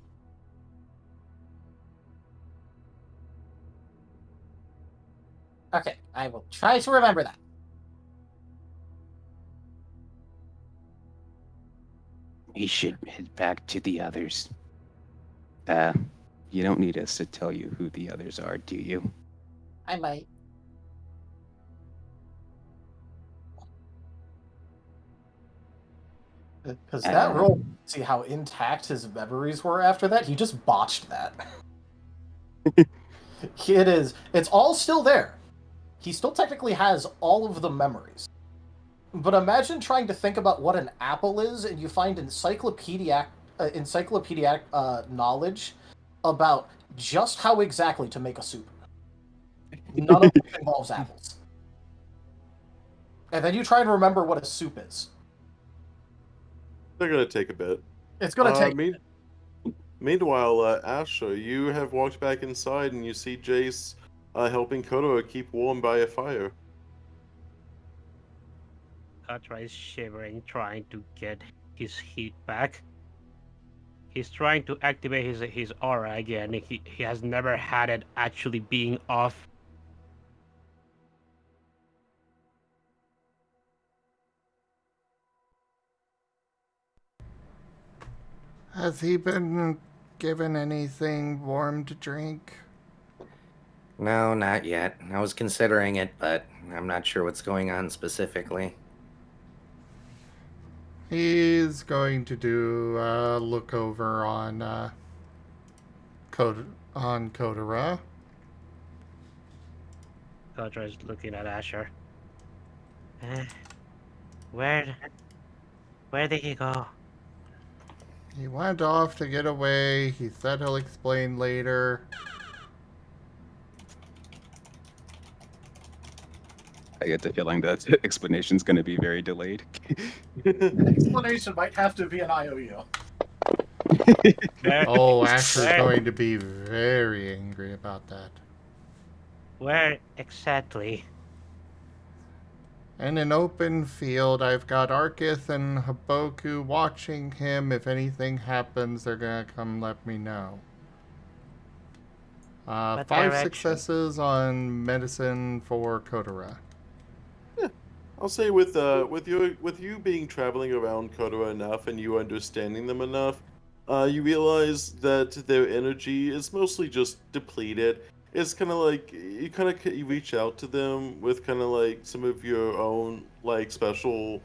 Okay, I will try to remember that. We should head back to the others. You don't need us to tell you who the others are, do you? I might. Because that roll, see how intact his memories were after that? He just botched that. It's all still there. He still technically has all of the memories. But imagine trying to think about what an apple is, and you find encyclopedic knowledge about just how exactly to make a soup. None of it involves apples. And then you try and remember what a soup is. They're gonna take a bit. It's gonna take. Meanwhile, Asher, you have walked back inside and you see Jace helping Kotora keep warm by a fire. Kotora is shivering, trying to get his heat back. He's trying to activate his aura again. He has never had it actually being off. Has he been given anything warm to drink? No, not yet. I was considering it, but I'm not sure what's going on specifically. He's going to do a look over on Kotora. Kotora is looking at Asher. Where did he go? He went off to get away. He said he'll explain later. I get the feeling that explanation's going to be very delayed. Explanation might have to be an IOU. Oh, Asher's going to be very angry about that. Where exactly? In an open field, I've got Arcus and Haboku watching him. If anything happens, they're gonna come let me know. 5 successes on medicine for Kotora. I'll say with you being traveling around Kotora enough and you understanding them enough, you realize that their energy is mostly just depleted. It's kind of like you reach out to them with kind of like some of your own like special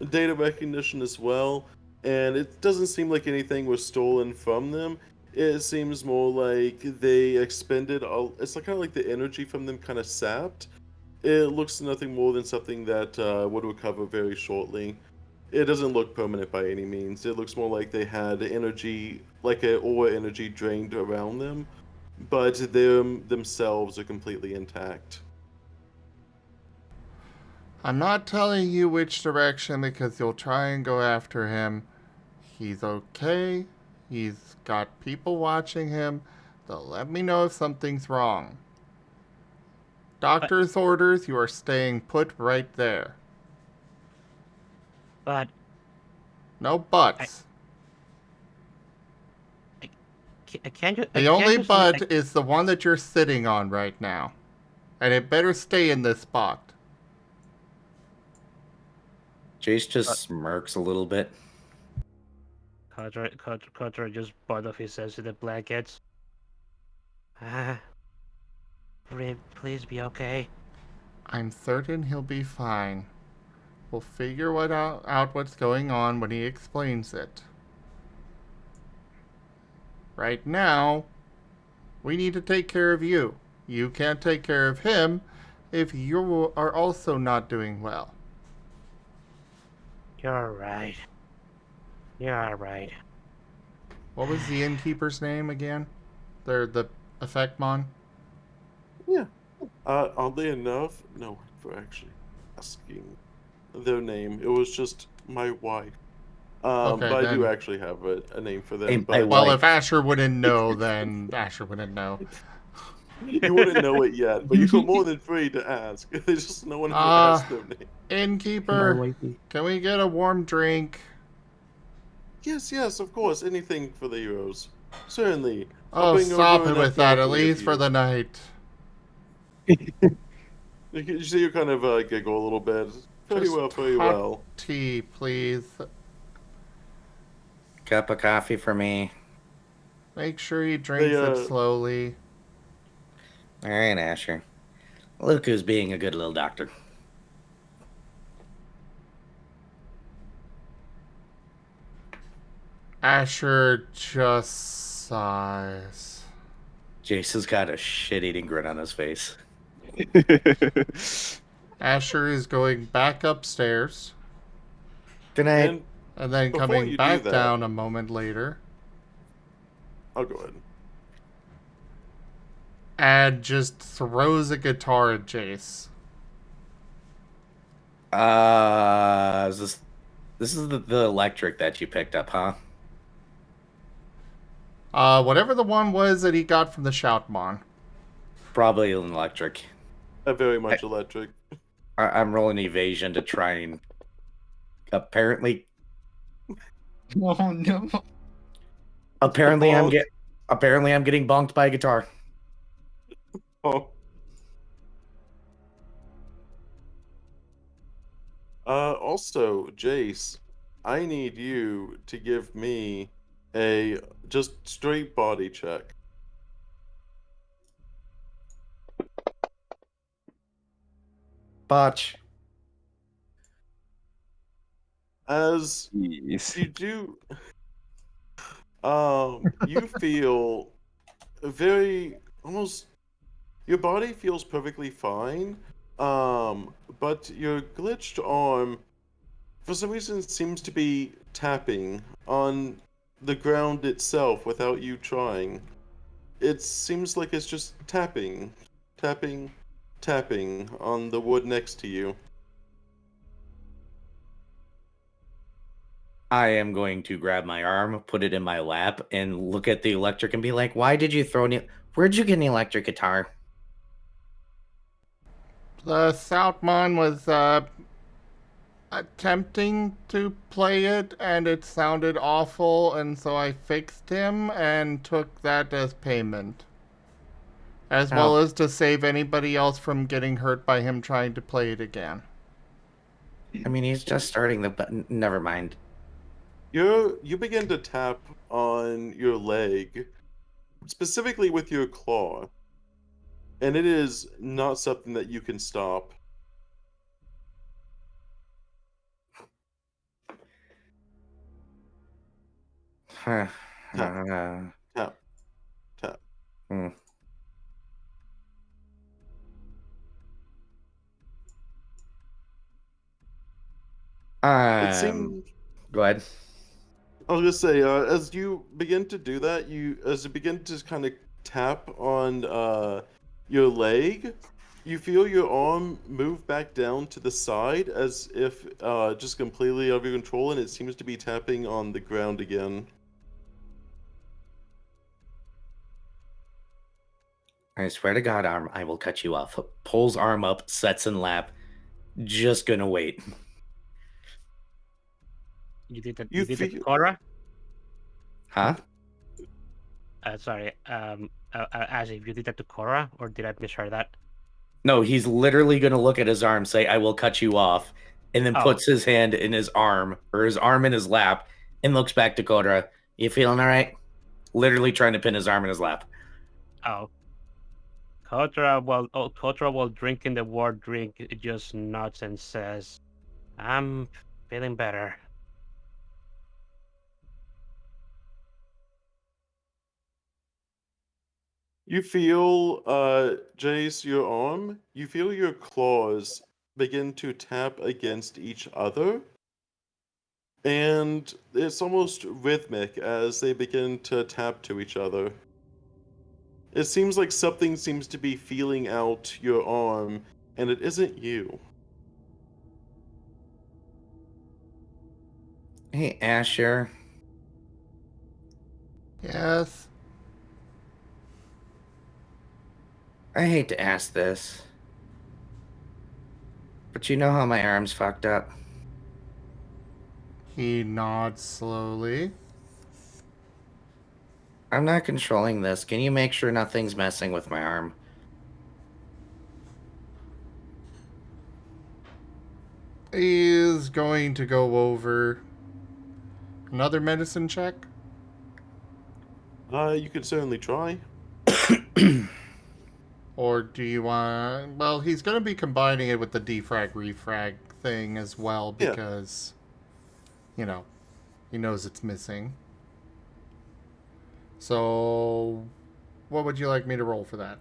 data recognition as well, and it doesn't seem like anything was stolen from them. It seems more like they expended all. It's like kind of like the energy from them kind of sapped. It looks nothing more than something that would recover very shortly. It doesn't look permanent by any means. It looks more like they had energy, like a aura energy drained around them, but themselves are completely intact. I'm not telling you which direction because you'll try and go after him. He's okay. He's got people watching him. They'll let me know if something's wrong. Doctor's orders, you are staying put right there. But No buts. I can't just. The only butt is the one that you're sitting on right now. And it better stay in this spot. Jace just smirks a little bit. Kotora just bored of his sensitive blankets. Please be okay. I'm certain he'll be fine. We'll figure out what's going on when he explains it. Right now, we need to take care of you. You can't take care of him if you are also not doing well. You're right. You're right. What was the innkeeper's name again? They're the Effectmon? Yeah. Oddly enough, no, for actually asking their name. It was just my wife. Okay, but I do then- actually have a name for them. Hey, But Well, if Asher wouldn't know, then Asher wouldn't know. you wouldn't know it yet, but you feel more than free to ask. There's just no one who asked their name. Innkeeper, can we get a warm drink? Yes, of course. Anything for the heroes. Certainly. Oh, stop it with that, at least for the night. You see you kind of giggle a little bit. Very Just very hot well. tea, please. Cup of coffee for me. Make sure he drinks it slowly. All right, Asher. Look who's being a good little doctor. Asher just sighs. Jason's got a shit-eating grin on his face. Asher is going back upstairs. Good night. And then before coming you do back that- down a moment later. I'll go ahead. And just throws a guitar at Jace. This is the electric that you picked up, huh? Whatever the one was that he got from the Shoutmon. Probably an electric. Very much electric. I'm rolling evasion to try and apparently. Oh no. Apparently I'm getting bonked by a guitar. Oh. Also, Jace, I need you to give me a just straight body check. Botch. As Jeez. you do, you feel very almost. Your body feels perfectly fine, but your glitched arm, for some reason, seems to be tapping on the ground itself without you trying. It seems like it's just tapping, tapping, tapping on the wood next to you. I am going to grab my arm, put it in my lap, and look at the electric and be like, "Why did you throw it? Where'd you get an electric guitar?" The Southmon was attempting to play it, and it sounded awful, and so I fixed him and took that as payment. As well as to save anybody else from getting hurt by him trying to play it again. I mean, he's just starting the button. Never mind. You begin to tap on your leg, specifically with your claw, and it is not something that you can stop. Huh. Tap, tap. Hmm. It seems. Go ahead. I was gonna say, as you begin to do that, as you begin to kind of tap on your leg, you feel your arm move back down to the side as if just completely out of your control, and it seems to be tapping on the ground again. I swear to God, arm, I will cut you off. Pulls arm up, sets in lap. Just gonna wait. You did that. You You did that, feel- Kotora? Huh? Sorry. As if you did that to Korra, or did I misheard that? No, he's literally gonna look at his arm, say, I will cut you off, and then Oh. puts his hand in his arm, or his arm in his lap, and looks back to Kotora. You feeling all right? Literally trying to pin his arm in his lap. Oh. Kotora, while drinking the war drink, it just nods and says, "I'm feeling better." You feel, Jace, your arm, you feel your claws begin to tap against each other. And it's almost rhythmic as they begin to tap to each other. It seems like something seems to be feeling out your arm, and it isn't you. Hey, Asher. Yes. I hate to ask this, but you know how my arm's fucked up? He nods slowly. I'm not controlling this. Can you make sure nothing's messing with my arm? He is going to go over another medicine check. You could certainly try. Or do you want... Well, he's going to be combining it with the defrag refrag thing as well Yeah. because, you know, he knows it's missing. So, what would you like me to roll for that?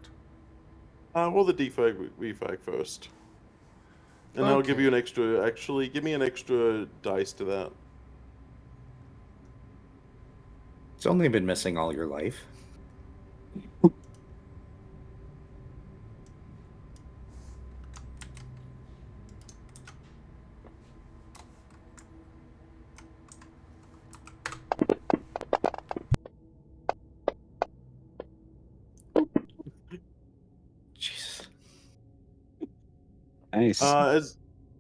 Roll the defrag refrag first. And I'll give you an extra... Actually, give me an extra dice to that. It's only been missing all your life. Jesus. Nice.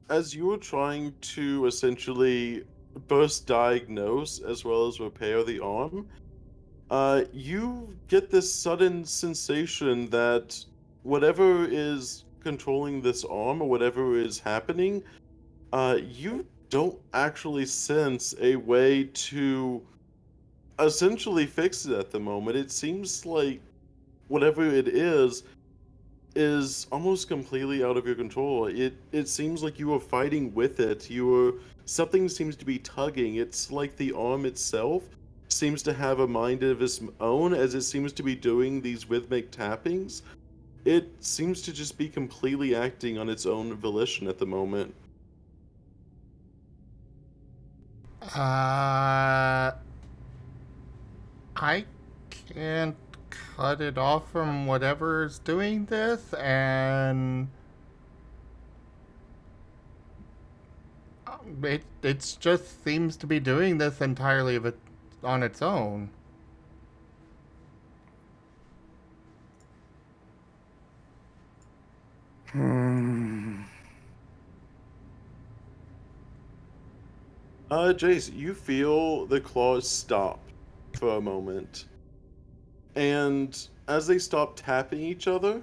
As you were trying to essentially first diagnose as well as repair the arm, you get this sudden sensation that whatever is controlling this arm or whatever is happening, you don't actually sense a way to essentially fix it at the moment. It seems like whatever it is almost completely out of your control. It seems like you are fighting with it. Something seems to be tugging. It's like the arm itself seems to have a mind of its own as it seems to be doing these rhythmic tappings. It seems to just be completely acting on its own volition at the moment. I can't cut it off from whatever's doing this, and it just seems to be doing this entirely of it on its own. Jace, you feel the claws stop for a moment. And as they stop tapping each other,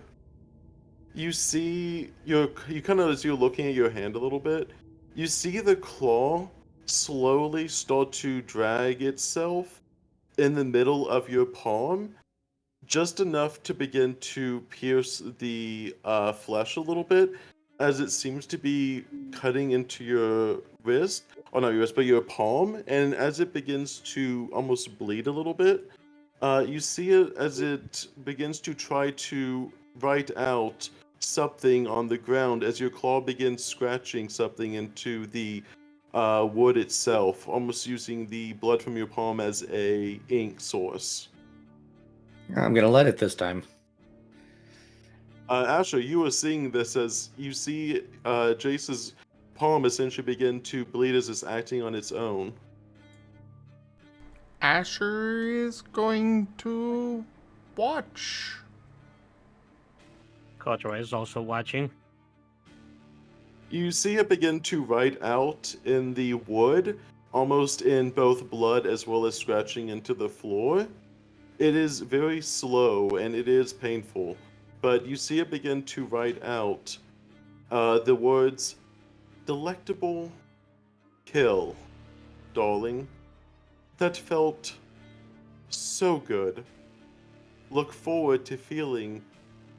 you see you kind of, as you're looking at your hand a little bit, you see the claw slowly start to drag itself in the middle of your palm, just enough to begin to pierce the flesh a little bit, as it seems to be cutting into your wrist, or not your wrist, but your palm, and as it begins to almost bleed a little bit, you see it as it begins to try to write out something on the ground as your claw begins scratching something into the wood itself, almost using the blood from your palm as a ink source. I'm gonna let it this time. Asher, you are seeing this as you see Jace's palm essentially begin to bleed as it's acting on its own. Asher is going to watch. Kotora is also watching. You see it begin to write out in the wood, almost in both blood as well as scratching into the floor. It is very slow and it is painful, but you see it begin to write out the words, "Delectable kill, darling. That felt so good. Look forward to feeling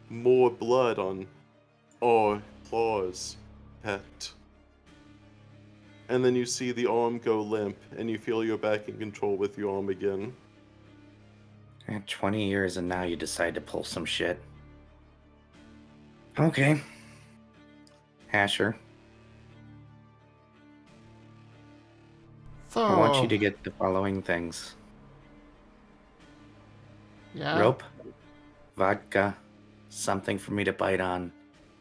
more blood on our claws, pet." And then you see the arm go limp, and you feel you're back in control with your arm again. 20 years and now you decide to pull some shit. Okay. Asher, So, I want you to get the following things. yeah. Rope, vodka, something for me to bite on,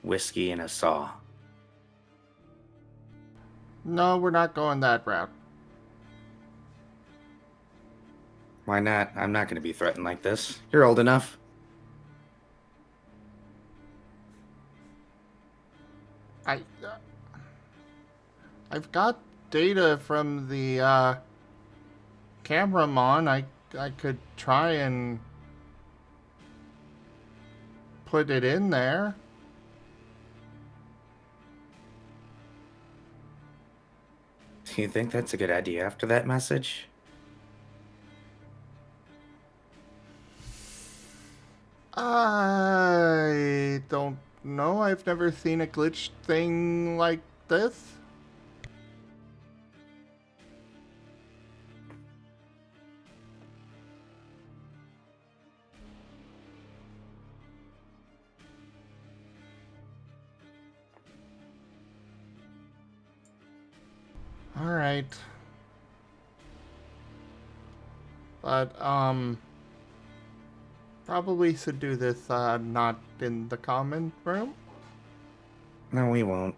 whiskey, and a saw. No, we're not going that route. Why not? I'm not going to be threatened like this. You're old enough. I've got data from the cameraman. I could try and put it in there. Do you think that's a good idea after that message? I don't know. I've never seen a glitch thing like this. All right. But probably should do this not in the common room. No, we won't.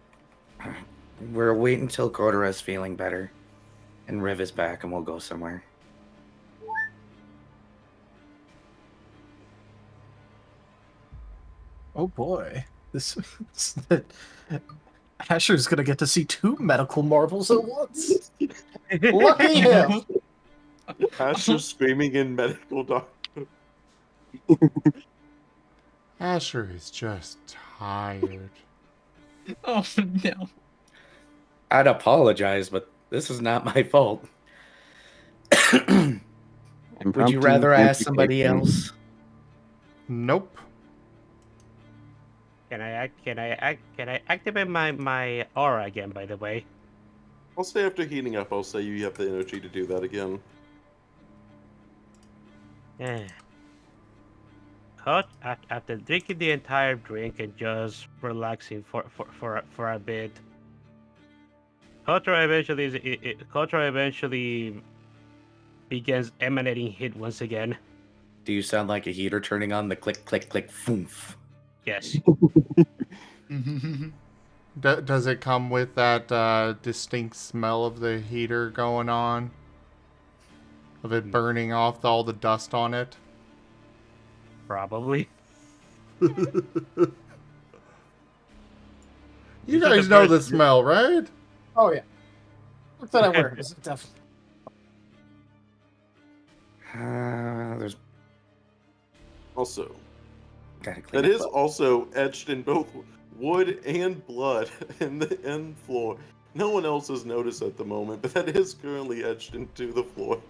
We'll wait until Kotora's feeling better. And Riv is back and we'll go somewhere. Oh boy. This Asher's gonna get to see 2 medical marvels at once. Lucky him! Asher screaming in medical doctor. Asher is just tired. Oh no. I'd apologize, but this is not my fault. Would you rather ask somebody else? Nope. Can I activate my aura again? By the way. I'll say after heating up, I'll say you have the energy to do that again. Yeah. After drinking the entire drink and just relaxing for a bit, Kotora eventually begins emanating heat once again. Do you sound like a heater turning on the click, click, click, foomf? Yes. Does it come with that distinct smell of the heater going on? Of it burning off all the dust on it? Probably. You guys know the smell, right? Oh yeah. Look that I wear. Is it definitely? There's Also, gotta clean that up. is also etched in both wood and blood in the end floor. No one else has noticed at the moment, but that is currently etched into the floor.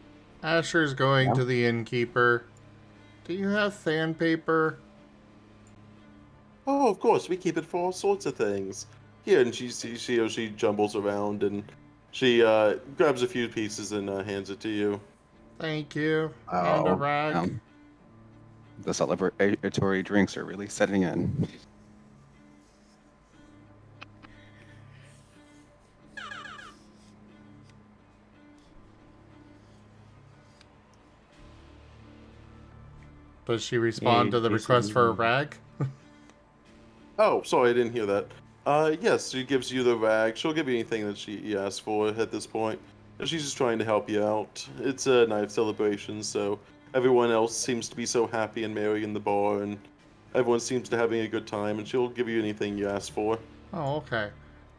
Asher's going to the innkeeper. Do you have sandpaper? Oh, of course, we keep it for all sorts of things. Here, and she jumbles around and she grabs a few pieces and hands it to you. Thank you. And a rag. The celebratory drinks are really setting in. Does she respond to the request for a rag? Oh, sorry, I didn't hear that. Yes, she gives you the rag. She'll give you anything that she asks for at this point. And she's just trying to help you out. It's a knife celebration, so everyone else seems to be so happy and merry in the bar, and Everyone seems to having a good time, and she'll give you anything you ask for. Oh, okay.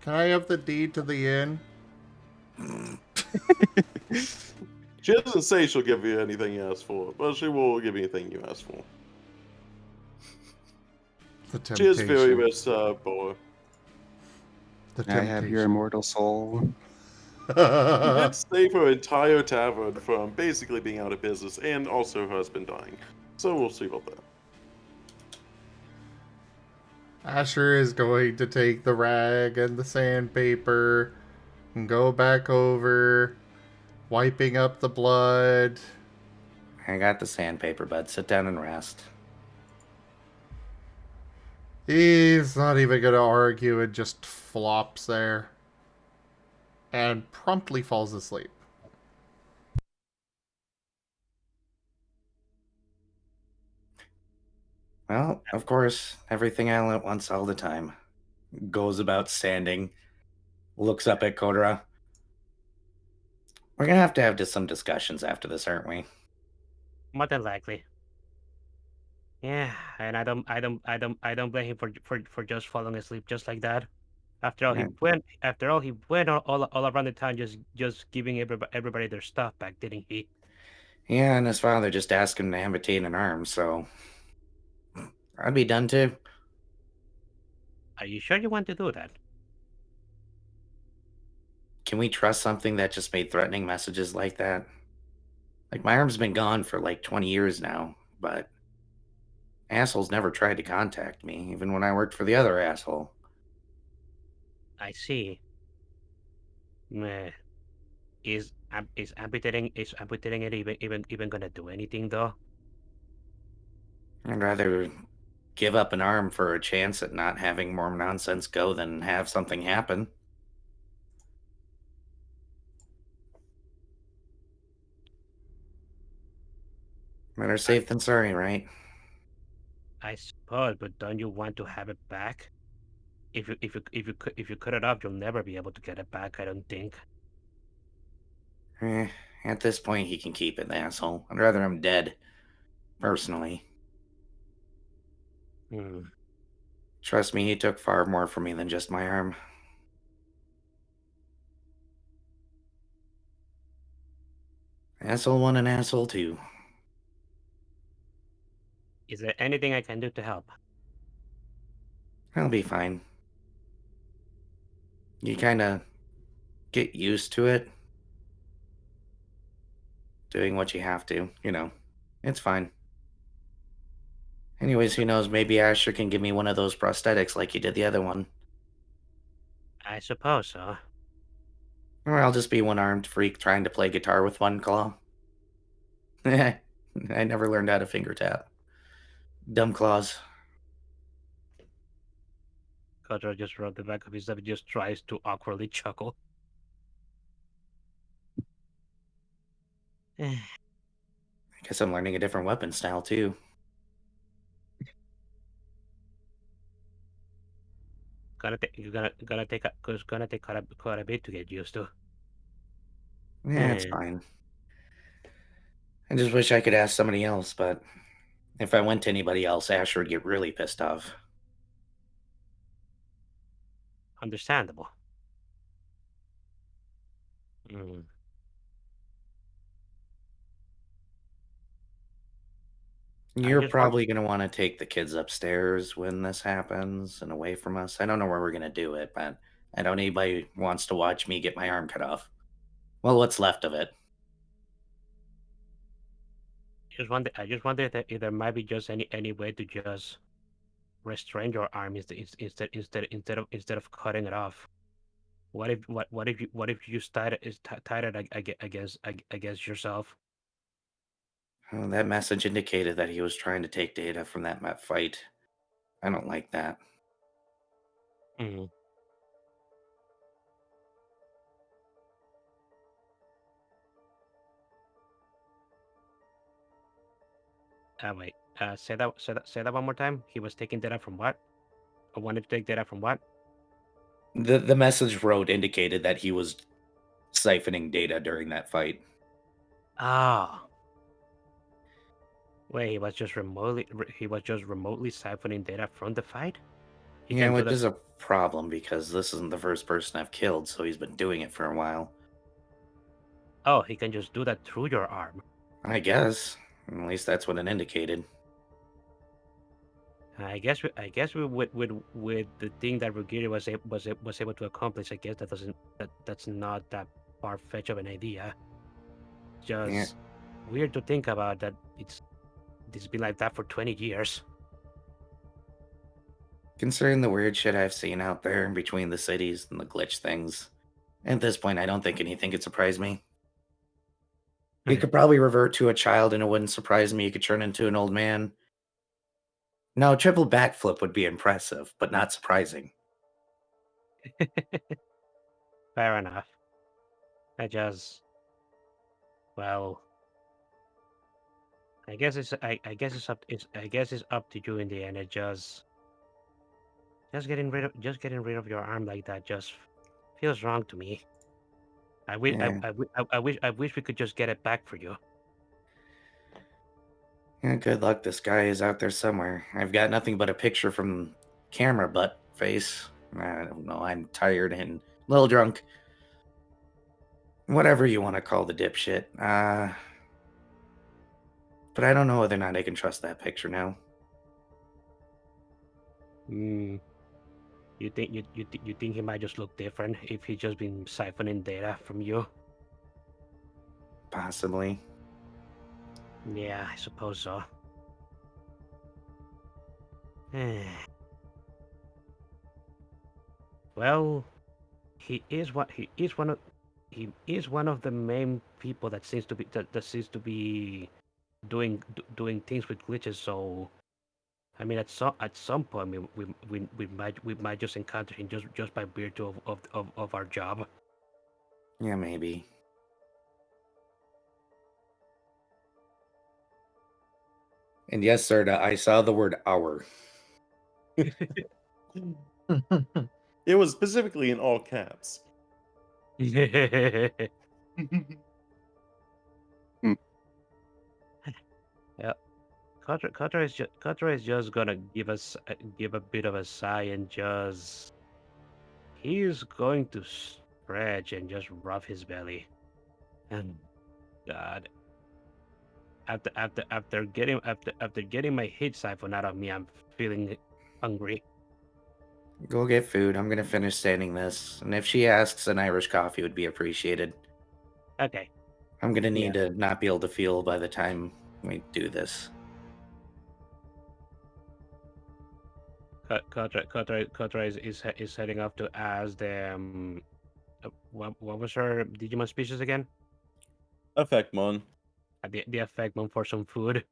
Can I have the deed to the inn? She doesn't say she'll give you anything you ask for, but she will give you anything you ask for. The temptation. She is very much bored. The I have your temptation. immortal soul. She did save her entire tavern from basically being out of business, and also her husband dying. So we'll see about that. Asher is going to take the rag and the sandpaper and go back over, wiping up the blood. I got the sandpaper, bud. Sit down and rest. He's not even going to argue and just flops there and promptly falls asleep. Well, of course, everything all at once all the time. Goes about standing, looks up at Kotora. We're gonna have just some discussions after this, aren't we? More than likely. Yeah, and I don't blame him for just falling asleep just like that. After all, Yeah. he went all around the town just giving everybody their stuff back, didn't he? Yeah, and his father just asked him to amputate an arm, so I'd be done too. Are you sure you want to do that? Can we trust something that just made threatening messages like that? Like, my arm's been gone for like 20 years now, but assholes never tried to contact me, even when I worked for the other asshole. I see. Meh. Is amputating it even gonna do anything though? I'd rather give up an arm for a chance at not having more nonsense go than have something happen. Better safe than sorry, right? I suppose, but don't you want to have it back? If you cut it off, you'll never be able to get it back. I don't think. At this point, he can keep it, the asshole. I'd rather him dead, personally. Trust me, he took far more from me than just my arm. Asshole 1 and asshole 2. Is there anything I can do to help? I'll be fine. You kind of get used to it. Doing what you have to, It's fine. Anyways, who knows? Maybe Asher can give me one of those prosthetics like he did the other one. I suppose so. Or I'll just be one-armed freak trying to play guitar with one claw. I never learned how to finger tap. Dumb claws. Kotora just rubbed the back of his head and just tries to awkwardly chuckle. I guess I'm learning a different weapon style too. Gonna take quite a bit to get used to. Yeah, it's fine. I just wish I could ask somebody else, but if I went to anybody else, Asher would get really pissed off. Understandable. You're probably going to want to take the kids upstairs when this happens and away from us. I don't know where we're going to do it, but I don't know anybody wants to watch me get my arm cut off. Well, what's left of it. I just wonder if there might be just any way to just restrain your arm instead of cutting it off. What if you just tied it against yourself? Oh, that message indicated that he was trying to take data from that fight. I don't like that. Wait. Say that one more time. He was taking data from what? I wanted to take data from what? The message wrote indicated that he was siphoning data during that fight. Ah. Wait, he was just remotely siphoning data from the fight. He Yeah, can do which that. is a problem because this isn't the first person I've killed, so he's been doing it for a while. Oh, he can just do that through your arm. I guess. At least that's what it indicated. I guess with the thing that Rugiri was able to accomplish, I guess that's not that far fetched of an idea. Just Yeah. weird to think about that it's been like that for 20 years. Considering the weird shit I've seen out there in between the cities and the glitch things, at this point I don't think anything could surprise me. He could probably revert to a child and it wouldn't surprise me. He could turn into an old man. No, triple backflip would be impressive, but not surprising. Fair enough. Well, I guess it's up to you in the end. It just getting rid of your arm like that just feels wrong to me. I wish we could just get it back for you. Yeah, good luck. This guy is out there somewhere. I've got nothing but a picture from camera butt face. I don't know. I'm tired and a little drunk. Whatever you want to call the dipshit. But I don't know whether or not I can trust that picture now. You think he might just look different if he's just been siphoning data from you? Possibly. Yeah, I suppose so. Well, he is one of the main people that seems to be doing things with glitches. So, I mean, at some point we might just encounter him just by virtue of our job. Yeah, maybe. And yes, sir, I saw the word "our." It was specifically in all caps. Yeah. Kotora is just gonna give a bit of a sigh and he's going to stretch and just rub his belly. And God, after getting my hit siphon out of me, I'm feeling hungry. Go get food. I'm gonna finish sanding this, and if she asks, an Irish coffee would be appreciated. Okay. I'm gonna need Yeah. to not be able to feel by the time we do this. Kotora is heading off to ask the what was her Digimon species again? Effectmon. The Effectmon for some food.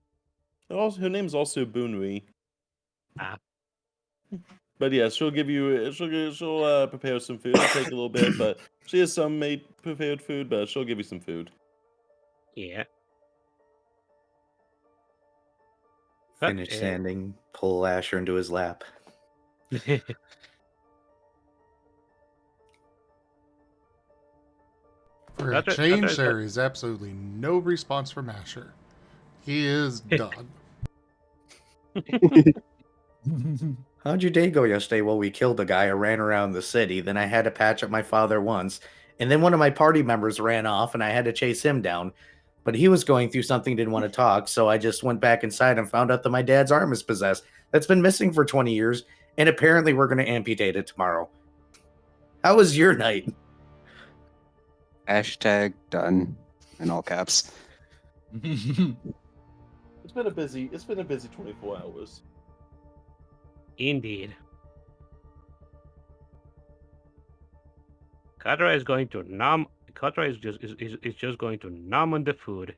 Her name's also Bunri. Ah. But yeah, she'll prepare some food. It'll take a little bit, but she has some prepared food, but she'll give you some food. Yeah. Finish sanding, pull Asher into his lap. For a change, there is absolutely no response from Asher. He is done. How'd your day go yesterday? Well, we killed a guy. I ran around the city. Then I had to patch up my father once. And then one of my party members ran off and I had to chase him down. But he was going through something, didn't want to talk. So I just went back inside and found out that my dad's arm is possessed. That's been missing for 20 years. And apparently we're going to amputate it tomorrow. How was your night? Hashtag done in all caps. It's been a busy 24 hours. Indeed. Kotora is going to numb. Kotora is just going to numb on the food,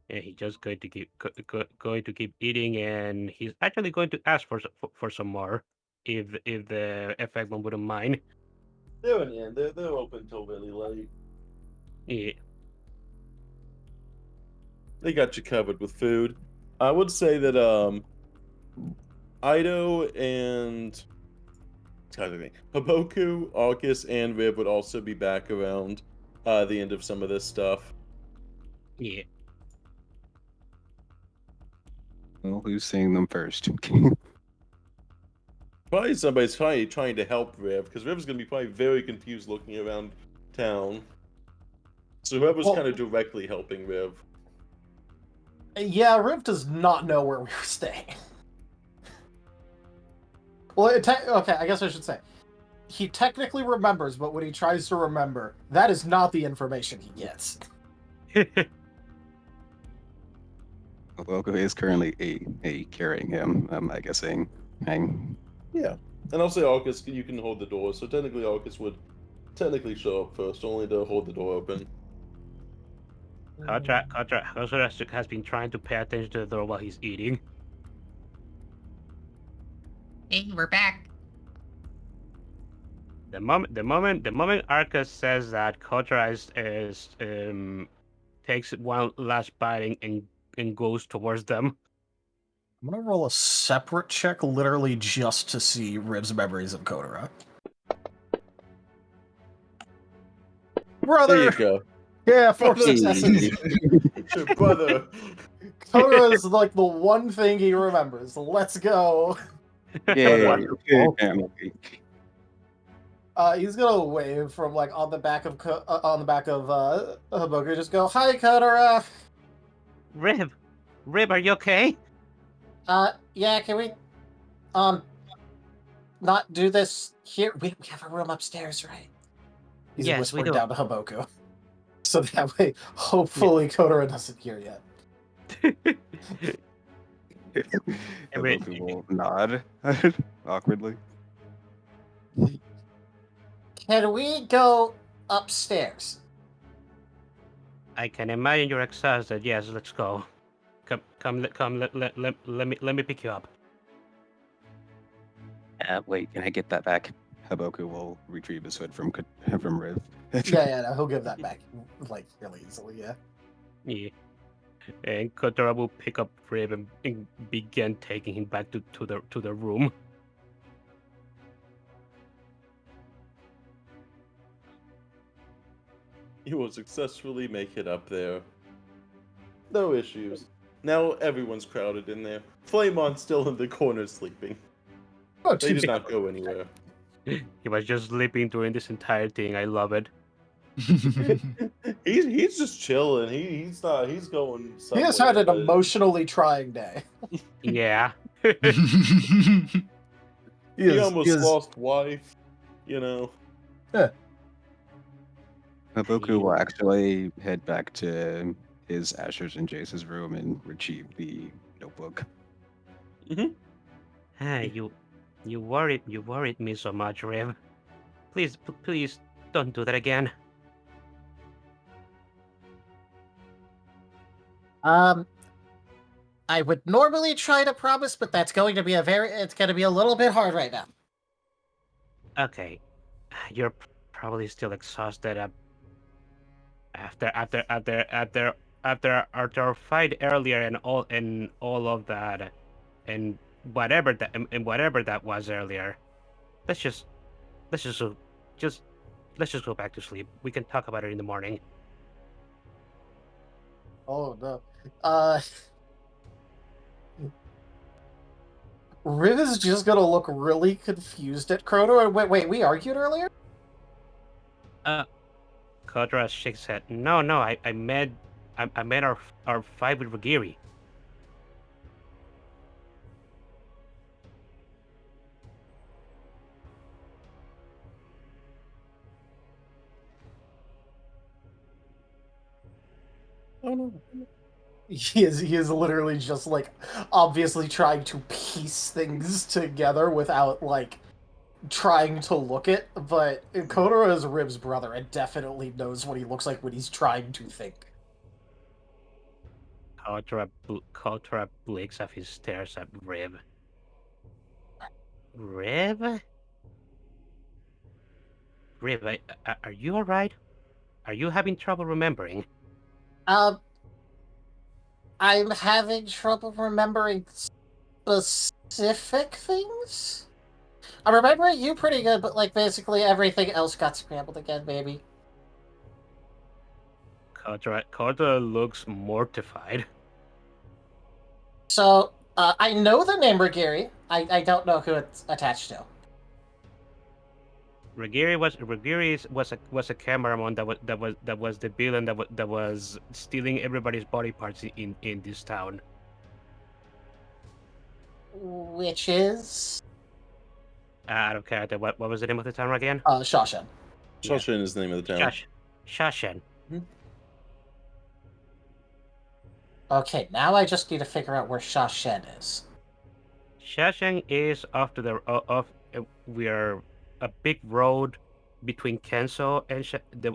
and he's just going to keep eating, and he's actually going to ask for some more, if the Effectmon wouldn't mind. They're they're open till really late. Yeah. They got you covered with food. I would say that Ido and Haboku, Arcus, and Rib would also be back around the end of some of this stuff. Yeah. Well, who's seeing them first? Probably somebody's trying to help Riv, because Riv's going to be probably very confused looking around town. So whoever's kind of directly helping Riv. Yeah, Riv does not know where we were staying. Well, okay, I guess I should say. He technically remembers, but when he tries to remember, that is not the information he gets. Haboku is currently a carrying him, I guessing. Yeah. And I'll say Arcus, you can hold the door, so technically Arcus would technically show up first, only to hold the door open. Kotora has been trying to pay attention to the door while he's eating. Hey, we're back. The moment Arcus says that Kotora takes one last bite and goes towards them. I'm gonna roll a separate check, literally just to see Riv's memories of Kotora. Brother! There you go. Yeah, 4 successes. Brother. Kotora is like the one thing he remembers. Let's go. Yeah. He's gonna wave from like on the back of Haboku. Just go, "Hi, Kotora." Riv, are you okay? Yeah. Can we, not do this here? We have a room upstairs, right? He's whispering down to Haboku, so that way, hopefully, Kotora doesn't hear yet. Haboku will nod awkwardly. Can we go upstairs? I can imagine you're exhausted. Yes, let's go. Come. Let me pick you up. Wait, can I get that back? Haboku will retrieve his hood from Riv. Yeah, no, he'll give that back like really easily. Yeah. Yeah. And Kotora will pick up Riv and begin taking him back to the room. You will successfully make it up there. No issues. Now everyone's crowded in there. Flamemon's still in the corner sleeping. Oh, They did not go anywhere. He was just sleeping during this entire thing. I love it. He's just chilling. He's going somewhere. He has had an emotionally trying day. Yeah. He almost lost wife, you know. Yeah. Haboku will actually head back to his Asher's and Jace's room and retrieve the notebook. Hey, you worried me so much, Riv. Please don't do that again. I would normally try to promise, but that's going to be it's going to be a little bit hard right now. Okay, you're probably still exhausted after our fight earlier and all of that, and whatever that was earlier. Let's just go back to sleep. We can talk about it in the morning. Oh no. Riv is just gonna look really confused at Kotora. Wait, we argued earlier? Kotora shakes his head. No, I meant our fight with Ragiri. Oh no. He is literally just like obviously trying to piece things together without like trying to look it, but Kotora is Riv's brother and definitely knows what he looks like when he's trying to think. Kotora blinks as he stares at Riv. Riv, are you alright? Are you having trouble remembering? I'm having trouble remembering specific things. I remember you pretty good, but like basically everything else got scrambled again, baby. Kotora looks mortified. So I know the name Ragiri. I don't know who it's attached to. Ragiri was a cameraman that was the villain that was stealing everybody's body parts in this town. Which is Out of character. What was the name of the town again? Shawshan. Yeah. Shawshan is the name of the town. Shashan. Okay, now I just need to figure out where Shawshan is. Shashan is off to the we are a big road between Kenso and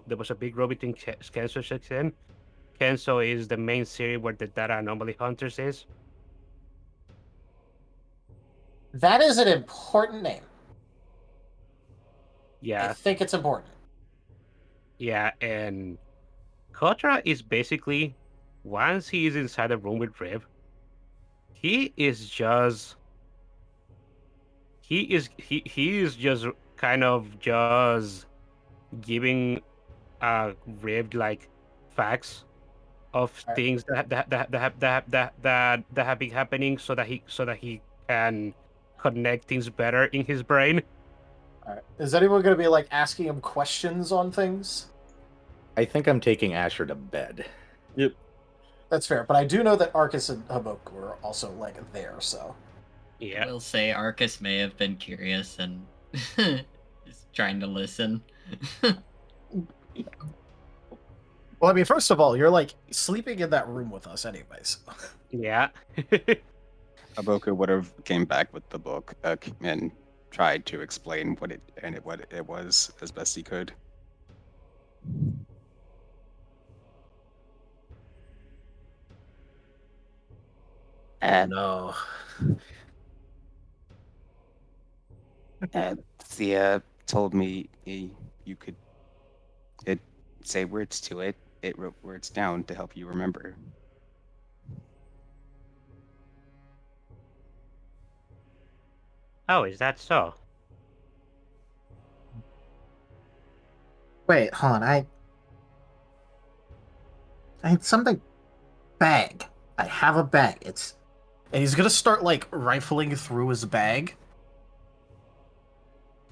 there was a big road between Kenso and Shashan. Kenso is the main city where the Data Anomaly Hunters is. That is an important name. Yeah. I think it's important. Yeah, and Kotora is basically, once he is inside the room with Riv, he is just kind of just giving Riv like facts of things that have been happening so that he can connect things better in his brain. All right. Is anyone going to be like asking him questions on things? I think I'm taking Asher to bed. Yep. That's fair, but I do know that Arcus and Haboku were also like there, so. Yeah. I will say Arcus may have been curious and is trying to listen. Well, I mean, first of all, you're like sleeping in that room with us, anyways. Yeah. Haboku would have came back with the book and tried to explain what it was as best he could. No. Thea told me you could say words to it. It wrote words down to help you remember. Oh, is that so? Wait, hold on. I had something. Bag. I have a bag. It's. And he's gonna start like rifling through his bag,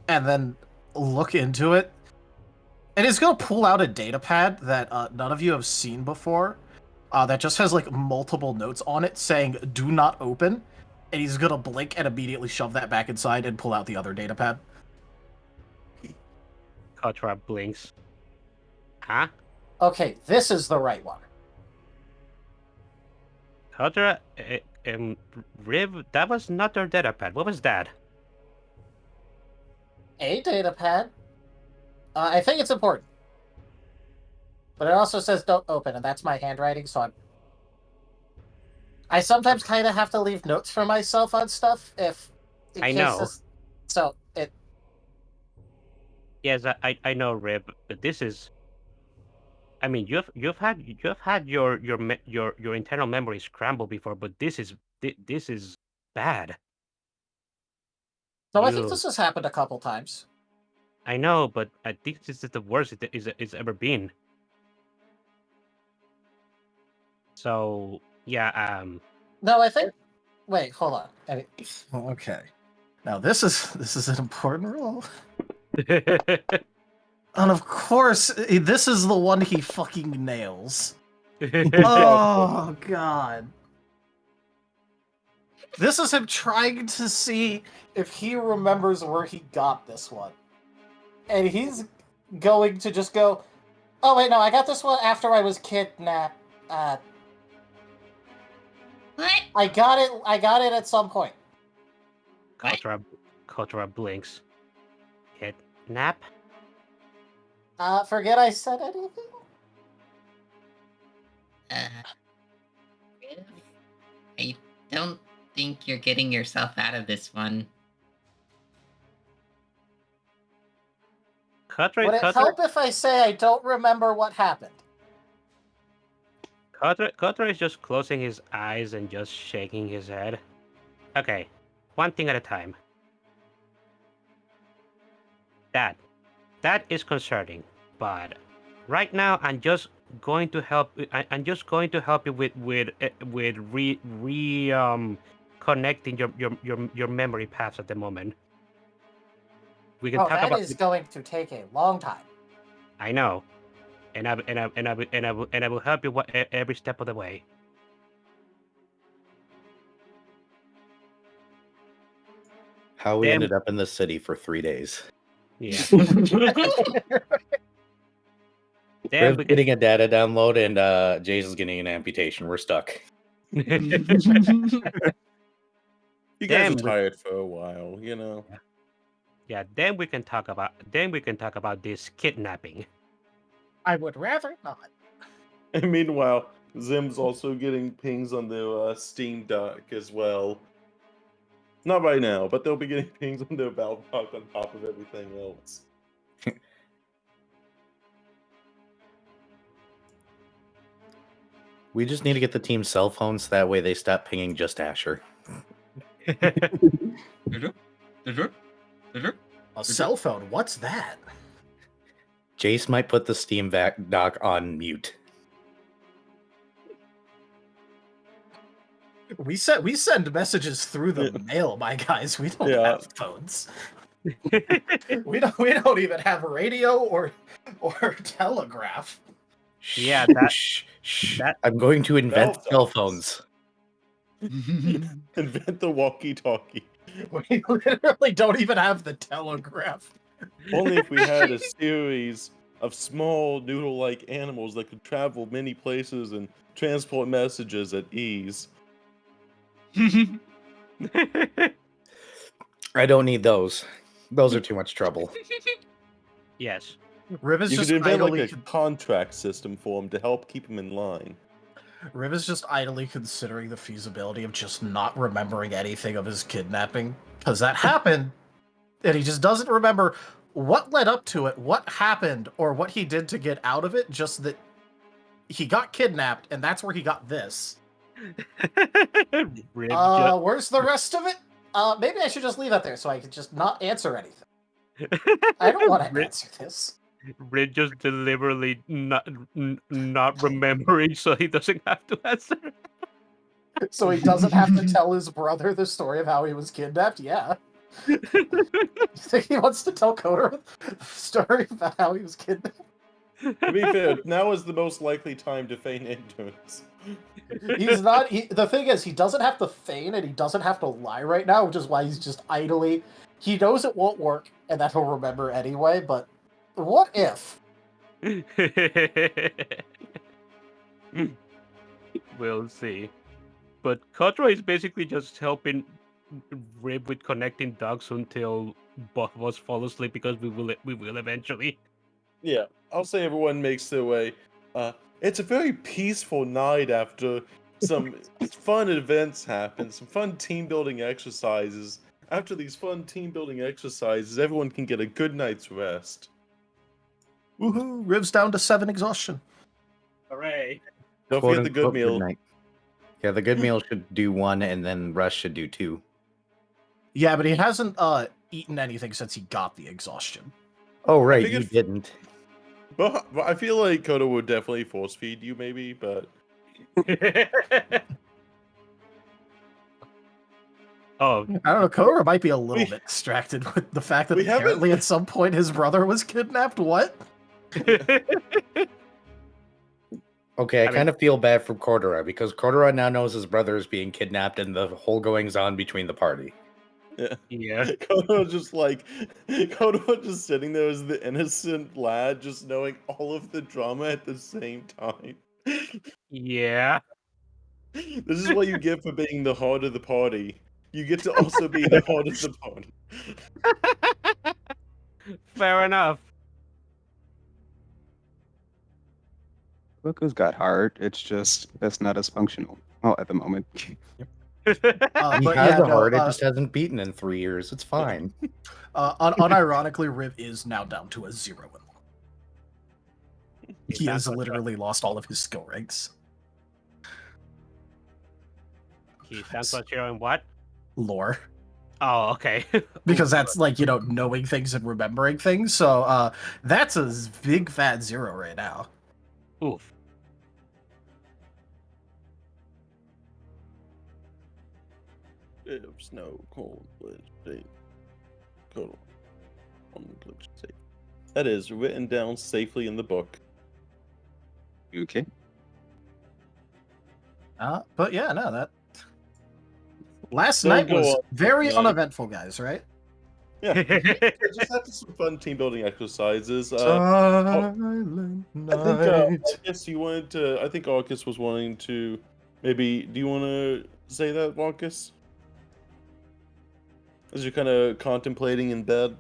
and then look into it. And he's gonna pull out a data pad that none of you have seen before. That just has like multiple notes on it saying "Do not open," and he's gonna blink and immediately shove that back inside and pull out the other data pad. Kotora blinks. Huh? Okay, this is the right one. Kotora, Riv, that was not their data pad. What was that? A data pad. I think it's important. But it also says don't open, and that's my handwriting, so I sometimes kind of have to leave notes for myself on stuff if... I know. So, it... Yes, I know, Riv, but this is... I mean, you've had your internal memory scrambled before, but this is bad. So I think this has happened a couple times. I know, but I think this is the worst it's ever been. So yeah, No, I think. Wait, hold on. Okay. Now this is an important rule. And of course, this is the one he fucking nails. Oh god. This is him trying to see if he remembers where he got this one. And he's going to just go, oh wait, no, I got this one after I was kidnapped. What? I got it at some point. Kotora blinks. Kidnap? Forget I said anything? I don't think you're getting yourself out of this one. Would it help if I say I don't remember what happened? Kotora is just closing his eyes and just shaking his head. Okay, one thing at a time. That is concerning, but right now I'm just going to help. I'm just going to help you with connecting your memory paths at the moment. We can Oh, talk that about. is going to take a long time. I know, and I will help you every step of the way. How we Damn. ended up in the city for 3 days. Yeah. Riv's getting a data download and Jay's is getting an amputation. We're stuck. You guys are tired for a while, you know. Yeah. Then we can talk about this kidnapping. I would rather not. And meanwhile, Zim's also getting pings on their Steam Deck as well. Not right now, but they'll be getting pings on their Valve Dock on top of everything else. We just need to get the team cell phones. That way they stop pinging just Asher. A cell phone? What's that? Jace might put the Steam dock on mute. We send messages through the mail, my guys. We don't have phones. we don't even have radio or telegraph. Yeah, that I'm going to invent cell phones. Invent the walkie-talkie. We literally don't even have the telegraph. Only if we had a series of small noodle-like animals that could travel many places and transport messages at ease. I don't need those. Those are too much trouble. Yes. Riv is You just could invent idly like a contract system for him to help keep him in line. Riv is just idly considering the feasibility of just not remembering anything of his kidnapping, because that happened, and he just doesn't remember what led up to it, what happened, or what he did to get out of it. Just that he got kidnapped, and that's where he got this. Where's the rest of it? Maybe I should just leave it there so I can just not answer anything. I don't want to answer this. Rid just deliberately not remembering, so he doesn't have to answer. So he doesn't have to tell his brother the story of how he was kidnapped? Yeah. You think he wants to tell Kotora the story about how he was kidnapped? To be fair, now is the most likely time to feign ignorance. He's not. The thing is, he doesn't have to feign and he doesn't have to lie right now, which is why he's just idly. He knows it won't work and that he'll remember anyway, but what if? We'll see. But Kotora is basically just helping Rib with connecting dogs until both of us fall asleep, because we will eventually. Yeah, I'll say everyone makes their way. It's a very peaceful night after some fun events happen, some fun team building exercises. After these fun team building exercises, everyone can get a good night's rest. Woohoo! Riv's down to 7 exhaustion. Hooray! Don't forget the good meal. Night. Yeah, the good meal should do 1, and then Rush should do 2. Yeah, but he hasn't eaten anything since he got the exhaustion. Oh, right, you didn't. But I feel like Koto would definitely force feed you, maybe, but... Oh, I don't know. Kotora might be a little bit distracted with the fact that apparently at some point his brother was kidnapped. What? Okay, I kind of feel bad for Kotora, because Kotora now knows his brother is being kidnapped and the whole goings on between the party. Yeah. Koto just sitting there as the innocent lad, just knowing all of the drama at the same time. Yeah. This is what you get for being the heart of the party. You get to also be the heart of the party. Fair enough. Haboku's got heart. It's just that's not as functional. Well, at the moment. He has a heart. It just hasn't beaten in 3 years. It's fine. Unironically, Riv is now down to a 0 in lore. He has literally lost all of his skill ranks. He stands for 0 in what? Lore. Oh, okay. Because that's like, knowing things and remembering things. So that's a big fat 0 right now. Oof. There's no cold state. Hold on. That is written down safely in the book. Okay. But yeah, no, that last Don't night go was on very tonight. uneventful, guys. Right? Yeah, just had some fun team building exercises. Silent I think night. Arcus, you wanted to. I think Arcus was wanting to. Maybe. Do you want to say that, Arcus? As you're kind of contemplating in bed.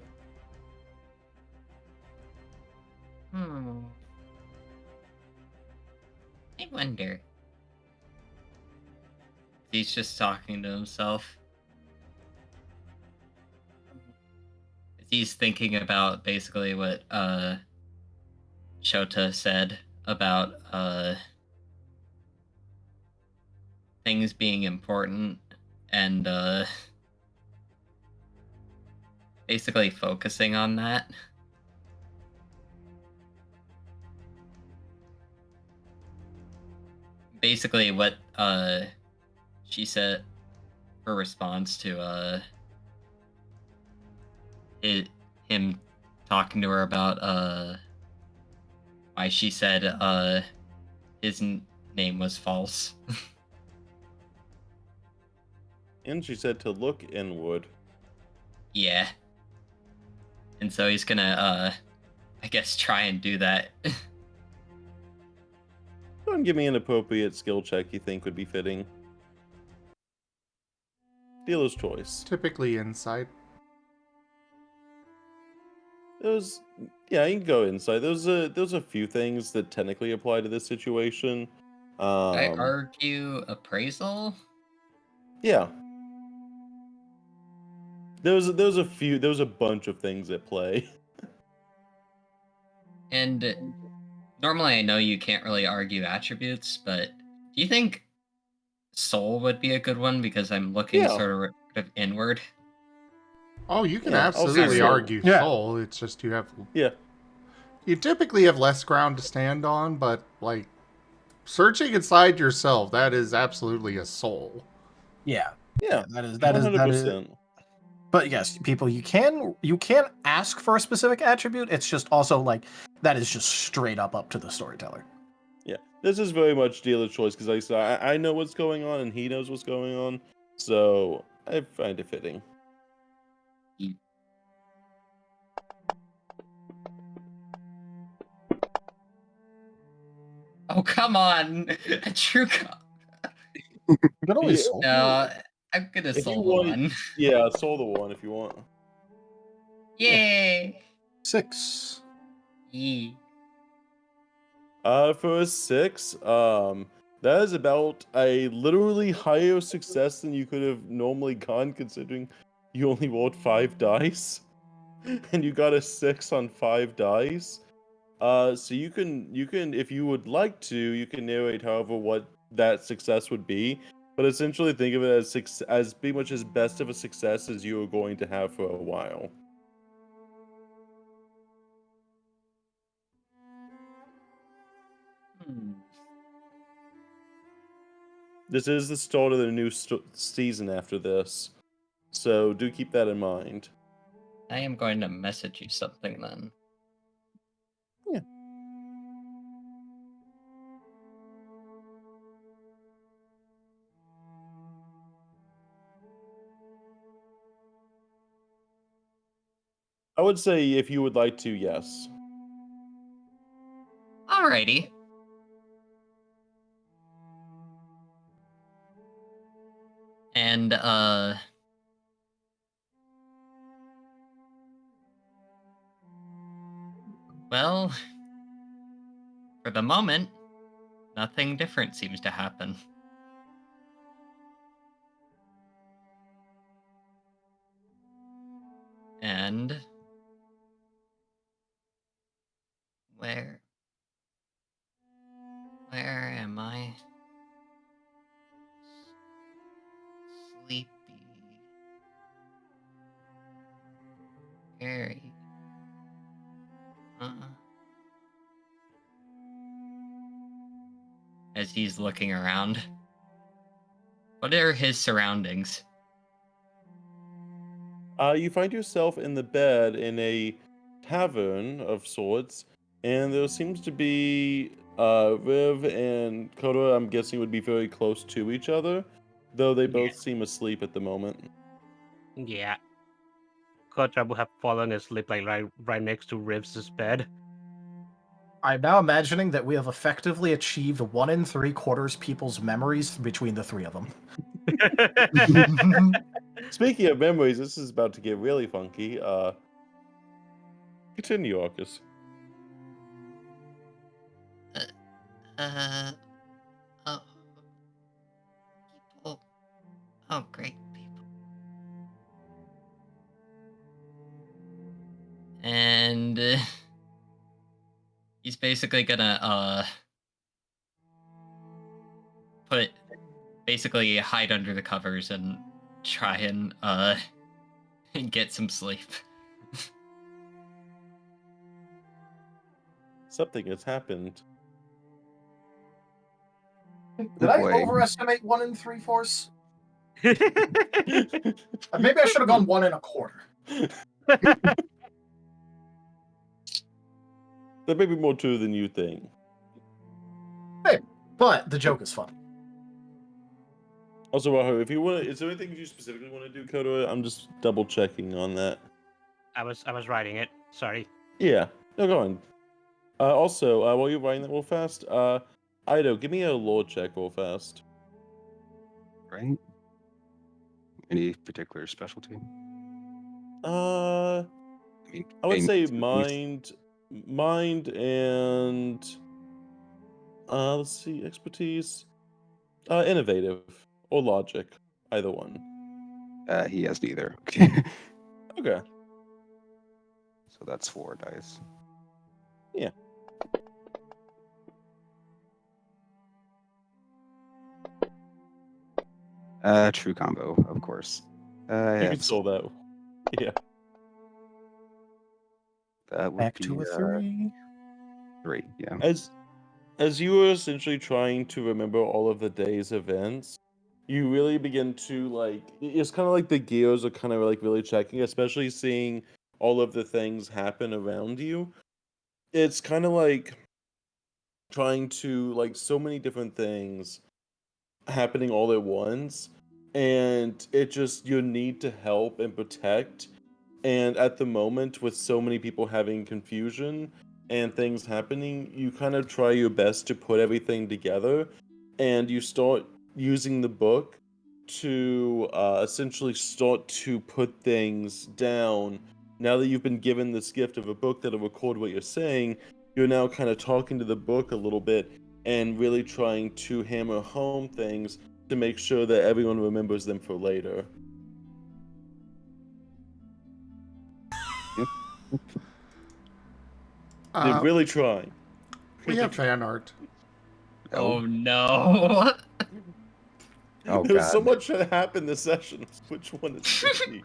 I wonder. He's just talking to himself. He's thinking about basically what Shota said about things being important and basically focusing on that. Basically what she said, her response to him talking to her about why she said his name was false. And she said to look inward. Yeah. And so he's gonna I guess try and do that. Go and give me an appropriate skill check you think would be fitting. Dealer's choice. Typically insight. Yeah, you can go inside. There's a few things that technically apply to this situation. I argue appraisal. Yeah. There's a bunch of things at play. And normally I know you can't really argue attributes, but do you think soul would be a good one? Because I'm looking sort of inward. Oh, you can Yeah, absolutely soul. argue Yeah. soul. It's just you have. Yeah. You typically have less ground to stand on, but like searching inside yourself, that is absolutely a soul. Yeah. Yeah. That is 100%. But yes, people, you can ask for a specific attribute. It's just also like that is just straight up to the storyteller. Yeah. This is very much dealer's choice because like I said, I know what's going on and he knows what's going on, so I find it fitting. Oh, come on! A true You can always soul. No, I'm gonna If you soul the want- one. Yeah, soul the one if you want. Yay! 6. Yee. For a 6, that is about a literally higher success than you could have normally gotten, considering you only rolled 5 dice, and you got a 6 on 5 dice. So you can, if you would like to, you can narrate however what that success would be, but essentially think of it as pretty much as best of a success as you are going to have for a while. This is the start of the new season after this, so do keep that in mind. I am going to message you something then. Yeah. I would say if you would like to, yes. Alrighty. And well, for the moment, nothing different seems to happen. And where am I? Sleepy. Very. As he's looking around. What are his surroundings? You find yourself in the bed in a tavern of sorts, and there seems to be Riv and Kotora, I'm guessing, would be very close to each other, though they both seem asleep at the moment. Yeah. Kotra would have fallen asleep like right next to Riv's bed. I'm now imagining that we have effectively achieved 1 3/4 people's memories between the three of them. Speaking of memories, this is about to get really funky. Continue, Arcus. Oh, people. Oh, great people. And he's basically gonna basically hide under the covers and try and get some sleep. Something has happened. Did I overestimate 1 3/4? Maybe I should have gone 1 1/4. There may be more to than you think. Hey, but the joke is fun. Also, Raharu, if you want, is there anything you specifically want to do, Kotora? I'm just double checking on that. I was writing it. Sorry. Yeah. No, go on. Also, while you're writing that real fast, Ido, give me a lore check real fast. Right? Any particular specialty? I would say mind, and let's see, expertise, innovative or logic, either one. He has neither. Okay. So that's 4 dice. Yeah. True combo, of course. You can solve that. Yeah. That would Back be to a 3. 3, yeah. As you were essentially trying to remember all of the day's events, you really begin to it's kind of like the gears are kind of like really checking, especially seeing all of the things happen around you. It's kind of like trying to so many different things happening all at once, and it just your need to help and protect. And at the moment, with so many people having confusion and things happening, you kind of try your best to put everything together, and you start using the book to essentially start to put things down. Now that you've been given this gift of a book that'll record what you're saying, you're now kind of talking to the book a little bit and really trying to hammer home things to make sure that everyone remembers them for later. Yep. They're really trying. We have fan art. Oh no. Oh, There's so God. much that happened this session. Which one is tricky?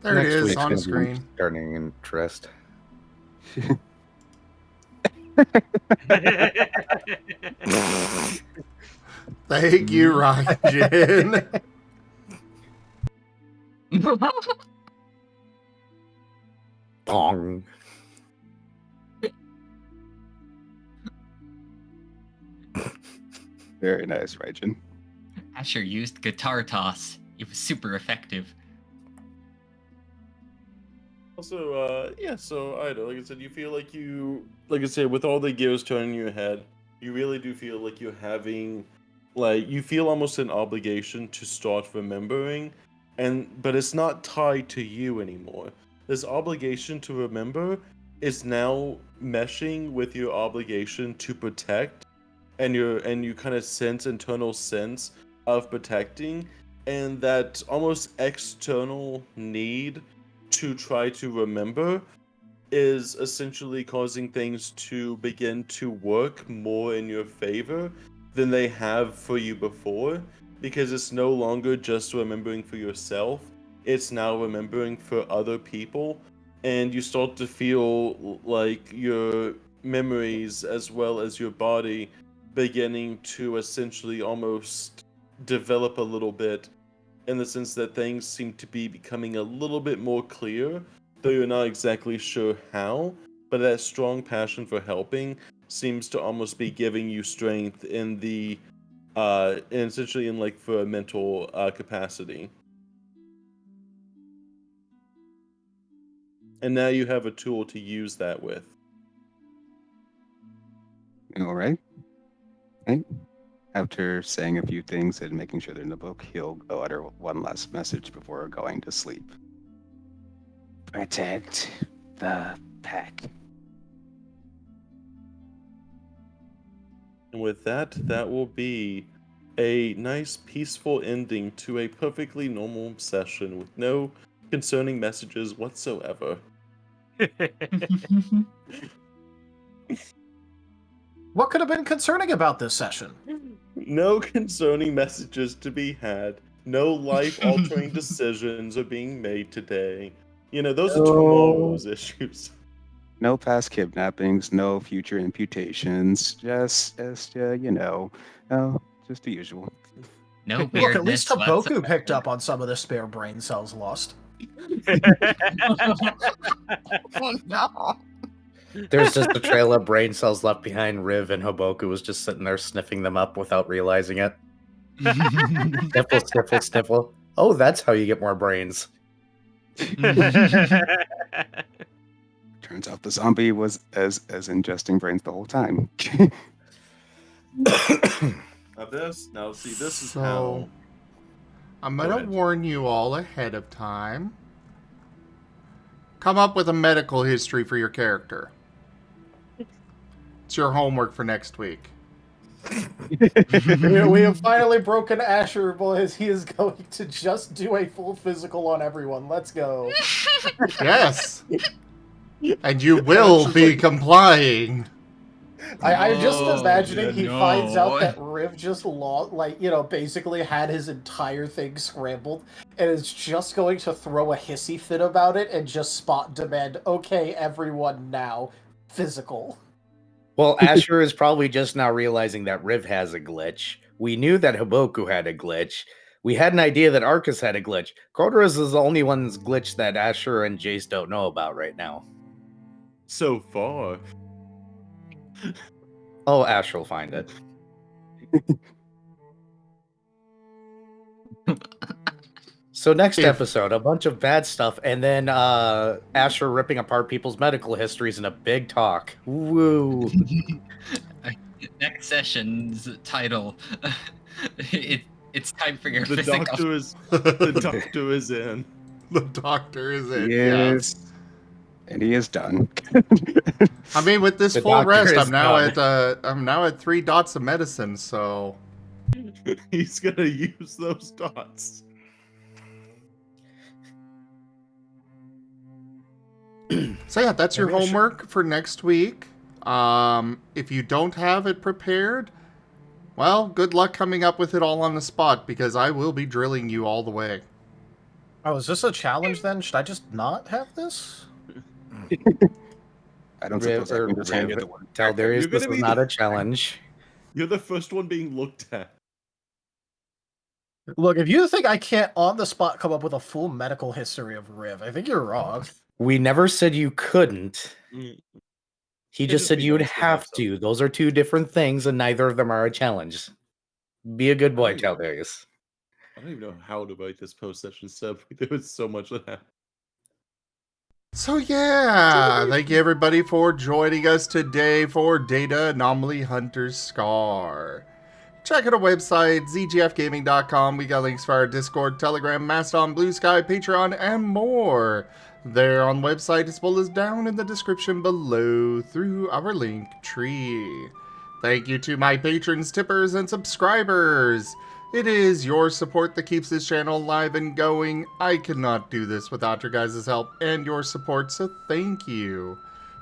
There it Next is week's on gonna be screen. Starting interest. Thank you, Ryan. Bong. Very nice, Raijin. Asher used guitar toss. It was super effective. Also, yeah, so Ida, like I said, you feel like like I said, with all the gears turning in your head, you really do feel like you're having, you feel almost an obligation to start remembering, but it's not tied to you anymore. This obligation to remember is now meshing with your obligation to protect, and you kind of sense internal sense of protecting, and that almost external need to try to remember is essentially causing things to begin to work more in your favor than they have for you before, because it's no longer just remembering for yourself, it's now remembering for other people, and you start to feel like your memories as well as your body beginning to essentially almost develop a little bit in the sense that things seem to be becoming a little bit more clear, though you're not exactly sure how, but that strong passion for helping seems to almost be giving you strength in the and essentially in like for a mental capacity. And now you have a tool to use that with. All right. Okay. After saying a few things and making sure they're in the book, he'll utter one last message before going to sleep. Protect the pack. And with that, that will be a nice, peaceful ending to a perfectly normal session with no concerning messages whatsoever. What could have been concerning about this session? No concerning messages to be had. No life-altering decisions are being made today. You know, those are tomorrow's issues. No past kidnappings, no future imputations. Just just the usual. No Look, weirdness. at least Haboku whatsoever. picked up on some of the spare brain cells lost. Oh, no. There's just a trail of brain cells left behind. Riv and Haboku was just sitting there sniffing them up without realizing it. Sniffle, sniffle, sniffle. Oh, that's how you get more brains. Turns out the zombie was as ingesting brains the whole time. Now see, this is So, how... I'm Go gonna ahead. warn you all ahead of time. Come up with a medical history for your character. It's your homework for next week. We have finally broken Asher, boys. He is going to just do a full physical on everyone. Let's go. Yes! And you will be complying. I'm just No, imagining he no. finds out that Riv just basically had his entire thing scrambled and is just going to throw a hissy fit about it and just spot demand, okay, everyone now, physical. Well, Asher is probably just now realizing that Riv has a glitch. We knew that Haboku had a glitch. We had an idea that Arcus had a glitch. Kotora's is the only one's glitch that Asher and Jace don't know about right now. So far. Oh, Asher will find it. So next episode, a bunch of bad stuff, and then Asher ripping apart people's medical histories in a big talk. Woo! Next session's title. It's time for your The physical. doctor is the doctor is in. The doctor is in. Yes. Yes. And he is done. I mean, with this The full doctor rest, is I'm now at 3 dots of medicine. So He's gonna use those dots. So yeah, that's your Maybe I should- homework for next week. If you don't have it prepared, well, good luck coming up with it all on the spot because I will be drilling you all the way. Oh, is this a challenge then? Should I just not have this? I don't suppose I can just hand you the word. Tell Darius You're this gonna is be not the- a challenge. You're the first one being looked at. Look, if you think I can't on the spot come up with a full medical history of Riv, I think you're wrong. We never said you couldn't. Mm. He It'd just just said be you would nice to have have to. Those are two different things, and neither of them are a challenge. Be a good boy, tell Darius. I don't even know how to write this post-session stuff. There was so much that happened. So yeah, thank you everybody for joining us today for Data Anomaly Hunter's Scar. Check out our website, zgfgaming.com. We got links for our Discord, Telegram, Mastodon, Blue Sky, Patreon, and more. There on the website as well as down in the description below through our link tree. Thank you to my patrons, tippers, and subscribers. It is your support that keeps this channel alive and going. I could not do this without your guys' help and your support, so thank you.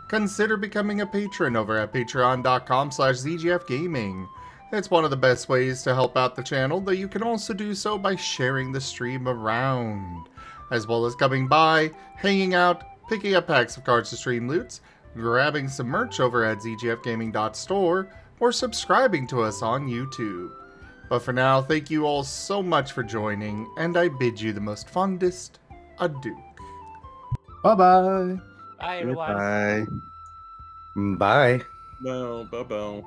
Consider becoming a patron over at patreon.com/zgfgaming. It's one of the best ways to help out the channel, though you can also do so by sharing the stream around, as well as coming by, hanging out, picking up packs of cards to stream loots, grabbing some merch over at zgfgaming.store, or subscribing to us on YouTube. But for now, thank you all so much for joining, and I bid you the most fondest adieu. Bye-bye. Bye, everyone. Goodbye. Bye. Well, bye-bye.